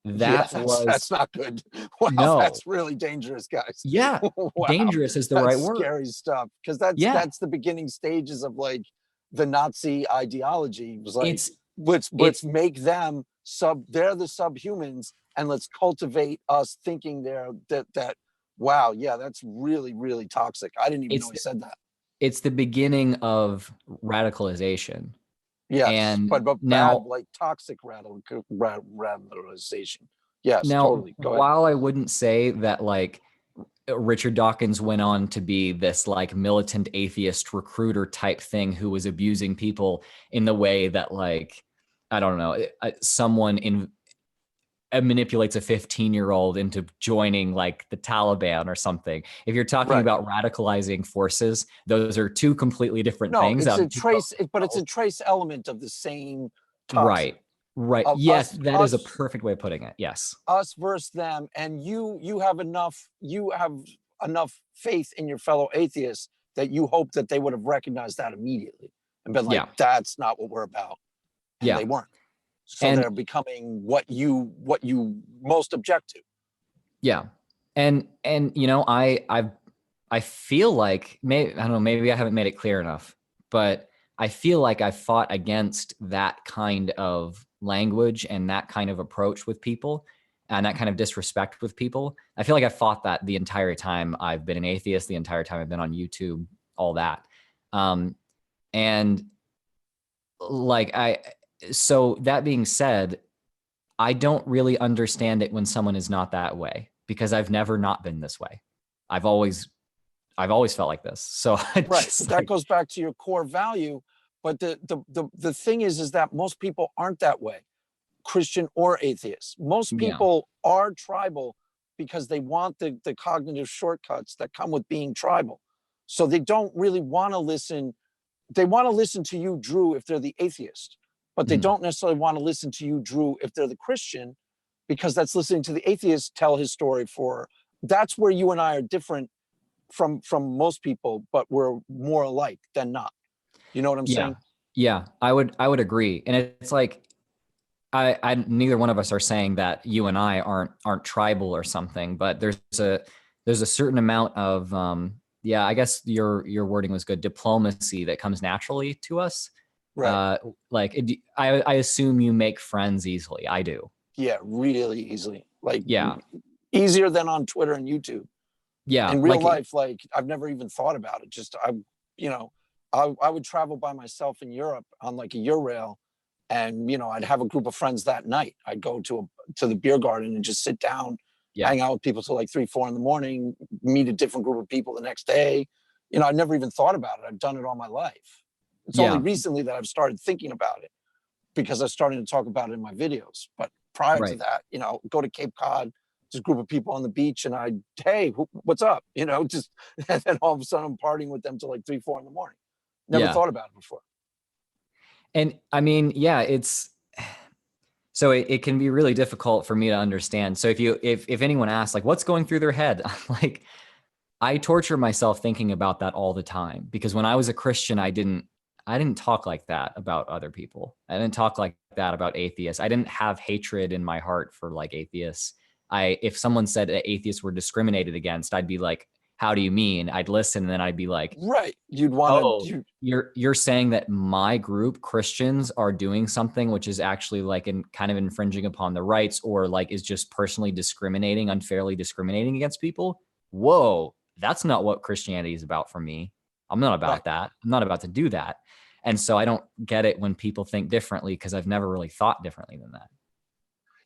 Yeah, That was that's not good. Wow, no, that's really dangerous, guys. yeah, Wow, dangerous is the right that's word. scary stuff. Because Yeah, that's the beginning stages of like the Nazi ideology. It was like it's let's it's make them they're the subhumans, and let's cultivate us thinking they're that. Wow, yeah, that's really really toxic. I didn't even know it's he said that. it's the beginning of radicalization. Yes, And but bad, now like toxic radicalization. Yes, now totally. Go ahead. while I wouldn't say that like Richard Dawkins went on to be this like militant atheist recruiter type thing who was abusing people in the way that like I don't know someone manipulates a 15-year-old into joining like the Taliban or something. If you're talking Right. about radicalizing forces, those are two completely different No, things it's on a two trace, but it's levels. a trace element of the same toxin Right. Right. of Yes, us, that is a us, perfect way of putting it. Yes. us versus them. And you have enough faith in your fellow atheists that you hope that they would have recognized that immediately and been like, Yeah. that's not what we're about. And Yeah. they weren't. So And they're becoming what you most object to. yeah. And you know, I feel like maybe I don't know, maybe I haven't made it clear enough, but I feel like I fought against that kind of language and that kind of approach with people and that kind of disrespect with people. I feel like I fought that the entire time I've been an atheist, the entire time I've been on YouTube, all that. Um, and like so that being said, I don't really understand it when someone is not that way because I've never not been this way. I've always I've always felt like this. So I Right. just But that like, goes back to your core value. But the thing is that most people aren't that way, Christian or atheist. Most yeah, people are tribal because they want the cognitive shortcuts that come with being tribal. So they don't really want to listen. They want to listen to you, Drew, if they're the atheist, but they mhm, don't necessarily want to listen to you, Drew, if they're the Christian, because that's listening to the atheist tell his story for. That's where you and I are different from most people, but we're more alike than not. You know what I'm yeah, saying? yeah. I would agree, and it's like I neither one of us are saying that you and I aren't tribal or something, but there's a certain amount of yeah, I guess your wording was good, diplomacy that comes naturally to us. Right. Uh, like I assume you make friends easily. I do. Yeah, really easily. Like Yeah, easier than on Twitter and YouTube. yeah, In real like life, like I've never even thought about it. Just you know, I would travel by myself in Europe on like a Eurail, and I'd have a group of friends that night. I'd go to the beer garden and just sit down, yeah, hang out with people till like 3, 4 in the morning, meet a different group of people the next day. I never even thought about it. I've done it all my life. It's only yeah, recently that I've started thinking about it because I started to talk about it in my videos. But prior to right. that, go to Cape Cod, just a group of people on the beach, and hey, what's up? Just and then all of a sudden I'm partying with them till like 3, 4 in the morning. Never Yeah. thought about it before. And I mean, yeah, it's so it can be really difficult for me to understand. So if anyone asks like what's going through their head, I'm like I torture myself thinking about that all the time because when I was a Christian, I didn't talk like that about other people. I didn't talk like that about atheists. I didn't have hatred in my heart for like atheists. If someone said that atheists were discriminated against, I'd be like, how do you mean? I'd listen and then I'd be like, Right? You'd want to. oh, you're saying that my group Christians are doing something which is actually like in kind of infringing upon the rights or like is just personally discriminating, unfairly discriminating against people. Whoa, that's not what Christianity is about for me. I'm not Right. about that. I'm not about to do that. And so I don't get it when people think differently because I've never really thought differently than that.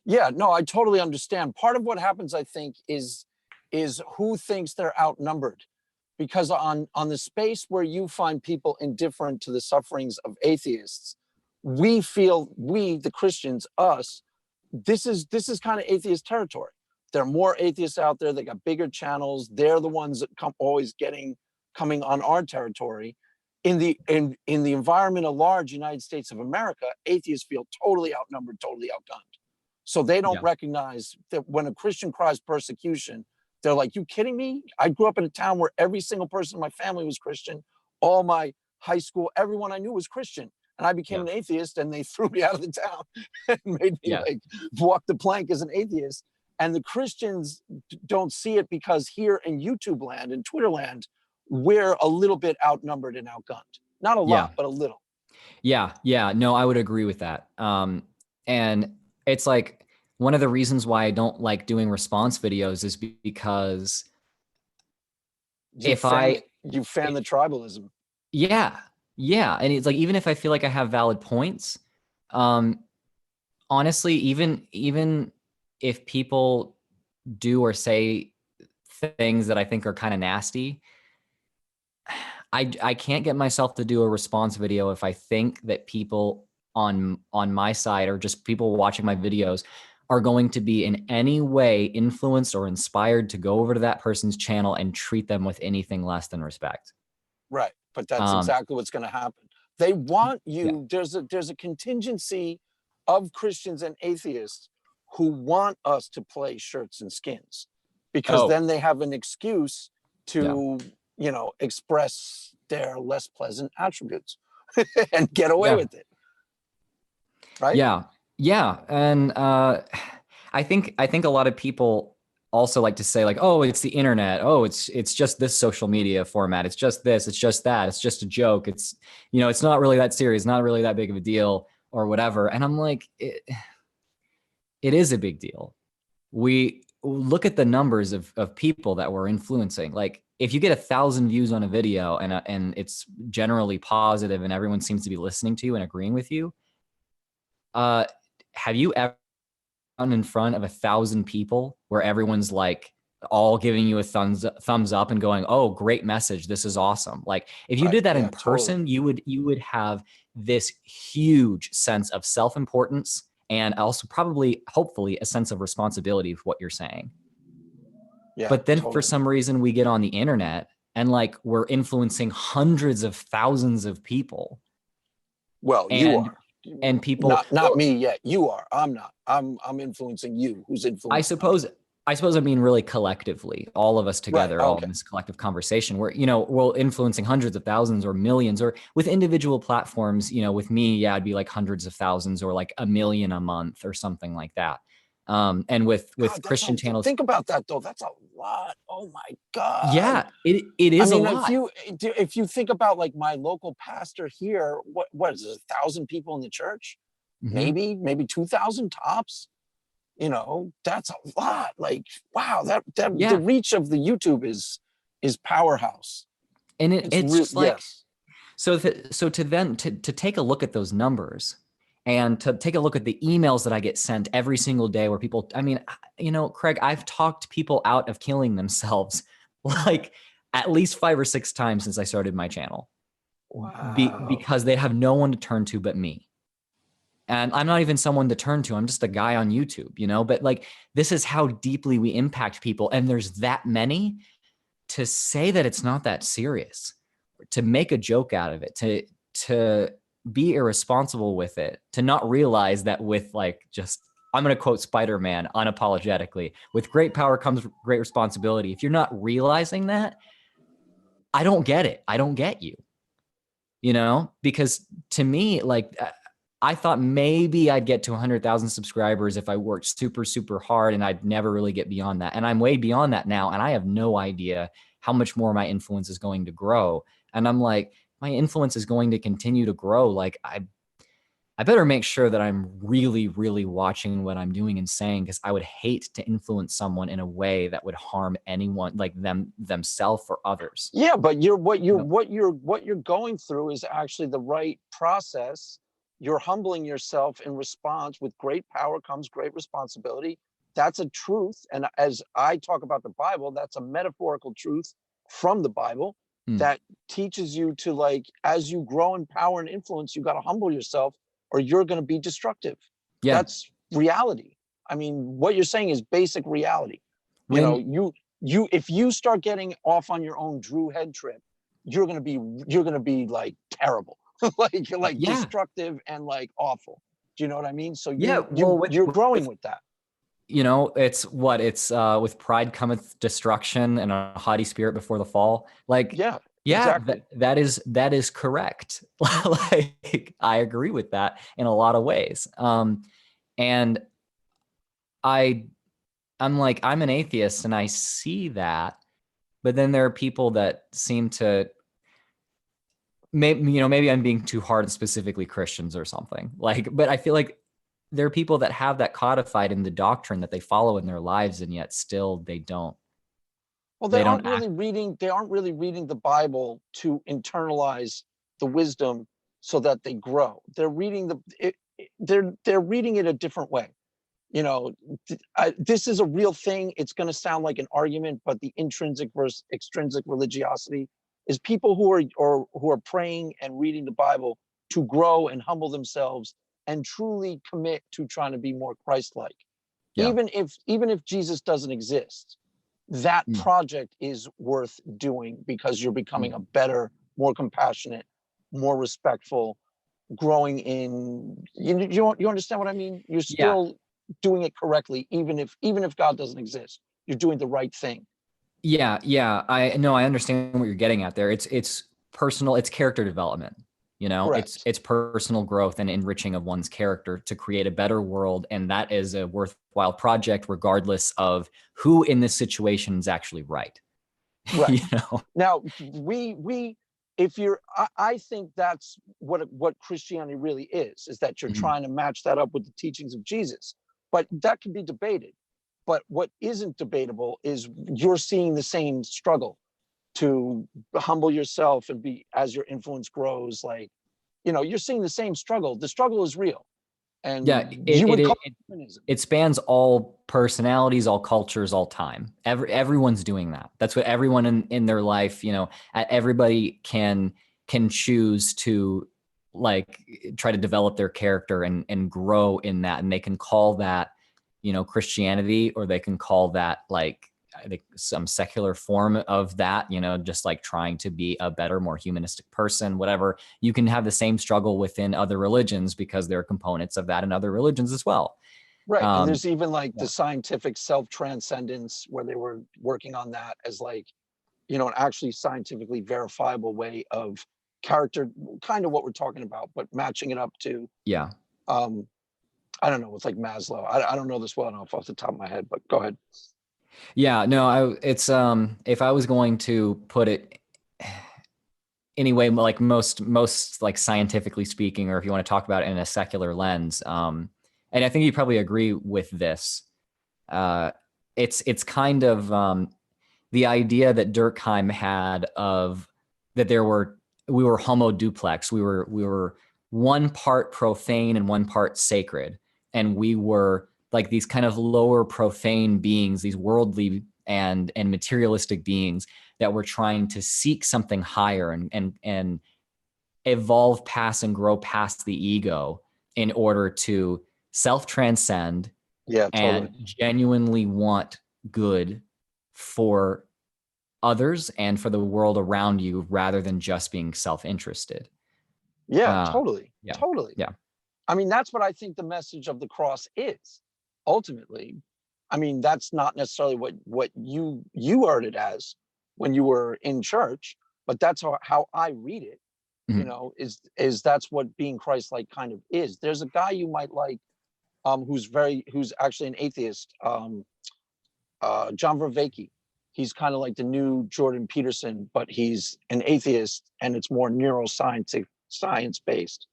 Yeah. No, I totally understand. Part of what happens, I think, is who thinks they're outnumbered, because on the space where you find people indifferent to the sufferings of atheists, we the Christians, us, this is kind of atheist territory. There are more atheists out there. They got bigger channels. They're the ones that always coming on our territory. In the environment at large, United States of America, atheists feel totally outnumbered, totally outgunned. So they don't Yeah. recognize that when a Christian cries persecution, they're like, "You kidding me? I grew up in a town where every single person in my family was Christian. All my high school, everyone I knew was Christian, and I became Yeah. an atheist, and they threw me out of the town and made me Yeah. like walk the plank as an atheist." And the Christians don't see it because here in YouTube land and Twitter land, we're a little bit outnumbered and outgunned. Not a Yeah. lot, but a little. Yeah, yeah, no, I would agree with that. And it's like one of the reasons why I don't like doing response videos is because You if fan I, the you fan the tribalism. yeah, yeah, and it's like even if I feel like I have valid points, um, honestly, even if people do or say things that I think are kind of nasty, I can't get myself to do a response video if I think that people on my side or just people watching my videos are going to be in any way influenced or inspired to go over to that person's channel and treat them with anything less than respect. Right. But that's Um, exactly what's going to happen. They want yeah. you, there's a contingency of Christians and atheists who want us to play shirts and skins, because Oh, then they have an excuse yeah. to, express their less pleasant attributes and get away Yeah. with it. Right? Yeah. Yeah. And I think a lot of people also like to say like, oh, it's the internet. Oh, it's just this social media format. It's just this, it's just that, it's just a joke. It's, it's not really that serious, not really that big of a deal or whatever. And I'm like, it is a big deal. We look at the numbers of people that we're influencing. Like if you get 1,000 views on a video and it's generally positive and everyone seems to be listening to you and agreeing with you, have you ever gone in front of 1,000 people where everyone's like all giving you a thumbs up and going, oh, great message, this is awesome? Like if you Right. did that Yeah, in person, totally. you would have this huge sense of self-importance and also probably, hopefully, a sense of responsibility for what you're saying. Yeah, But then for totally. some reason we get on the internet and like we're influencing hundreds of thousands of people, Well, you and are. people, Not well, me yet. You are. I'm not. I'm influencing you, who's I influencing me. suppose I suppose I mean really collectively, all of us Right. together, all in Okay. this collective conversation where, we're influencing hundreds of thousands or millions, or with individual platforms, with me, yeah, it'd be like hundreds of thousands or like 1 million a month or something like that. And with God, Christian channels, think about that though. That's a lot. Oh my God. yeah, it I is a mean, lot. if you think about like my local pastor here, what is it, 1,000 people in the church? Mhm. Maybe 2,000 tops. That's a lot. Like, wow, that the Yeah. reach of the YouTube is powerhouse. And It's it's real. just like, Yes. so to then to take a look at those numbers and to take a look at the emails that I get sent every single day where people, I mean, Craig, I've talked people out of killing themselves like at least 5 or 6 times since I started my channel, Wow. because they have no one to turn to but me. And I'm not even someone to turn to. I'm just a guy on YouTube, but like this is how deeply we impact people. And there's that many. To say that it's not that serious, to make a joke out of it, to be irresponsible with it, to not realize that with like just, I'm going to quote Spider-Man unapologetically, with great power comes great responsibility. If you're not realizing that, I don't get it. I don't get you, because to me, like, I thought maybe I'd get to 100,000 subscribers if I worked super, super hard, and I'd never really get beyond that. And I'm way beyond that now. And I have no idea how much more my influence is going to grow. And I'm like, my influence is going to continue to grow. Like I better make sure that I'm really, really watching what I'm doing and saying, because I would hate to influence someone in a way that would harm anyone, like themselves or others. Yeah, but You know? what you're going through is actually the right process. You're humbling yourself in response. With great power comes great responsibility. That's a truth. And as I talk about the Bible, that's a metaphorical truth from the Bible Mm. that teaches you to, like, as you grow in power and influence, you got to humble yourself or you're going to be destructive. Yeah. That's reality. I mean, what you're saying is basic reality. You know, When, you if you start getting off on your own Drew head trip, you're gonna be like terrible, like you're like yeah. destructive and like awful. Do you know what I mean? So Yeah. Well, you're growing with with that. it's with pride cometh destruction and a haughty spirit before the fall. Like, Yeah, yeah, exactly. that is correct. Like I agree with that in a lot of ways. And I I'm like, I'm an atheist and I see that, but then there are people that seem to, maybe I'm being too hard, specifically Christians or something. Like, but I feel like there are people that have that codified in the doctrine that they follow in their lives, and yet still they don't. Well, They don't act. they aren't really reading the Bible to internalize the wisdom so that they grow. They're reading they're reading it a different way. You know, this is a real thing. It's going to sound like an argument, but the intrinsic versus extrinsic religiosity is people who are praying and reading the Bible to grow and humble themselves and truly commit to trying to be more Christ-like. Yeah. even if Jesus doesn't exist, that Mm. project is worth doing because you're becoming Mm. a better, more compassionate, more respectful, growing in you understand what I mean? You're Yeah. still doing it correctly, even if God doesn't exist. You're doing the right thing. Yeah. Yeah. I know. I understand what you're getting at there. It's personal. It's character development. You know, Correct. it's personal growth and enriching of one's character to create a better world, and that is a worthwhile project, regardless of who in this situation is actually right. Right. You know. Now, we if you're I think that's what Christianity really is that you're Mhm. trying to match that up with the teachings of Jesus. But that can be debated. But what isn't debatable is you're seeing the same struggle to humble yourself and be as your influence grows, like, you're seeing the same struggle. The struggle is real. Yeah. And you would call it feminism. It spans all personalities, all cultures, all time. Everyone's doing that. That's what everyone in their life, you know, everybody can choose to like try to develop their character and grow in that. And they can call that, you know, Christianity, or they can call that like I think some secular form of that, you know, just like trying to be a better, more humanistic person, whatever. You can have the same struggle within other religions because there are components of that in other religions as well. Right. And Um, there's even like yeah. the scientific self-transcendence where they were working on that as like, an actually scientifically verifiable way of character, kind of what we're talking about, but matching it up to, Yeah. um, I don't know, it's like Maslow. I don't know this well enough off the top of my head, but go ahead. Yeah. No, it's, if I was going to put it anyway, like most like scientifically speaking, or if you want to talk about it in a secular lens, and I think you probably agree with this, uh, it's kind of, the idea that Durkheim had of that we were homo duplex. We were one part profane and one part sacred, and we were like these kind of lower profane beings, these worldly and materialistic beings that were trying to seek something higher and evolve past and grow past the ego in order to self transcend Yeah, totally. and genuinely want good for others and for the world around you rather than just being self-interested. Yeah, Uh, totally. yeah, Totally. yeah, I mean, that's what I think the message of the cross is. Ultimately, I mean, that's not necessarily what you heard it as when you were in church, but that's how I read it, mhm, is that's what being Christ-like kind of is. There's a guy you might like, who's actually an atheist, John Vervaeke. He's kind of like the new Jordan Peterson, but he's an atheist and it's more neuroscience science based.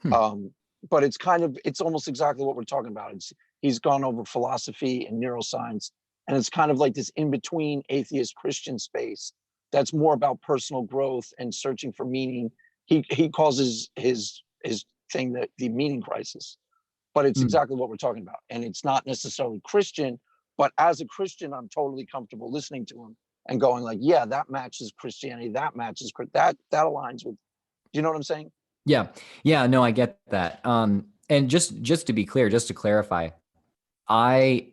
hmm, Um, but it's almost exactly what we're talking about. He's gone over philosophy and neuroscience, and it's kind of like this in between atheist Christian space that's more about personal growth and searching for meaning. He calls his thing the meaning crisis, but it's hmm. exactly what we're talking about, and it's not necessarily Christian. But as a Christian, I'm totally comfortable listening to him and going like, yeah, that matches Christianity. That matches that aligns with. Do you know what I'm saying? Yeah, yeah. No, I get that. And just to be clear, just to clarify, I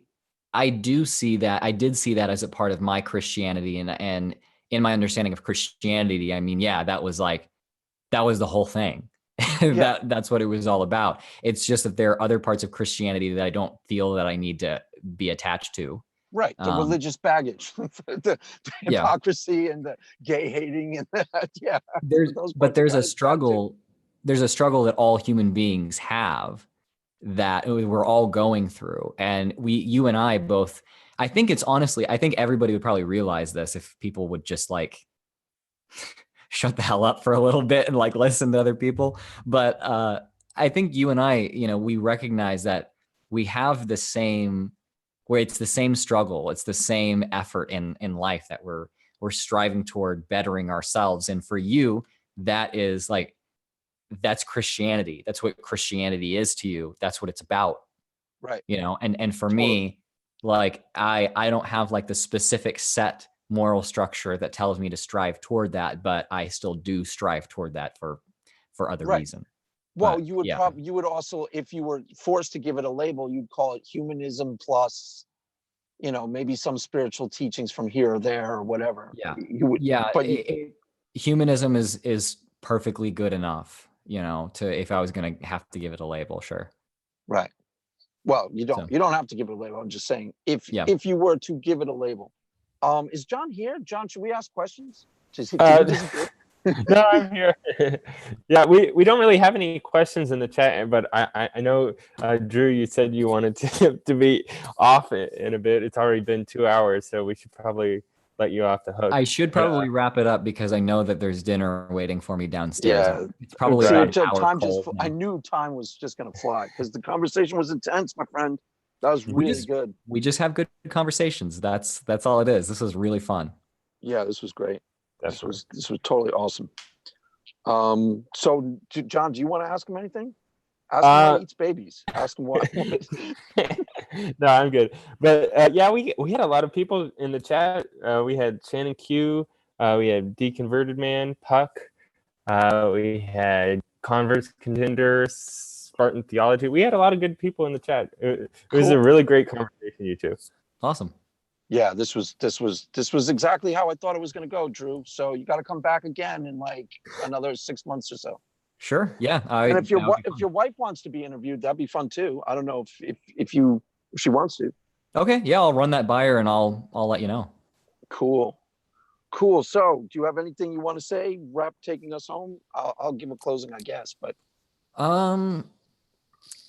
I do see that. I did see that as a part of my Christianity, and in my understanding of Christianity, I mean, yeah, that was the whole thing. Yeah. That's what it was all about. It's just that there are other parts of Christianity that I don't feel that I need to be attached to. Right, the Um, religious baggage, the yeah, hypocrisy and the gay hating and that, yeah, those but parts got it bad too. there's a struggle that all human beings have that we're all going through, and you and I both. I think it's honestly, I think everybody would probably realize this if people would just like shut the hell up for a little bit and like listen to other people. But I think you and I, you know, we recognize that we have the same, where it's the same struggle, it's the same effort in life that we're striving toward bettering ourselves. And for you, that is like that's Christianity. That's what Christianity is to you. That's what it's about, Right, you know. And for totally. me, like I don't have like the specific set moral structure that tells me to strive toward that, but I still do strive toward that for other Right. reason. Well, But you would yeah, probably, you would also, if you were forced to give it a label, you'd call it humanism plus, maybe some spiritual teachings from here or there or whatever. yeah, You would, yeah. but Humanism is perfectly good enough, to if I was gonna have to give it a label, sure. right. Well, So you don't have to give it a label. I'm just saying, yeah, if you were to give it a label. Is John here? John, should we ask questions? Did he Uh, disappear? no, I'm here. Yeah, we don't really have any questions in the chat, but I know, Drew, you said you wanted to be off in a bit. It's already been 2 hours, so we should probably let you off the hook. I should But, probably wrap it up because I know that there's dinner waiting for me downstairs. Yeah. It's probably See, about an hour time just, cold I now. knew time was just going to fly because the conversation was intense, my friend. That was really good. We just have good conversations. That's all it is. This is really fun. Yeah, this was great. definitely. This was totally awesome. So John, do you want to ask him anything? Ask him why he eats babies. Ask him why. No, I'm good. But yeah, we had a lot of people in the chat. We had Shannon Q. We had Deconverted Man, Puck. We had Converse Contender, Spartan Theology. We had a lot of good people in the chat. It was a really great conversation, you two. Awesome. Yeah, this was exactly how I thought it was going to go, Drew. So you got to come back again in like another 6 months or so. Sure. Yeah. And if your wife wants to be interviewed, that'd be fun too. I don't know if she wants to. Okay. Yeah, I'll run that by her and I'll let you know. Cool. So, do you have anything you want to say? Taking us home. I'll give a closing, I guess. But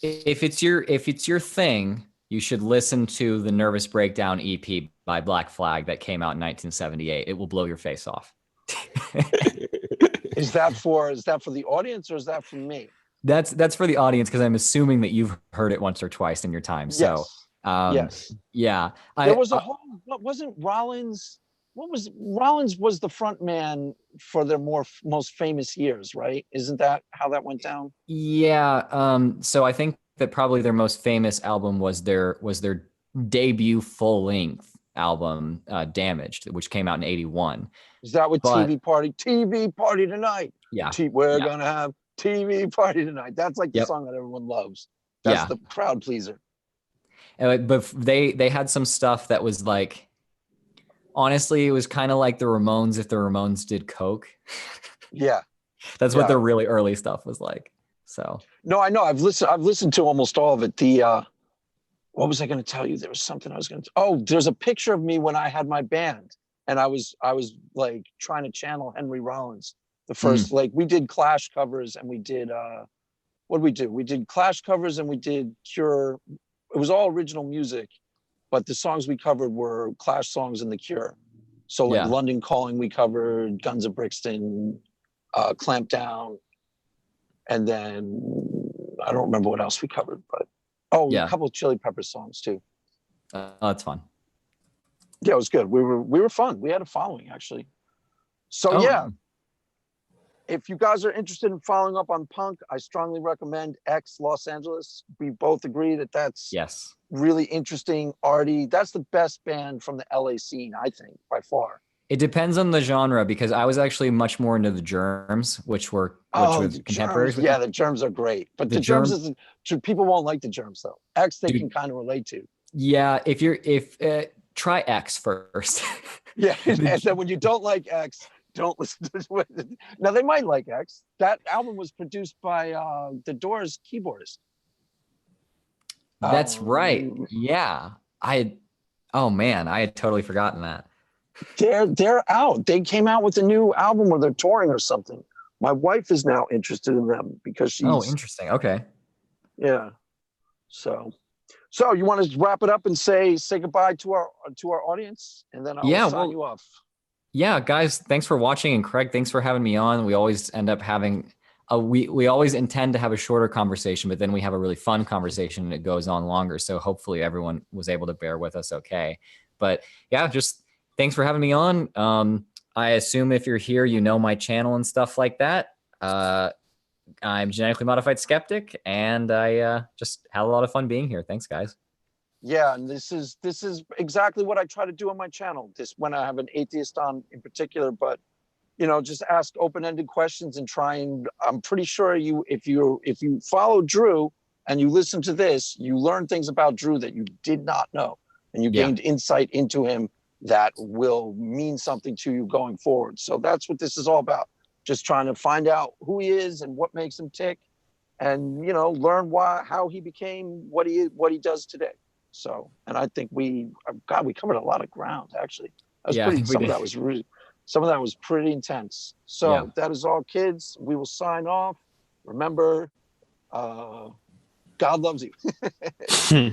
if it's your thing, you should listen to the Nervous Breakdown EP by Black Flag that came out in 1978. It will blow your face off. Is that for the audience or is that for me? That's for the audience because I'm assuming that you've heard it once or twice in your time. So yes. Yeah. There was a whole. What wasn't Rollins? Rollins was the front man for their most famous years, right? Isn't that how that went down? Yeah. So I think that probably their most famous album was their debut full length album, Damaged, which came out in '81. Is that what TV party tonight? Yeah. We're gonna have TV party tonight. That's like the Yep. song that everyone loves. That's the crowd pleaser. But they had some stuff that was like, honestly, it was kind of like the Ramones if the Ramones did coke. Yeah. That's what their really early stuff was like. So no, I know. I've listened to almost all of it. What was I going to tell you? There was something I was going to. Oh, there's a picture of me when I had my band, and I was like trying to channel Henry Rollins. The first like we did Clash covers, and we did what did we do? We did Clash covers, and we did Cure. It was all original music, but the songs we covered were Clash songs and The Cure. So like London Calling, we covered Guns of Brixton, Clamp Down. And then I don't remember what else we covered, but a couple of Chili Pepper songs too. That's fun. Yeah, it was good. We were fun. We had a following actually. So if you guys are interested in following up on punk, I strongly recommend X Los Angeles. We both agree that that's really interesting, arty. That's the best band from the LA scene, I think, by far. It depends on the genre because I was actually much more into the Germs, which were contemporaries. Yeah, the Germs are great, but the Germs isn't. People won't like the Germs though. X they can kind of relate to. Yeah, try X first. Yeah, and then when you don't like X, don't listen to it. Now they might like X. That album was produced by the Doors keyboardist. That's right. Yeah, I had totally forgotten that. They're out. They came out with a new album where they're touring or something. My wife is now interested in them because she's interesting. Okay. Yeah. So you want to wrap it up and say goodbye to our audience, and then I'll sign you off. Yeah, guys, thanks for watching, and Craig, thanks for having me on. We always end up having we always intend to have a shorter conversation, but then we have a really fun conversation and it goes on longer. So hopefully everyone was able to bear with us okay. But yeah, just thanks for having me on. I assume if you're here, you know my channel and stuff like that. I'm Genetically Modified Skeptic, and I just had a lot of fun being here. Thanks, guys. Yeah, and this is exactly what I try to do on my channel. This when I have an atheist on in particular, but just ask open-ended questions and try and, I'm pretty sure if you follow Drew and you listen to this, you learn things about Drew that you did not know, and you gained insight into him that will mean something to you going forward. So that's what this is all about. Just trying to find out who he is and what makes him tick, and learn how he became what he does today. So, and I think we covered a lot of ground, actually. Some of that was pretty intense. So that is all, kids. We will sign off. Remember, God loves you.